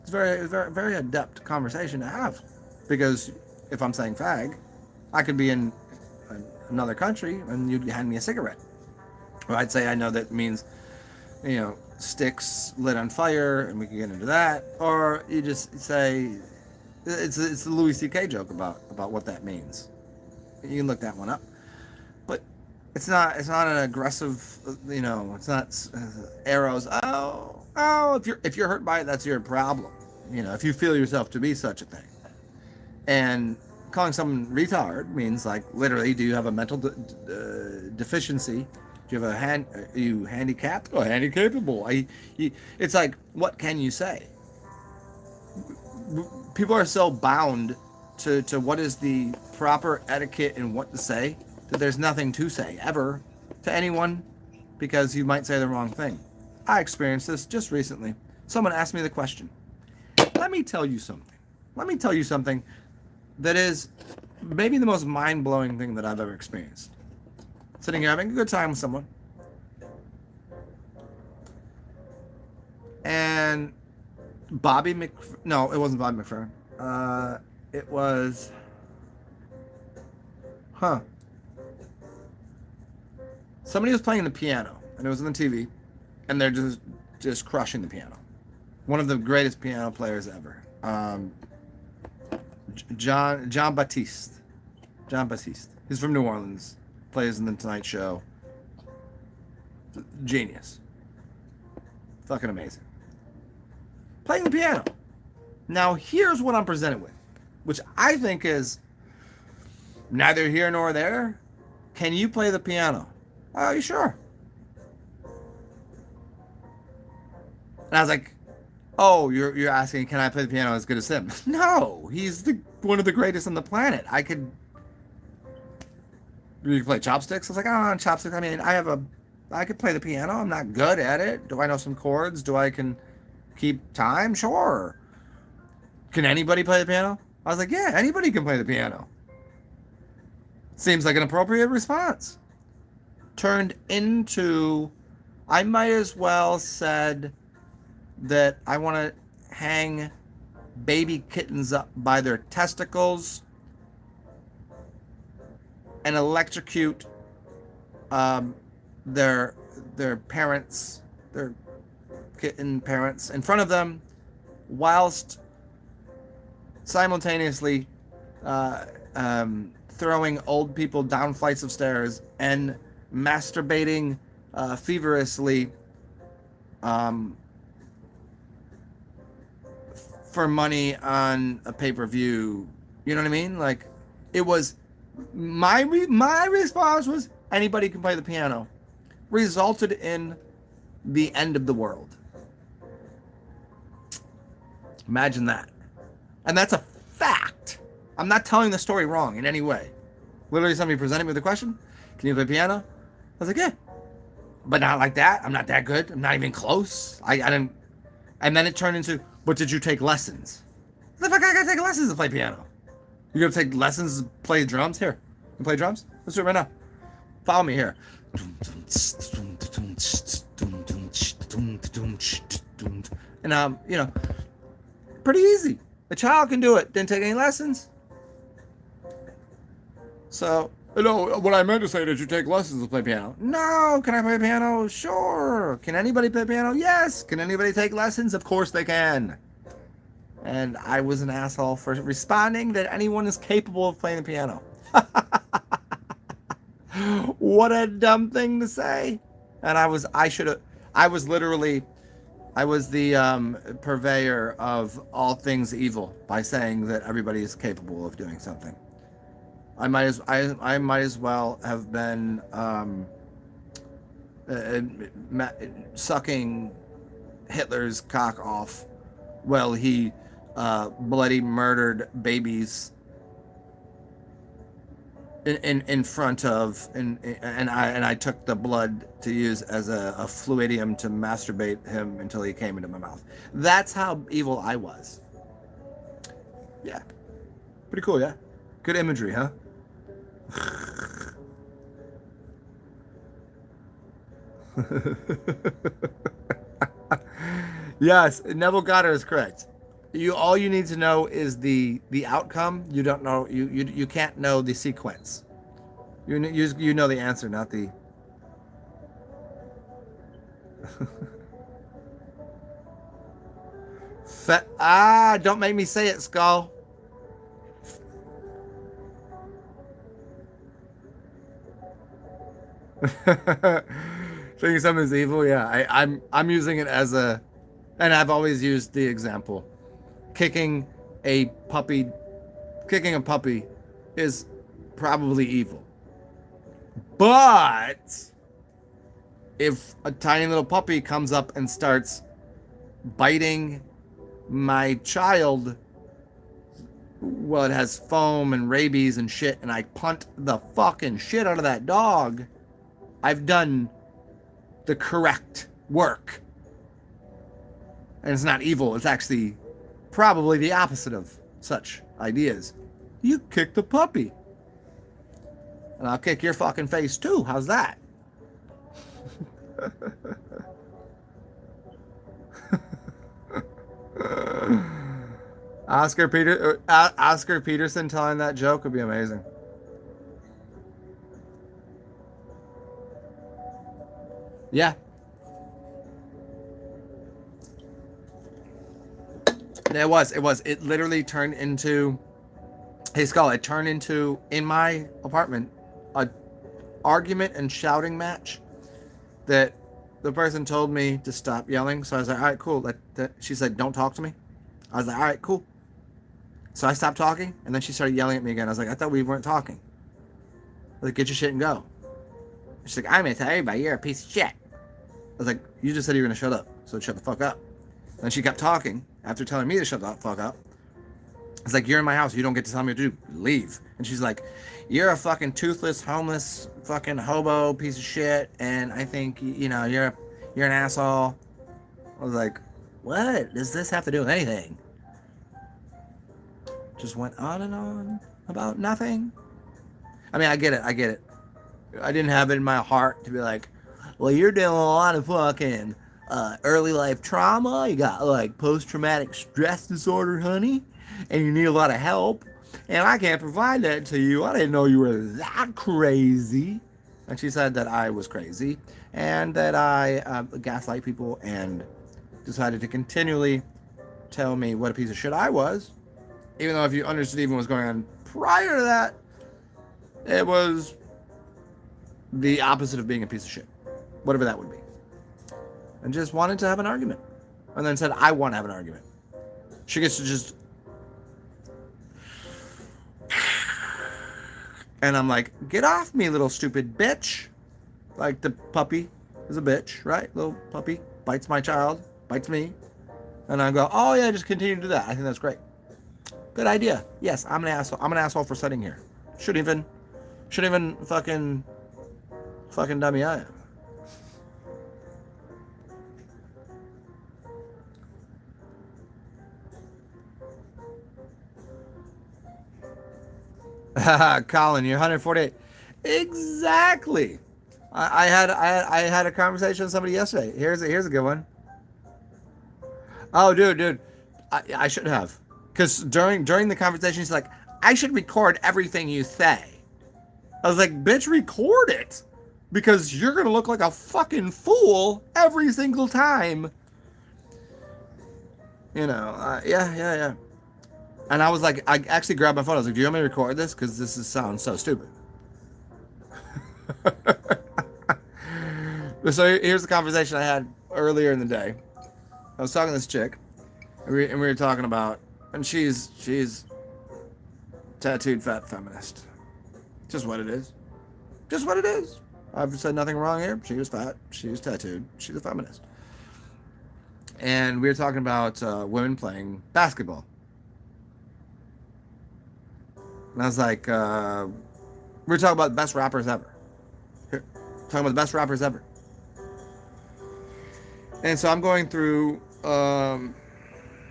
[SPEAKER 2] It's very, very, very adept conversation to have, because if I'm saying fag, I could be in another country and you'd hand me a cigarette, or I'd say I know that means sticks lit on fire, and we can get into that, or you just say it's the Louis C.K. joke about what that means. You can look that one up, but it's not an aggressive, it's not arrows. Oh, if you're hurt by it, that's your problem. If you feel yourself to be such a thing. And calling someone retard means, like, literally, do you have a mental deficiency? Do you have are you handicapped or handicapable? It's like, what can you say? People are so bound to what is the proper etiquette and what to say that there's nothing to say ever to anyone, because you might say the wrong thing. I experienced this just recently. Someone asked me the question. Let me tell you something that is maybe the most mind-blowing thing that I've ever experienced. Sitting here having a good time with someone, and no, it wasn't Bobby McFerrin. It was, somebody was playing the piano, and it was on the TV, and they're just crushing the piano. One of the greatest piano players ever. John Baptiste. He's from New Orleans. Plays in the Tonight Show. Genius. Fucking amazing. Playing the piano. Now, here's what I'm presented with, which I think is neither here nor there. Can you play the piano? Oh, you sure? And I was like, oh, you're asking, can I play the piano as good as him? No, he's one of the greatest on the planet. I could. You play chopsticks? I was like, oh, chopsticks. I mean, I have a I could play the piano. I'm not good at it. Do I know some chords? Do I can keep time? Sure. Can anybody play the piano? I was like, yeah, anybody can play the piano. Seems like an appropriate response. Turned into, I might as well said that I want to hang baby kittens up by their testicles and electrocute their parents, their kitten parents in front of them, whilst simultaneously throwing old people down flights of stairs and masturbating feverishly for money on a pay-per-view. You know what I mean? Like, it was my response was anybody can play the piano. Resulted in the end of the world. Imagine that. And that's a fact. I'm not telling the story wrong in any way. Literally, somebody presented me with a question. Can you play piano? I was like, yeah. But not like that. I'm not that good. I'm not even close. I didn't. And then it turned into, but did you take lessons? The fuck I gotta take lessons to play piano? You gonna take lessons to play drums? Here. You play drums? Let's do it right now. Follow me here. And you know, pretty easy. A child can do it. Didn't take any lessons. So, no, what I meant to say, did you take lessons to play piano? No. Can I play piano? Sure. Can anybody play piano? Yes. Can anybody take lessons? Of course they can. And I was an asshole for responding that anyone is capable of playing the piano. What a dumb thing to say. And I was the purveyor of all things evil by saying that everybody is capable of doing something. I might as well have been sucking Hitler's cock off while he bloody murdered babies in front of, and I took the blood to use as a fluidium to masturbate him until he came into my mouth. That's how evil I was. Yeah, pretty cool. Yeah, good imagery, huh? Yes, Neville Goddard is correct. All you need to know is the outcome. You don't know, you can't know the sequence. You know the answer, not the don't make me say it, Skull. Thinking something's evil, yeah. I'm using it as a, and I've always used the example. Kicking a puppy is probably evil. But if a tiny little puppy comes up and starts biting my child, well, it has foam and rabies and shit, and I punt the fucking shit out of that dog, I've done the correct work. And it's not evil, it's actually probably the opposite of such ideas. You kick the puppy. And I'll kick your fucking face too. How's that? Oscar Peterson telling that joke would be amazing. Yeah. It was. It literally turned into, hey Skull, it turned into, in my apartment, a argument and shouting match that the person told me to stop yelling. So I was like, all right, cool. She said, don't talk to me. I was like, all right, cool. So I stopped talking, and then she started yelling at me again. I was like, I thought we weren't talking. I was like, get your shit and go. She's like, I'm going to tell everybody you're a piece of shit. I was like, you just said you were going to shut up, so shut the fuck up. And then she kept talking after telling me to shut the fuck up. It's like, you're in my house. You don't get to tell me what to do. Leave. And she's like, you're a fucking toothless, homeless, fucking hobo piece of shit. And I think, you're an asshole. I was like, what does this have to do with anything? Just went on and on about nothing. I mean, I get it. I didn't have it in my heart to be like, well, you're dealing with a lot of fucking early life trauma. You got like post-traumatic stress disorder, honey, and you need a lot of help. And I can't provide that to you. I didn't know you were that crazy. And she said that I was crazy and that I gaslight people, and decided to continually tell me what a piece of shit I was. Even though if you understood even what was going on prior to that, it was the opposite of being a piece of shit. Whatever that would be. And just wanted to have an argument. And then said, I want to have an argument. She gets to just... And I'm like, get off me, little stupid bitch. Like the puppy is a bitch, right? Little puppy bites my child, bites me. And I go, oh yeah, just continue to do that. I think that's great. Good idea. Yes, I'm an asshole. I'm an asshole for sitting here. Shouldn't even fucking dummy I am. Colin, you're 148. Exactly. I had a conversation with somebody yesterday. Here's a good one. Oh, dude, I should have, because during the conversation, he's like, I should record everything you say. I was like, bitch, record it, because you're gonna look like a fucking fool every single time. Yeah. And I was like, I actually grabbed my phone. I was like, do you want me to record this? Because sounds so stupid. So here's the conversation I had earlier in the day. I was talking to this chick, and we were talking about, and she's tattooed fat feminist. Just what it is. Just what it is. I've said nothing wrong here. She was fat. She was tattooed. She's a feminist. And we were talking about women playing basketball. And I was like, we were talking about the best rappers ever. Talking about the best rappers ever. And so I'm going through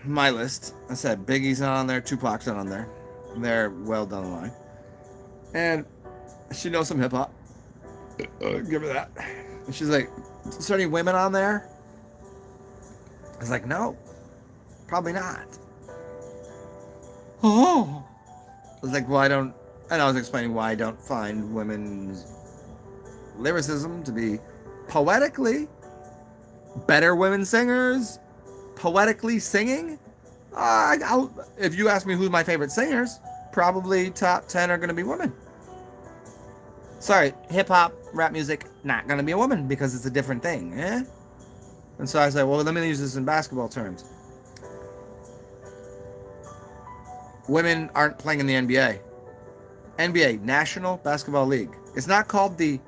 [SPEAKER 2] my list. I said Biggie's not on there, Tupac's not on there. They're well down the line. And she knows some hip hop. Give her that. And she's like, is there any women on there? I was like, no, probably not. Oh. I was like, well, and I was explaining why I don't find women's lyricism to be poetically better women singers, poetically singing. If you ask me who's my favorite singers, probably top 10 are going to be women. Sorry, hip-hop, rap music, not going to be a woman because it's a different thing, eh? And so I said, well, let me use this in basketball terms. Women aren't playing in the NBA. NBA, National Basketball League. It's not called the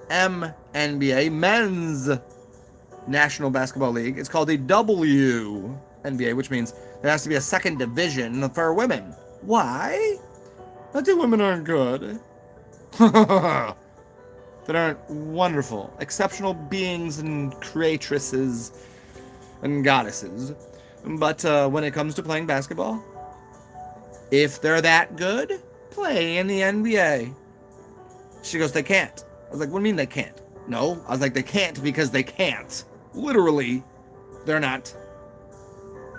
[SPEAKER 2] MNBA, Men's National Basketball League. It's called the WNBA, which means there has to be a second division for women. Why? Not that women aren't good. That aren't wonderful, exceptional beings and creatresses and goddesses. But when it comes to playing basketball, if they're that good, play in the NBA. She goes, they can't. I was like, what do you mean they can't? No, I was like, they can't because they can't. Literally, they're not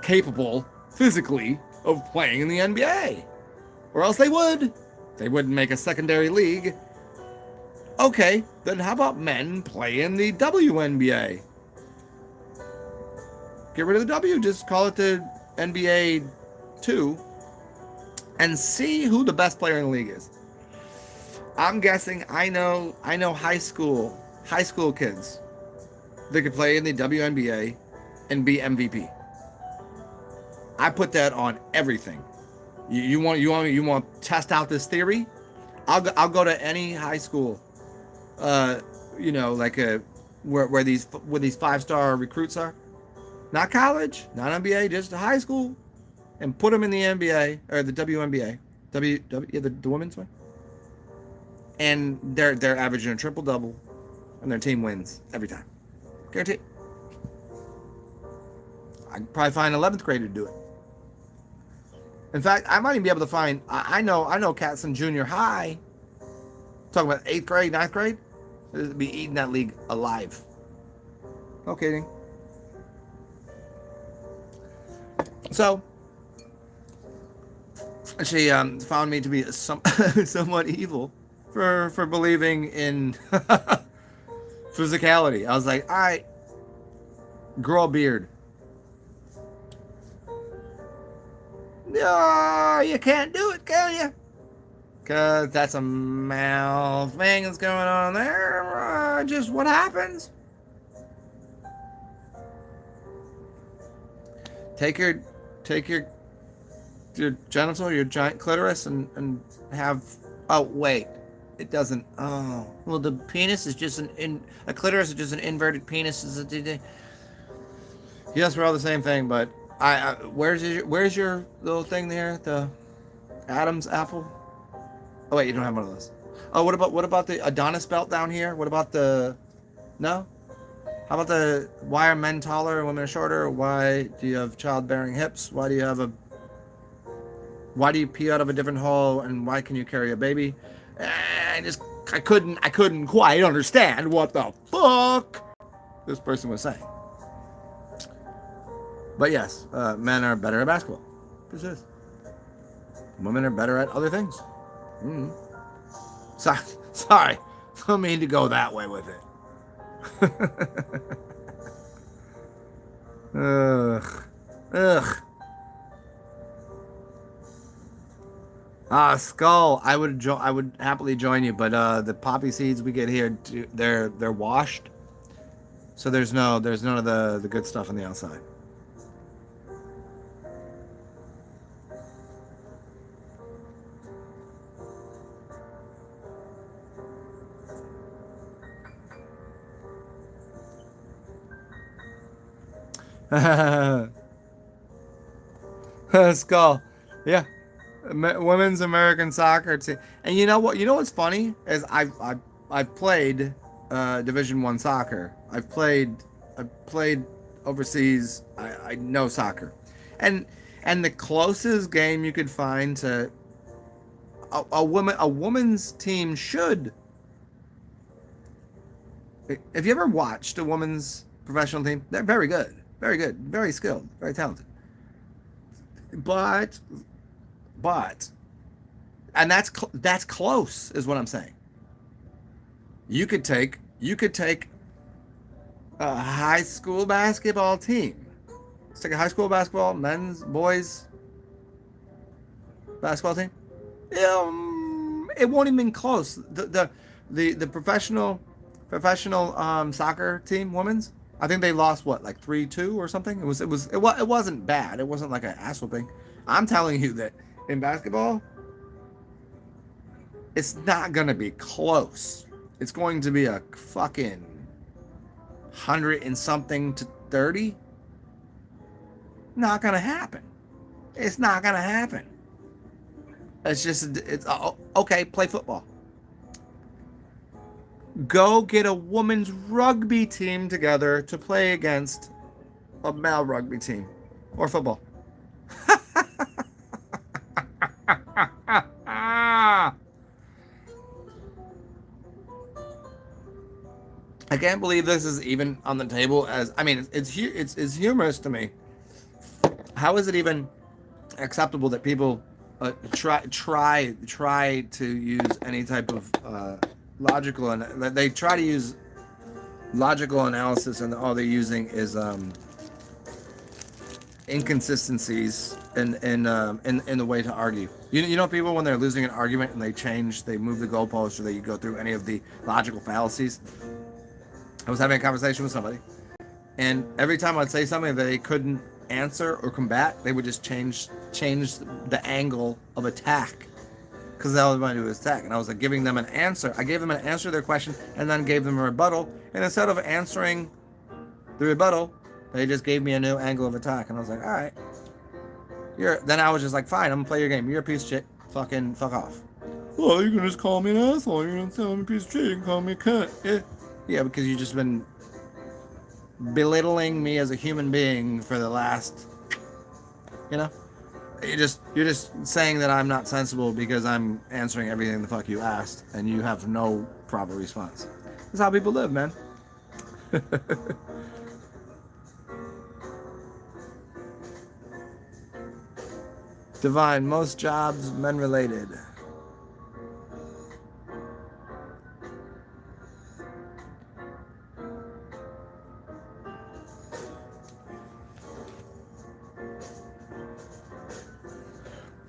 [SPEAKER 2] capable physically of playing in the NBA. Or else they would. They wouldn't make a secondary league. Okay, then how about men play in the WNBA? Get rid of the W, just call it the NBA 2. And see who the best player in the league is. I'm guessing I know high school kids that could play in the WNBA and be MVP. I put that on everything. You want to test out this theory? I'll go to any high school, like where these 5-star recruits are. Not college, not NBA, just high school. and put them in the NBA or the WNBA, the women's one, and they're averaging a triple double, and their team wins every time, guaranteed. I could probably find an 11th grader to do it. In fact, I might even be able to find. I know cats in junior high. Talking about 8th grade, 9th grade, they'd be eating that league alive. No kidding. So she found me to be somewhat evil for believing in physicality. I was like, all right, grow a beard. No, you can't do it, can you? Because that's a male thing that's going on there. Just what happens. Take your genital, your giant clitoris, and have. Oh wait, it doesn't. Oh well, the penis is just a clitoris is just an inverted penis. Yes, we're all the same thing, but where's your little thing there? The Adam's apple. Oh wait, you don't have one of those. Oh, what about the Adonis belt down here? What about the? No. How about the why are men taller and women shorter? Why do you have childbearing hips? Why do you pee out of a different hole? And why can you carry a baby? I couldn't quite understand what the fuck this person was saying. But yes, men are better at basketball. Persist. Women are better at other things. Mm. Sorry, don't mean to go that way with it. Ugh. Skull. I would happily join you, but the poppy seeds we get here, they're washed, so there's none of the good stuff on the outside. Skull. Yeah. Women's American soccer team. And you know what's funny is I've played Division 1 soccer. I've played overseas. I know soccer. And the closest game you could find to a woman's team should. Have you ever watched a women's professional team? They're very good. Very good, very skilled, very talented. But, and that's close, is what I'm saying. You could take a high school basketball team. Let's take a high school basketball, men's, boys basketball team. It won't even be close. The professional soccer team, women's. I think they lost like 3-2 or something. It wasn't bad. It wasn't like an ass whooping. I'm telling you that in basketball, it's not gonna be close. It's going to be a fucking 100 and something to 30. Not gonna happen. It's not gonna happen. It's okay. Play football. Go get a women's rugby team together to play against a male rugby team or football. I can't believe this is even on the table. It's humorous to me. How is it even acceptable that people try to use any type of logical, and they try to use logical analysis, and all they're using is inconsistencies in the way to argue. You know people when they're losing an argument and they move the goalposts, or they go through any of the logical fallacies. I was having a conversation with somebody, and every time I'd say something that they couldn't answer or combat, they would just change the angle of attack. Because that was what I do was attack. And I was like giving them an answer. I gave them an answer to their question and then gave them a rebuttal. And instead of answering the rebuttal, they just gave me a new angle of attack. And I was like, all right. Then I was just like, fine, I'm gonna play your game. You're a piece of shit. Fucking fuck off. Well, you can just call me an asshole. You're gonna tell me a piece of shit. You can call me a cunt. Yeah, because you've just been belittling me as a human being for the last, you know. You're just saying that I'm not sensible because I'm answering everything the fuck you asked, and you have no proper response. That's how people live, man. Divine, most jobs men related.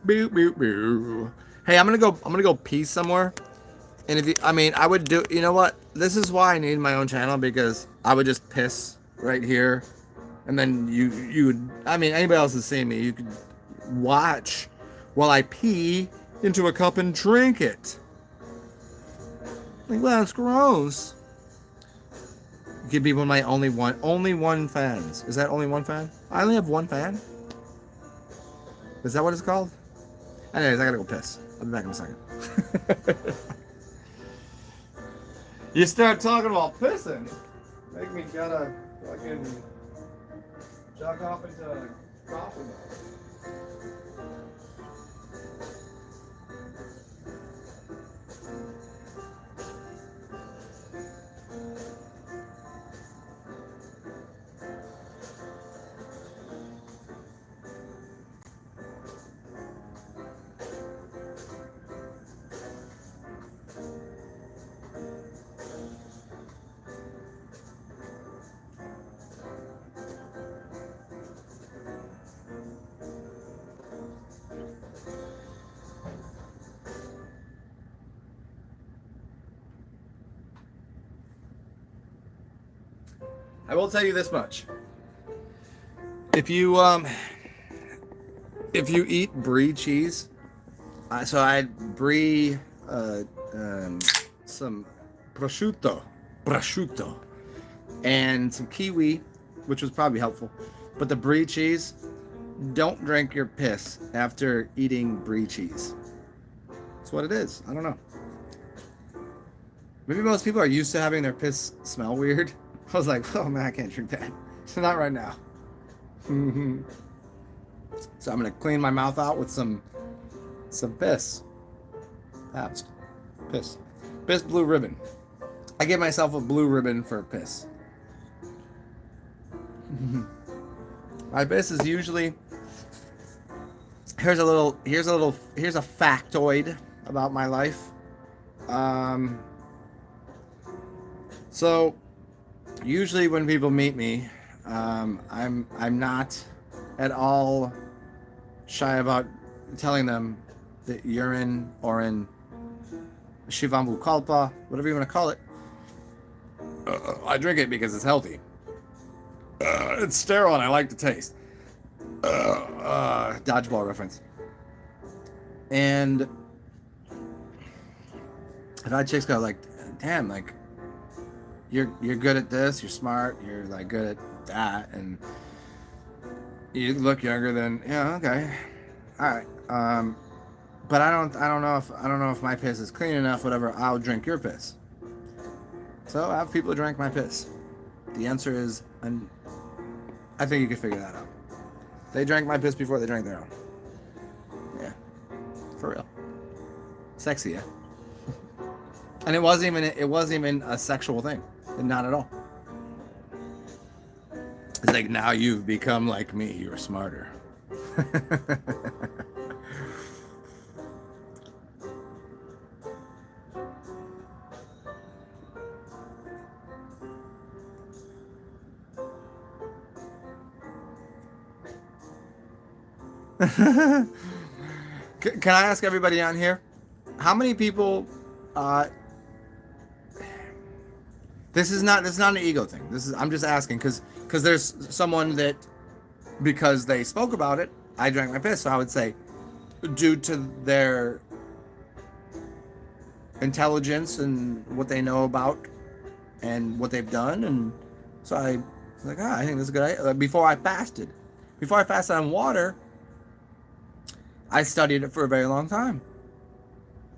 [SPEAKER 2] Boo, boo, boo. Hey, I'm gonna go pee somewhere. And if you, I mean, I would do, you know what? This is why I need my own channel, because I would just piss right here. And then you would, I mean, anybody else has seen me, you could watch while I pee into a cup and drink it. Like, well, that's gross. You could be one of my only one fans. Is that only one fan? I only have one fan? Is that what it's called? Anyways, I gotta go piss. I'll be back in a second. You start talking about pissing, make me gotta fucking jog off into a coffee mug. I will tell you this much. If you eat brie cheese, so I had brie, some prosciutto, and some kiwi, which was probably helpful. But the brie cheese, don't drink your piss after eating brie cheese. That's what it is. I don't know. Maybe most people are used to having their piss smell weird. I was like, oh man, I can't drink that. So not right now. So I'm gonna clean my mouth out with some piss. Perhaps. Piss. Piss blue ribbon. I give myself a blue ribbon for piss. My piss is usually, here's a factoid about my life. So usually when people meet me, I'm not at all shy about telling them that urine or in Shivambu Kalpa, whatever you want to call it, I drink it because it's healthy. It's sterile and I like the taste. Dodgeball reference. And I've had chicks go like, damn, like, you're good at this, you're smart, you're like good at that, and you look younger than, yeah, okay, all right. But I don't know if my piss is clean enough, whatever. I'll drink your piss. So I have people drink my piss. The answer is, I think you can figure that out. They drank my piss before they drank their own. Yeah, for real. Sexy, yeah. And it wasn't even a sexual thing. Not at all. It's like, now you've become like me. You're smarter. Can I ask everybody on here, how many people, this is not an ego thing. I'm just asking because there's someone that, because they spoke about it, I drank my piss. So I would say, due to their intelligence and what they know about and what they've done, and so I was like, I think this is a good idea. Before I fasted on water, I studied it for a very long time.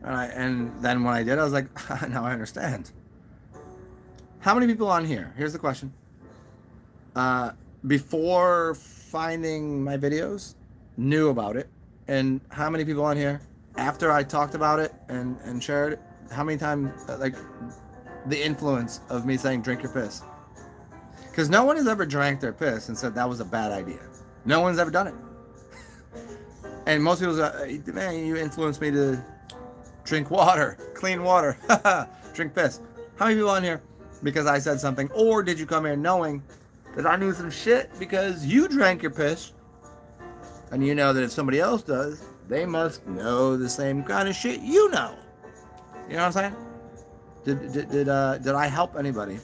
[SPEAKER 2] And then when I did, I was like, now I understand. How many people on here? Here's the question. Before finding my videos, knew about it? And how many people on here, after I talked about it and shared it, how many times, like, the influence of me saying drink your piss? Because no one has ever drank their piss and said that was a bad idea. No one's ever done it. And most people say, man, you influenced me to drink water, clean water, drink piss. How many people on here because I said something? Or did you come here knowing that I knew some shit because you drank your piss? And you know that if somebody else does, they must know the same kind of shit you know. You know what I'm saying? Did I help anybody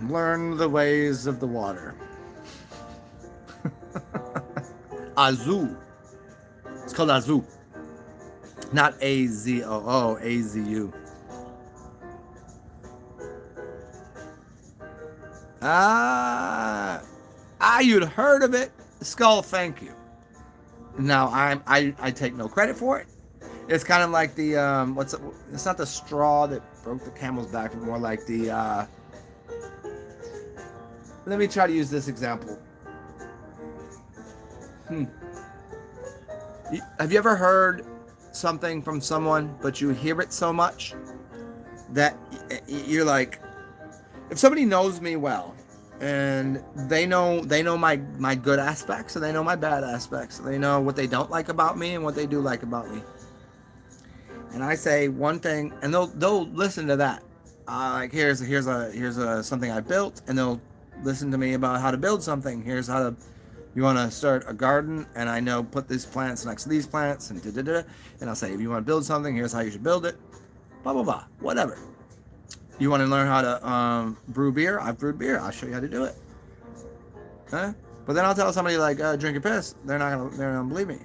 [SPEAKER 2] learn the ways of the water? Azoo. It's called Azoo. Not A-Z-O-O, A-Z-U. You'd heard of it. Skull, thank you. Now, I take no credit for it. It's kind of like the, it's not the straw that broke the camel's back, but more like the, let me try to use this example. Have you ever heard something from someone, but you hear it so much that you're like, if somebody knows me well, and they know my good aspects and they know my bad aspects, they know what they don't like about me and what they do like about me, and I say one thing and they'll listen to that, like here's a something I built, and they'll listen to me about how to build something. Here's how to, you want to start a garden, and I know put these plants next to these plants, and and I'll say, if you want to build something, here's how you should build it, blah blah blah, whatever. You want to learn how to brew beer? I've brewed beer. I'll show you how to do it. Huh? But then I'll tell somebody like drink your piss. They're not gonna believe me.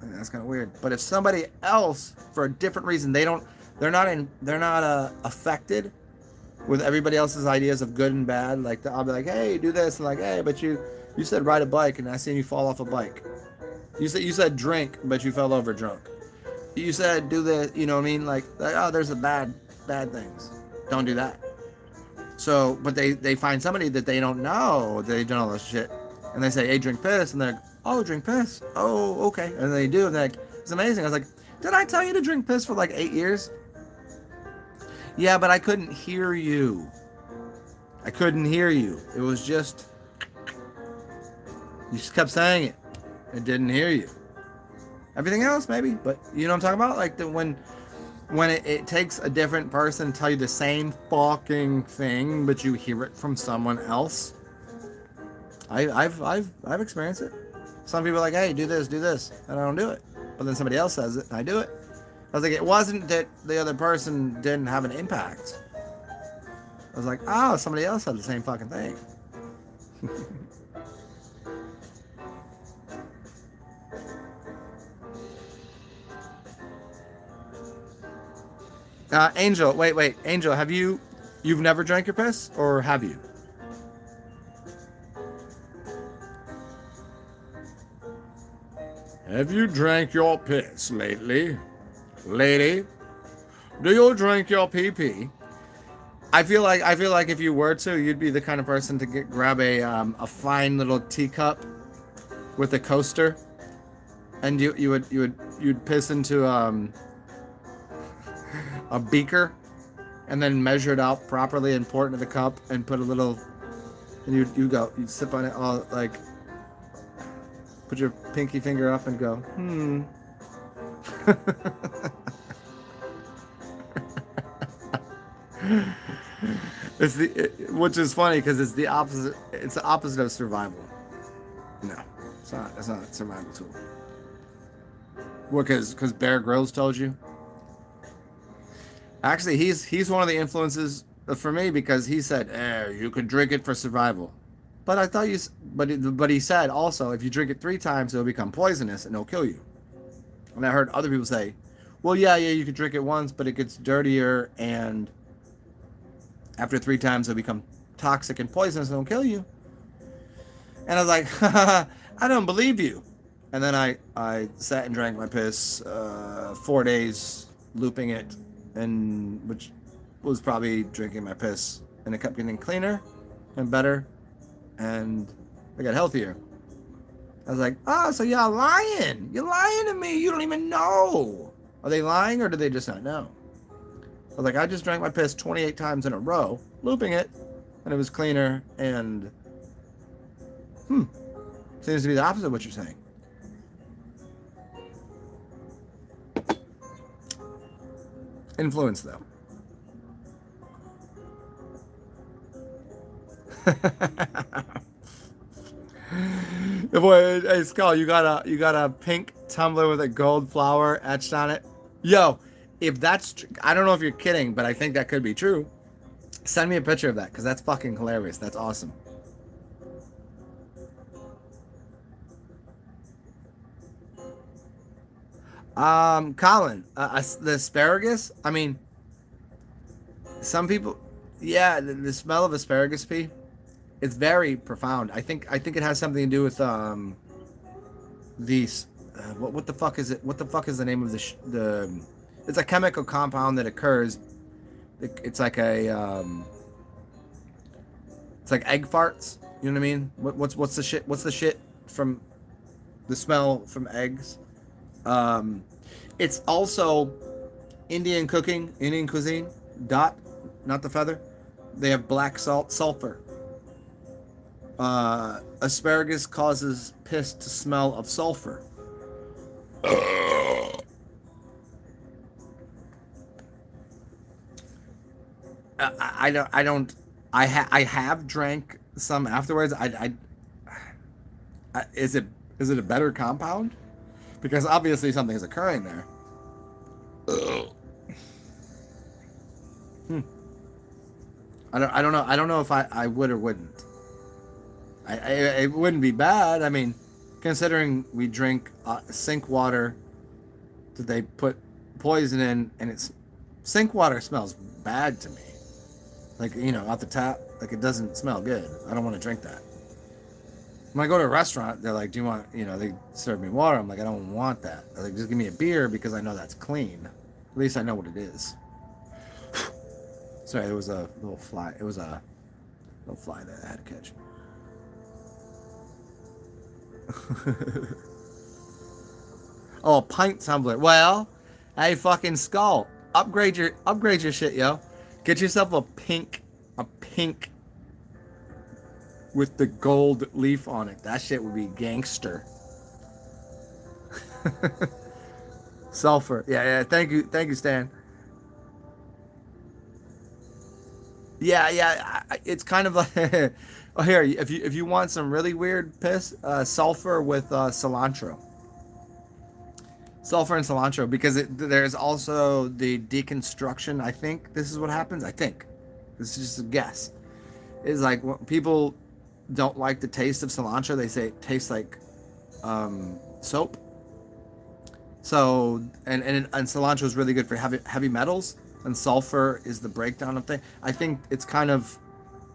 [SPEAKER 2] And that's kind of weird. But if somebody else, for a different reason, they're not affected with everybody else's ideas of good and bad. Like I'll be like, hey, do this, and like, hey, but you said ride a bike, and I seen you fall off a bike. You said drink, but you fell over drunk. You said do this, you know what I mean? Like oh, there's a bad things. Don't do that. So, but they find somebody that they don't know, they've done all this shit, and they say, hey, drink piss, and they're like, oh, drink piss, oh, okay, and they do, and they're like, it's amazing. I was like, did I tell you to drink piss for like 8 years? Yeah, but I couldn't hear you. It was just, you just kept saying it. It didn't hear you. Everything else maybe, but you know what I'm talking about? Like when it takes a different person to tell you the same fucking thing, but you hear it from someone else. I've experienced it. Some people are like, hey, do this, and I don't do it. But then somebody else says it, and I do it. I was like, it wasn't that the other person didn't have an impact. I was like, oh, somebody else said the same fucking thing. Angel, wait, Angel, you've never drank your piss, or have you? Have you drank your piss lately? Lady, do you drink your pee-pee? I feel like if you were to, you'd be the kind of person to grab a fine little teacup with a coaster, and you'd piss into a beaker, and then measure it out properly and pour it into the cup and put a little, and you'd sip on it all, like put your pinky finger up and go, which is funny because it's the opposite of survival. No, it's not a survival tool. What, because Bear Grylls told you? Actually, he's one of the influences for me, because he said, you could drink it for survival. But I thought but he said also, if you drink it 3 times, it'll become poisonous and it'll kill you. And I heard other people say, well, yeah, you could drink it once, but it gets dirtier, and after 3 times, it'll become toxic and poisonous and it'll kill you. And I was like, I don't believe you. And then I sat and drank my piss 4 days, looping it, and which was probably drinking my piss. And it kept getting cleaner and better, and I got healthier. I was like, oh, so y'all lying. You're lying to me. You don't even know. Are they lying or do they just not know? I was like, I just drank my piss 28 times in a row, looping it, and it was cleaner, and seems to be the opposite of what you're saying. Influence, though. Boy, hey Skull, you got a pink tumbler with a gold flower etched on it. Yo, if that's, I don't know if you're kidding, but I think that could be true. Send me a picture of that because that's fucking hilarious. That's awesome. Colin, the asparagus. I mean, some people, yeah, the smell of asparagus pea. It's very profound. I think it has something to do with these. What the fuck is it? What the fuck is the name of the? It's a chemical compound that occurs. It's like a it's like egg farts. You know what I mean? What's the shit? What's the shit from the smell from eggs? It's also Indian cooking, Indian cuisine. Dot, not the feather. They have black salt, sulfur. Asparagus causes piss to smell of sulfur. I have drank some afterwards. Is it a better compound? Because obviously something is occurring there. I don't know. I don't know if I would or wouldn't. It wouldn't be bad. I mean, considering we drink sink water that they put poison in, and it's sink water smells bad to me. Like, you know, out the tap, like it doesn't smell good. I don't want to drink that. When I go to a restaurant, they're like, "Do you want?" You know, they serve me water. I'm like, "I don't want that." They're like, "Just give me a beer because I know that's clean. At least I know what it is." Sorry, it was a little fly. It was a little fly that I had to catch. Oh, a pint tumbler. Well, hey, fucking Skull, upgrade your shit, yo. Get yourself a pink with the gold leaf on it. That shit would be gangster. Sulfur. Yeah. Thank you, Stan. Yeah. It's kind of like, oh, here, if you want some really weird piss, sulfur with cilantro. Sulfur and cilantro, because there's also the deconstruction. I think this is what happens. I think this is just a guess. Is like when people don't like the taste of cilantro, they say it tastes like soap. So and cilantro is really good for heavy metals, and sulfur is the breakdown of things. I think it's kind of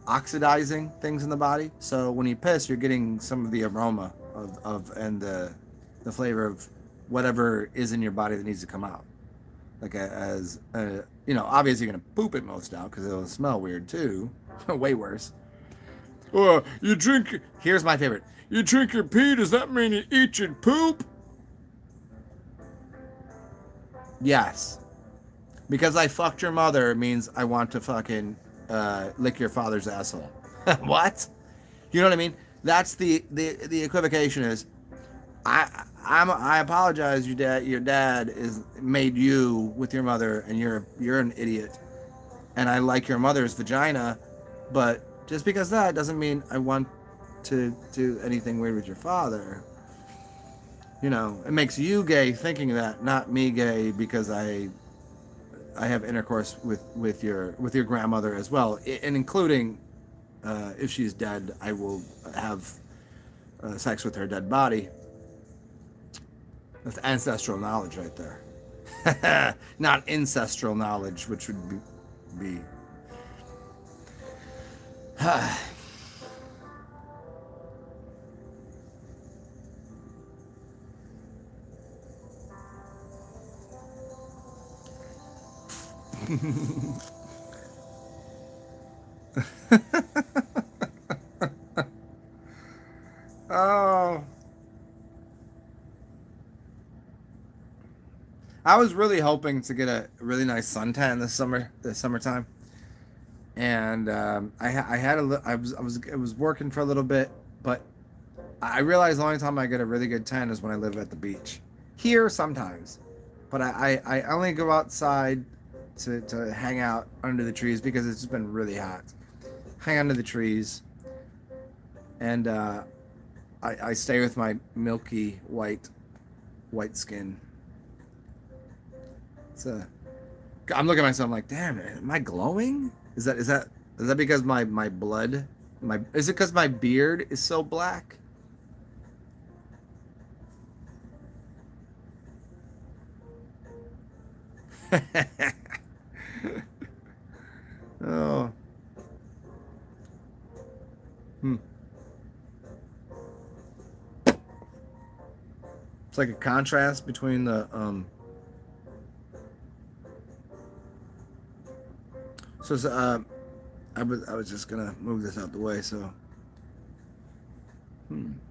[SPEAKER 2] oxidizing things in the body. So when you piss, you're getting some of the aroma of and the flavor of whatever is in your body that needs to come out. Like you know, obviously you're gonna poop it most out because it'll smell weird too. Way worse. You drink. Here's my favorite. You drink your pee. Does that mean you eat your poop? Yes. Because I fucked your mother means I want to fucking lick your father's asshole. What? You know what I mean? That's the equivocation is. I apologize. Your dad is made you with your mother, and you're an idiot. And I like your mother's vagina, but just because that doesn't mean I want to do anything weird with your father. You know, it makes you gay thinking that, not me gay because I have intercourse with your grandmother as well, and including if she's dead, I will have sex with her dead body. That's ancestral knowledge right there. Not ancestral knowledge, which would be Oh, I was really hoping to get a really nice suntan this summertime, and I had I was working for a little bit, but I realized the only time I get a really good tan is when I live at the beach. Here sometimes, but I only go outside to hang out under the trees because it's been really hot. Hang under the trees, and I stay with my milky white skin. It's a. I'm looking at myself like, damn, am I glowing? Is that because my blood, is it because my beard is so black? Oh, hmm. It's like a contrast between the So I was just gonna move this out the way. So,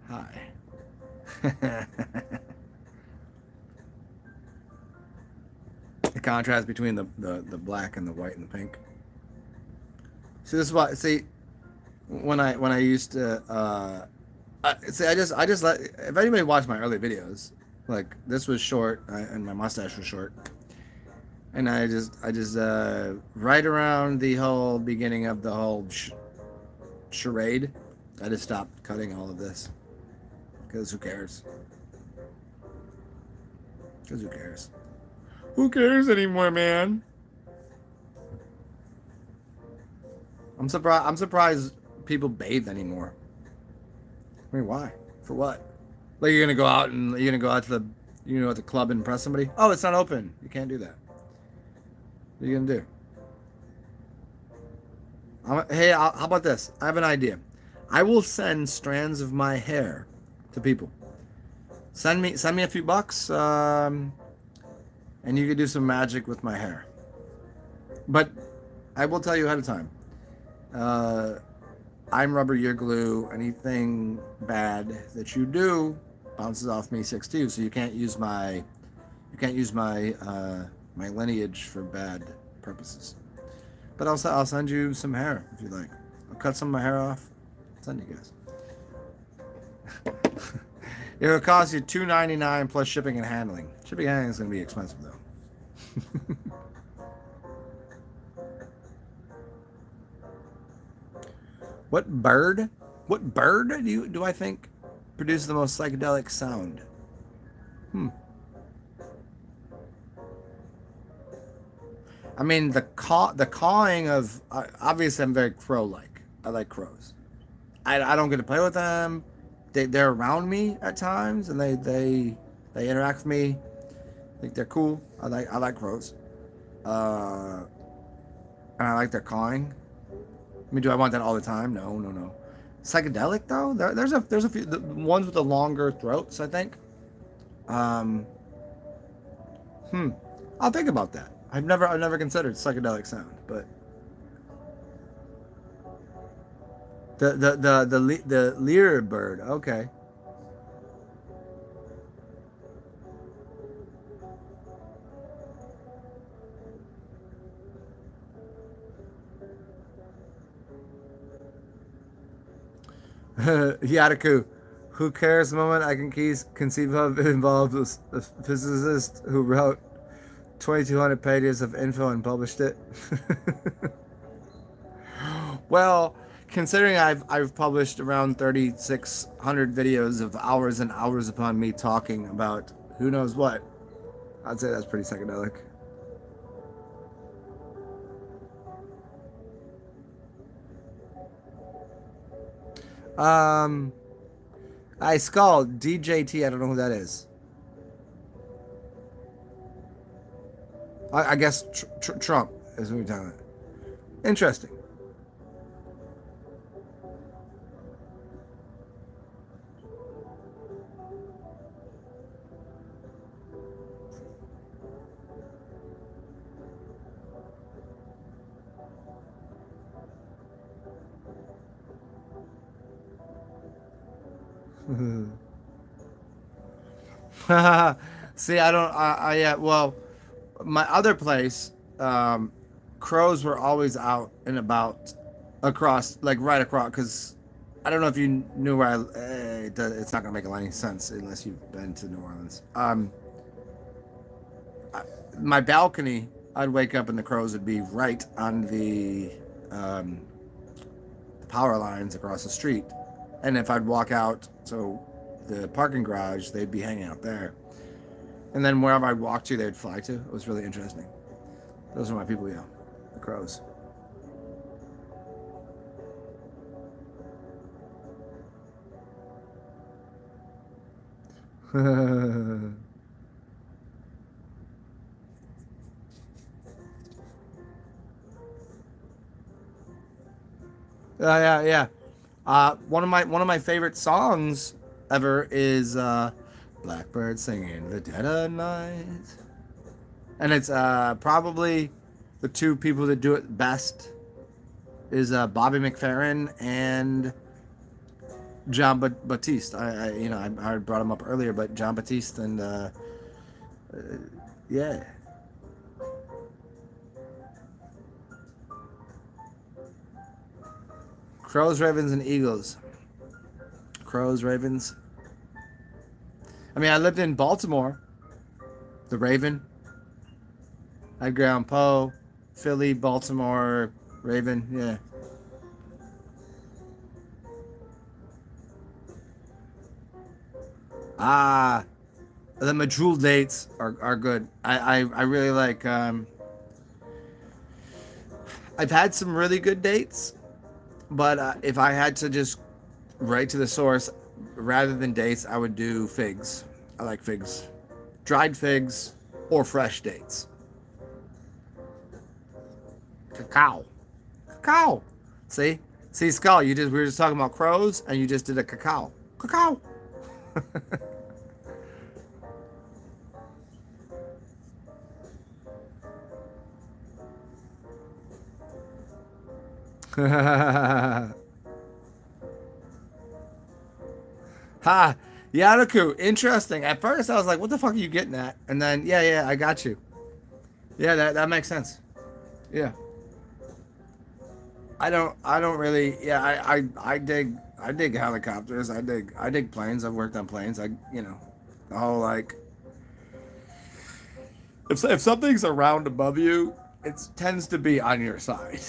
[SPEAKER 2] hi. The contrast between the black and the white and the pink. See, this is why. See, when I used to see, I just let, if anybody watched my early videos, like this was short and my mustache was short, and I just right around the whole beginning of the whole charade, I just stopped cutting all of this because who cares? Because who cares? Who cares anymore, man? I'm surprised people bathe anymore. I mean, why? For what? Like you're gonna go out to the club and impress somebody? Oh, it's not open. You can't do that. What are you gonna do? Hey, how about this? I have an idea. I will send strands of my hair to people. Send me a few bucks, and you could do some magic with my hair. But I will tell you ahead of time. Uh, I'm rubber, you're glue. Anything bad that you do bounces off me 6'2", so you can't use my my lineage for bad purposes. But I'll send you some hair if you like. I'll cut some of my hair off. Send you guys. It will cost you $2.99 plus shipping and handling. Shipping and handling is going to be expensive though. What bird? What bird do I think produces the most psychedelic sound? Hmm. I mean the cawing of obviously I'm very crow-like. I like crows. I don't get to play with them. They're around me at times and they interact with me. I think they're cool. I like crows. Uh, and I like their cawing. I mean, do I want that all the time? No, no, no. Psychedelic though, there's a few the ones with the longer throats. I think. Um, hmm. I'll think about that. I've never considered psychedelic sound, but the lyre bird. Okay. Yataku. Who cares? The moment I can conceive of involved a physicist who wrote 2,200 pages of info and published it. Well, considering I've published around 3,600 videos of hours and hours upon me talking about who knows what, I'd say that's pretty psychedelic. Um, I Skull DJT. I don't know who that is. I guess Trump is who we're talking about. Interesting. See, I don't. Well, my other place, crows were always out and about across, like right across. Because I don't know if you knew where it's not gonna make any sense unless you've been to New Orleans. My balcony, I'd wake up and the crows would be right on the power lines across the street, and if I'd walk out, so the parking garage, they'd be hanging out there. And then wherever I'd walk to, they'd fly to. It was really interesting. Those are my people, yeah. The crows. Yeah. One of my favorite songs ever is Blackbird Singing in the Dead of Night. And it's probably the two people that do it best is Bobby McFerrin and John Batiste. I brought him up earlier, but John Batiste and yeah. Crows, Ravens, and Eagles. Crows, Ravens. I mean, I lived in Baltimore. The Raven. Edgar Allan Poe, Philly, Baltimore, Raven, yeah. Ah, the Majul dates are good. I really like. I've had some really good dates, but if I had to just right to the source, rather than dates, I would do figs. I like figs, dried figs, or fresh dates. Cacao. See, Skull. We were just talking about crows, and you just did a cacao. Ha, Yanaku. Interesting. At first, I was like, "What the fuck are you getting at?" And then, yeah, I got you. Yeah, that makes sense. Yeah. I don't really, yeah, I dig helicopters. I dig planes. I've worked on planes. The whole like if something's around above you, it tends to be on your side.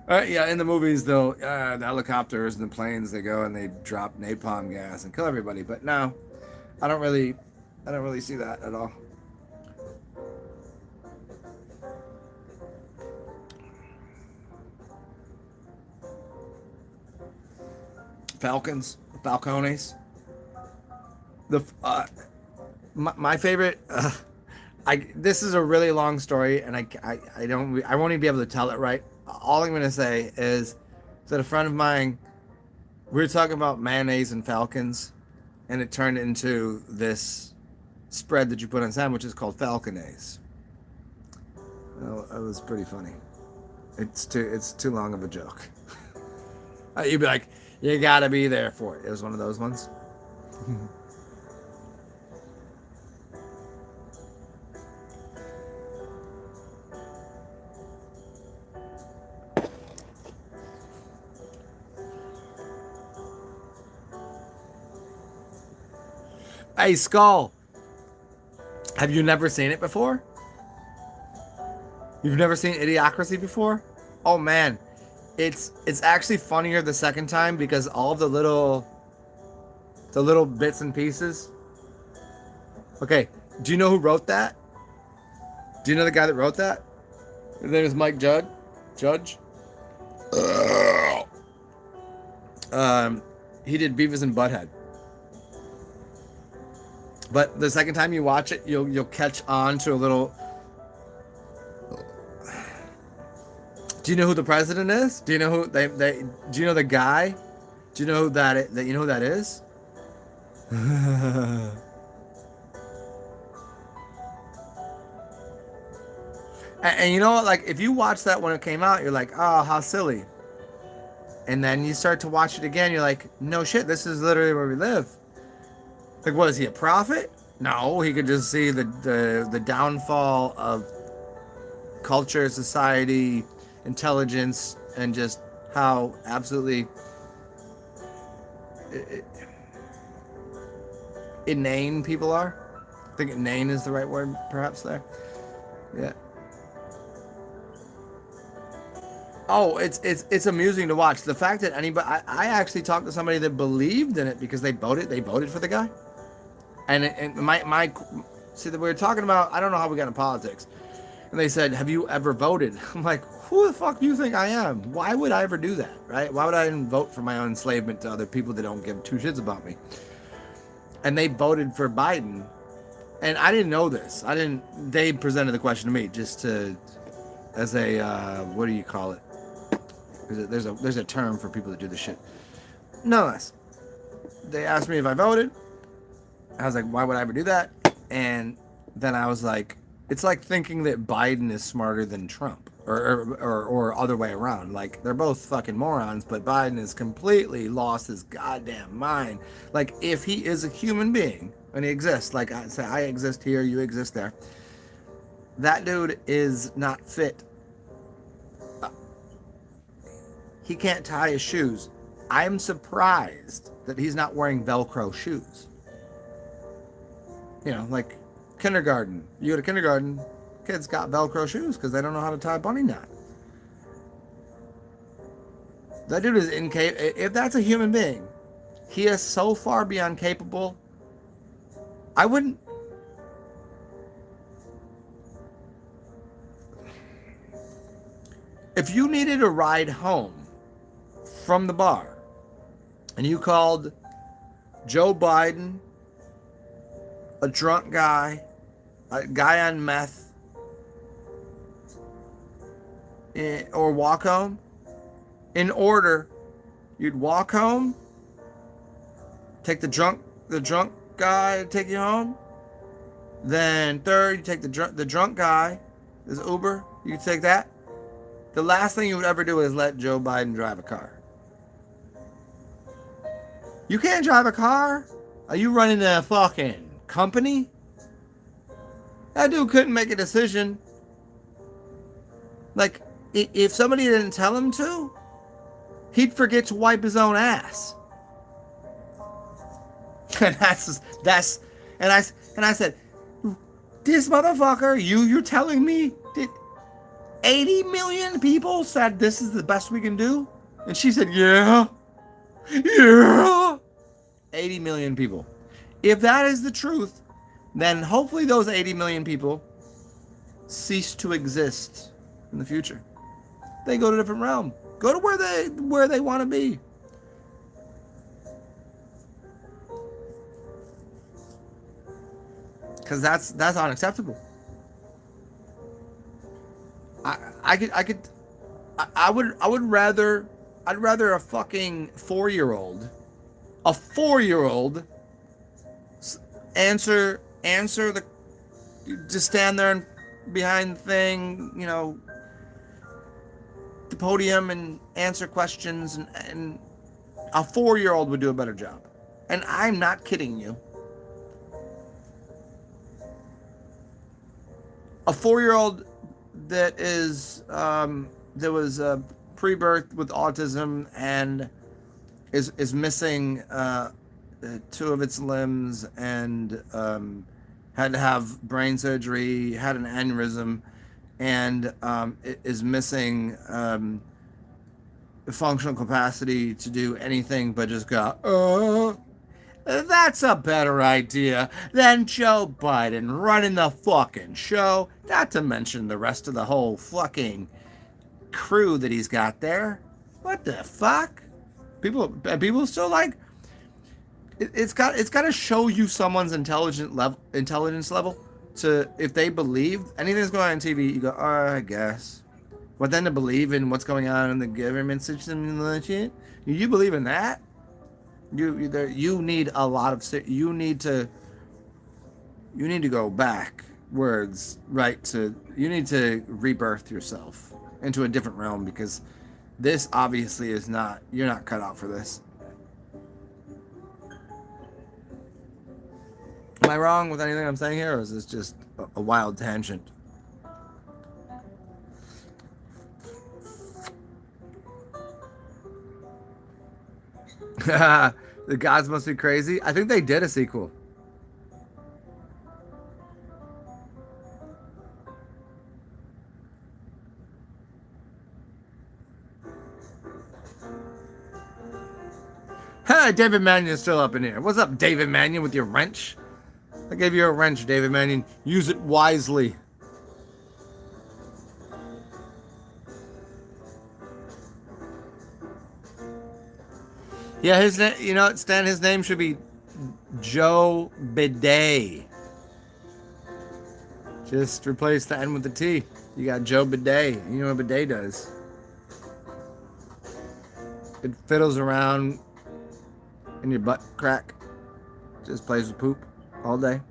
[SPEAKER 2] Yeah, in the movies though, the helicopters and the planes, they go and they drop napalm gas and kill everybody. But no, I don't really see that at all. Falcons, Falcones. The my favorite. This is a really long story, and I won't even be able to tell it right. All I'm gonna say is that a friend of mine, we were talking about mayonnaise and falcons, and it turned into this spread that you put on sandwiches called falconaise. Oh, it was pretty funny. It's too long of a joke. You'd be like, you gotta be there for it. It was one of those ones. Hey, Skull. Have you never seen it before? You've never seen Idiocracy before? Oh man, it's actually funnier the second time because all of the little bits and pieces. Okay, do you know who wrote that? Do you know the guy that wrote that? His name is Mike Judd. Judge. He did Beavis and Butthead. But the second time you watch it, you'll catch on to a little. Do you know who the president is? Do you know who they do you know the guy? Do you know who that you know who that is? And you know what? Like if you watch that when it came out, you're like, oh, how silly. And then you start to watch it again. You're like, no shit, this is literally where we live. Like, what is he, a prophet? No, he could just see the downfall of culture, society, intelligence, and just how absolutely inane people are. I think inane is the right word, perhaps, there. Yeah. Oh, it's amusing to watch. The fact that anybody, I actually talked to somebody that believed in it because they voted for the guy. And my see, that we were talking about, I don't know how we got into politics. And they said, have you ever voted? I'm like, who the fuck do you think I am? Why would I ever do that, right? Why would I even vote for my own enslavement to other people that don't give two shits about me? And they voted for Biden. And I didn't know this. They presented the question to me just as a, what do you call it? There's a term for people that do this shit. Nonetheless, they asked me if I voted. I was like, why would I ever do that? And then I was like, it's like thinking that Biden is smarter than Trump, or other way around. Like, they're both fucking morons, but Biden has completely lost his goddamn mind. Like, if he is a human being and he exists, like I say, I exist here, you exist there. That dude is not fit. He can't tie his shoes. I'm surprised that he's not wearing Velcro shoes. You know, like kindergarten. You go to kindergarten, kids got Velcro shoes because they don't know how to tie a bunny knot. That dude is incapable. If that's a human being, he is so far beyond capable. I wouldn't. If you needed a ride home from the bar and you called Joe Biden, a drunk guy, a guy on meth, or walk home, in order, you'd walk home, take the drunk guy to take you home, then third, you take the drunk guy, this Uber, you take that. The last thing you would ever do is let Joe Biden drive a car. You can't drive a car? Are you running a fucking company? That dude couldn't make a decision. Like, if somebody didn't tell him to, he'd forget to wipe his own ass. And and I said, this motherfucker, you're telling me that 80 million people said this is the best we can do? And she said, yeah. 80 million people. If that is the truth, then hopefully those 80 million people cease to exist in the future. They go to a different realm. Go to where they want to be. Because that's unacceptable. I'd rather a fucking 4-year-old answer the, just stand there and behind the thing, you know, the podium and answer questions, and a 4-year-old would do a better job. And I'm not kidding you. A 4-year-old that is that was pre-birth with autism and is missing 2 of its limbs and had to have brain surgery, had an aneurysm, and is missing functional capacity to do anything but just go, that's a better idea than Joe Biden running the fucking show, not to mention the rest of the whole fucking crew that he's got there. What the fuck? People still like, it's got to show you someone's intelligence level to, if they believe anything that's going on TV, you go, oh, I guess. But then to believe in what's going on in the government system and shit, you believe in that? You need a lot of, you need to go backwards, right? You need to rebirth yourself into a different realm, because This obviously is not, you're not cut out for this. Am I wrong with anything I'm saying here, or is this just a wild tangent? The gods must be crazy. I think they did a sequel. Hey, David Mannion's still up in here. What's up, David Mannion, with your wrench? I gave you a wrench, David Mannion. Use it wisely. Yeah, his name. You know, Stan. His name should be Joe Bidet. Just replace the N with the T. You got Joe Bidet. You know what bidet does? It fiddles around in your butt crack. Just plays with poop all day.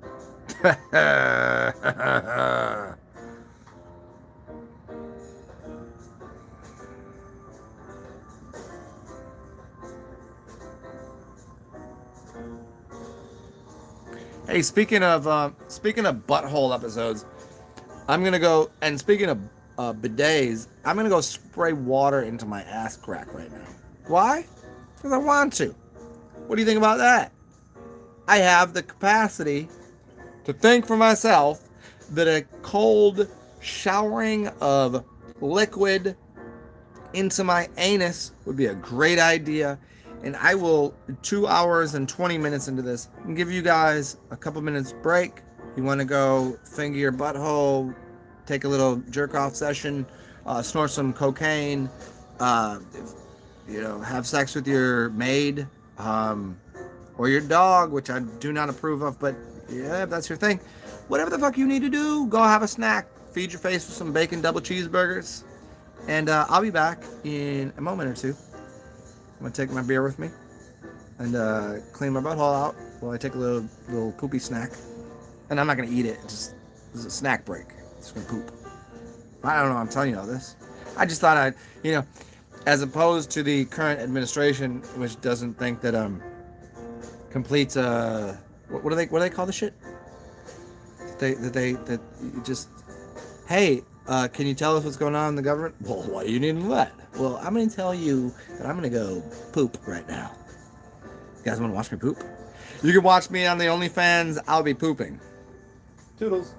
[SPEAKER 2] Hey, speaking of butthole episodes, I'm gonna go, and speaking of bidets, I'm gonna go spray water into my ass crack right now. Why? Because I want to. What do you think about that? I have the capacity to think for myself that a cold showering of liquid into my anus would be a great idea. And I will, 2 hours and 20 minutes into this, and give you guys a couple minutes break. You want to go finger your butthole, take a little jerk off session, snort some cocaine, uh, have sex with your maid, or your dog, which I do not approve of, but yeah, if that's your thing, whatever the fuck you need to do, go have a snack, feed your face with some bacon double cheeseburgers, and I'll be back in a moment or two. I'm gonna take my beer with me and clean my butthole out while I take a little poopy snack. And I'm not gonna eat it. This is a snack break. It's gonna poop. I don't know. I'm telling you all this. I just thought as opposed to the current administration, which doesn't think that completes what do they call the shit? That you just, hey, can you tell us what's going on in the government? Well, why do you need to know that? Well, I'm going to tell you that I'm going to go poop right now. You guys want to watch me poop? You can watch me on the OnlyFans. I'll be pooping. Toodles.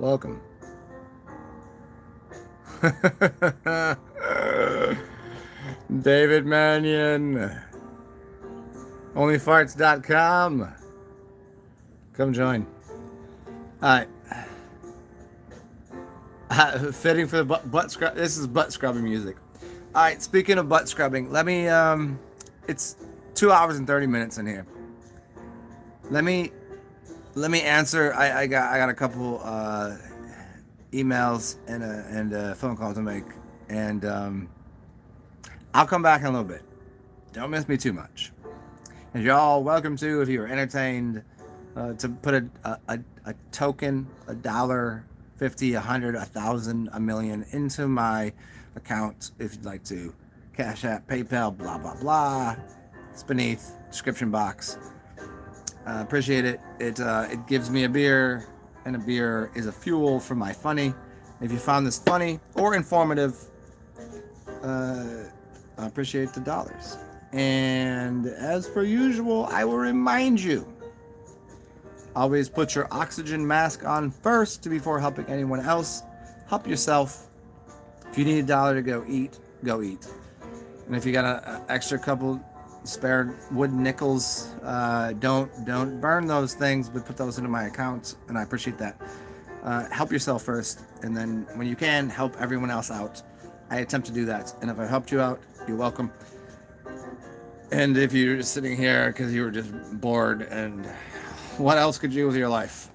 [SPEAKER 2] Welcome. David Mannion. Onlyfarts.com. Come join. Alright. Fitting for the butt scrub. This is butt scrubbing music. Alright, speaking of butt scrubbing, let me, it's 2 hours and 30 minutes in here. Let me answer. I got a couple emails and a phone call to make, and I'll come back in a little bit. Don't miss me too much. And you're all welcome to, if you're entertained, to put a token, $1, $50, $100, $1,000, $1 million into my account if you'd like to. Cash App, PayPal, blah blah blah. It's beneath description box. Appreciate it. It gives me a beer, and a beer is a fuel for my funny. If you found this funny or informative, I appreciate the dollars. And as per usual, I will remind you, always put your oxygen mask on first before helping anyone else. Help yourself. If you need $1 to go eat, go eat. And if you got an extra couple spare wood nickels, don't burn those things, but put those into my account, and I appreciate that. Help yourself first, and then when you can, help everyone else out. I attempt to do that, and if I helped you out, you're welcome. And if you're just sitting here because you were just bored, and what else could you do with your life?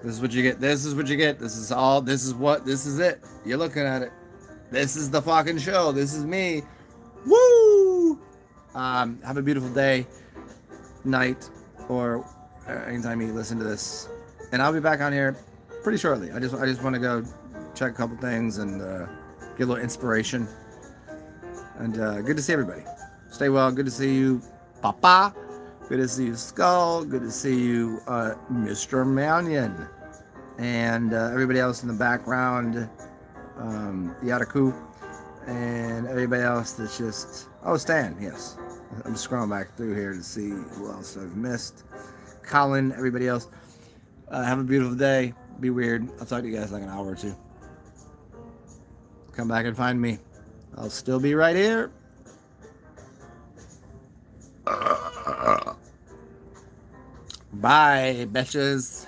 [SPEAKER 2] This is what you get. This is what you get. This is it. You're looking at it. This is the fucking show. This is me. Woo! Have a beautiful day, night, or anytime you listen to this. And I'll be back on here pretty shortly. I just want to go check a couple things and get a little inspiration. And good to see everybody. Stay well. Good to see you, Papa. Good to see you, Skull. Good to see you, Mr. Mannion. And everybody else in the background, Yadaku. And everybody else that's just... Oh, Stan, yes. I'm scrolling back through here to see who else I've missed. Colin, everybody else. Have a beautiful day. Be weird. I'll talk to you guys in like an hour or two. Come back and find me. I'll still be right here. Bye, bitches.